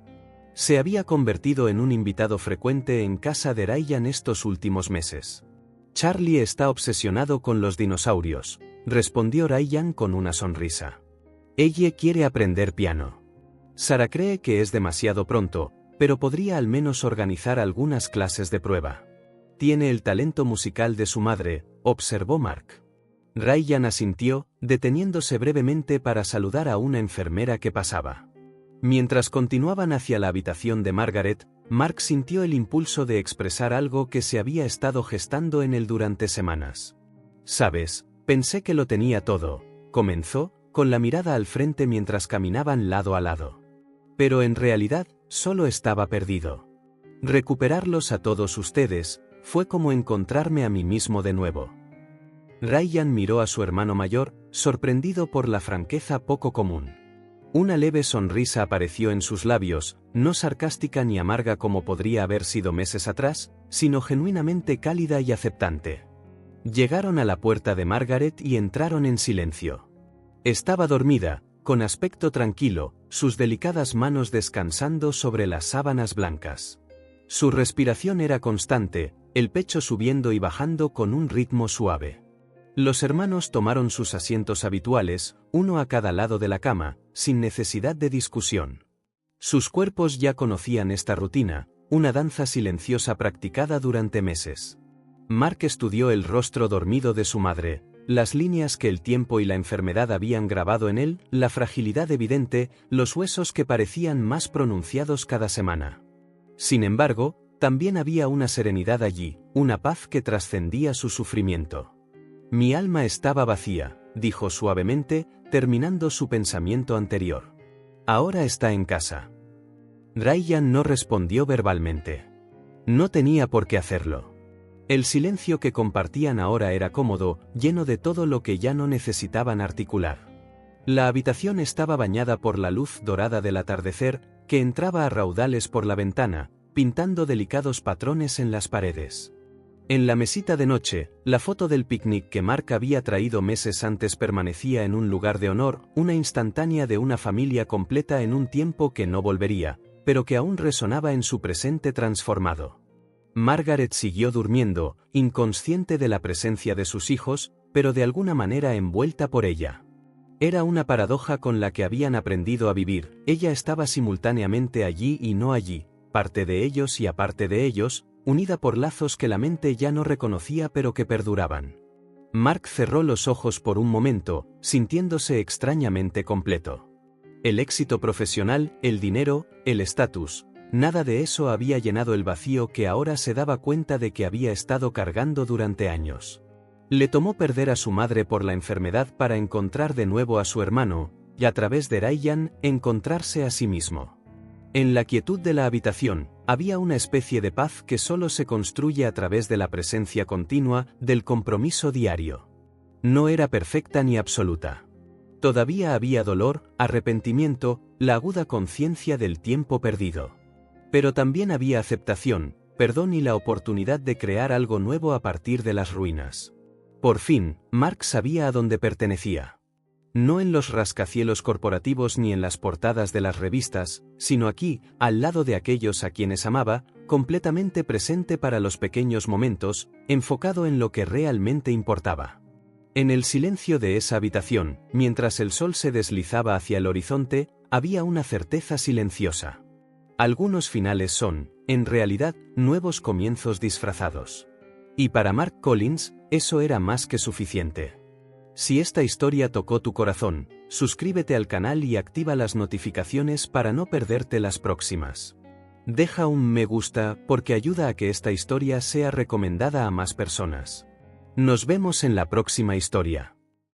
Se había convertido en un invitado frecuente en casa de Ryan estos últimos meses. Charlie está obsesionado con los dinosaurios, respondió Ryan con una sonrisa. Ella quiere aprender piano. Sara cree que es demasiado pronto, pero podría al menos organizar algunas clases de prueba. Tiene el talento musical de su madre, observó Mark. Ryan asintió, deteniéndose brevemente para saludar a una enfermera que pasaba. Mientras continuaban hacia la habitación de Margaret, Mark sintió el impulso de expresar algo que se había estado gestando en él durante semanas. «Sabes, pensé que lo tenía todo», comenzó, con la mirada al frente mientras caminaban lado a lado. Pero en realidad, solo estaba perdido. Recuperarlos a todos ustedes fue como encontrarme a mí mismo de nuevo. Ryan miró a su hermano mayor, sorprendido por la franqueza poco común. Una leve sonrisa apareció en sus labios, no sarcástica ni amarga como podría haber sido meses atrás, sino genuinamente cálida y aceptante. Llegaron a la puerta de Margaret y entraron en silencio. Estaba dormida, con aspecto tranquilo, sus delicadas manos descansando sobre las sábanas blancas. Su respiración era constante, el pecho subiendo y bajando con un ritmo suave. Los hermanos tomaron sus asientos habituales, uno a cada lado de la cama, sin necesidad de discusión. Sus cuerpos ya conocían esta rutina, una danza silenciosa practicada durante meses. Mark estudió el rostro dormido de su madre, las líneas que el tiempo y la enfermedad habían grabado en él, la fragilidad evidente, los huesos que parecían más pronunciados cada semana. Sin embargo, también había una serenidad allí, una paz que trascendía su sufrimiento. «Mi alma estaba vacía», dijo suavemente, terminando su pensamiento anterior. «Ahora está en casa». Ryan no respondió verbalmente. No tenía por qué hacerlo. El silencio que compartían ahora era cómodo, lleno de todo lo que ya no necesitaban articular. La habitación estaba bañada por la luz dorada del atardecer, que entraba a raudales por la ventana, pintando delicados patrones en las paredes. En la mesita de noche, la foto del picnic que Mark había traído meses antes permanecía en un lugar de honor, una instantánea de una familia completa en un tiempo que no volvería, pero que aún resonaba en su presente transformado. Margaret siguió durmiendo, inconsciente de la presencia de sus hijos, pero de alguna manera envuelta por ella. Era una paradoja con la que habían aprendido a vivir, ella estaba simultáneamente allí y no allí, parte de ellos y aparte de ellos, unida por lazos que la mente ya no reconocía pero que perduraban. Mark cerró los ojos por un momento, sintiéndose extrañamente completo. El éxito profesional, el dinero, el estatus, Nada de eso había llenado el vacío que ahora se daba cuenta de que había estado cargando durante años. Le tomó perder a su madre por la enfermedad para encontrar de nuevo a su hermano, y a través de Ryan, encontrarse a sí mismo. En la quietud de la habitación, había una especie de paz que solo se construye a través de la presencia continua del compromiso diario. No era perfecta ni absoluta. Todavía había dolor, arrepentimiento, la aguda conciencia del tiempo perdido. Pero también había aceptación, perdón y la oportunidad de crear algo nuevo a partir de las ruinas. Por fin, Mark sabía a dónde pertenecía. No en los rascacielos corporativos ni en las portadas de las revistas, sino aquí, al lado de aquellos a quienes amaba, completamente presente para los pequeños momentos, enfocado en lo que realmente importaba. En el silencio de esa habitación, mientras el sol se deslizaba hacia el horizonte, había una certeza silenciosa. Algunos finales son, en realidad, nuevos comienzos disfrazados. Y para Mark Collins, eso era más que suficiente. Si esta historia tocó tu corazón, suscríbete al canal y activa las notificaciones para no perderte las próximas. Deja un me gusta porque ayuda a que esta historia sea recomendada a más personas. Nos vemos en la próxima historia.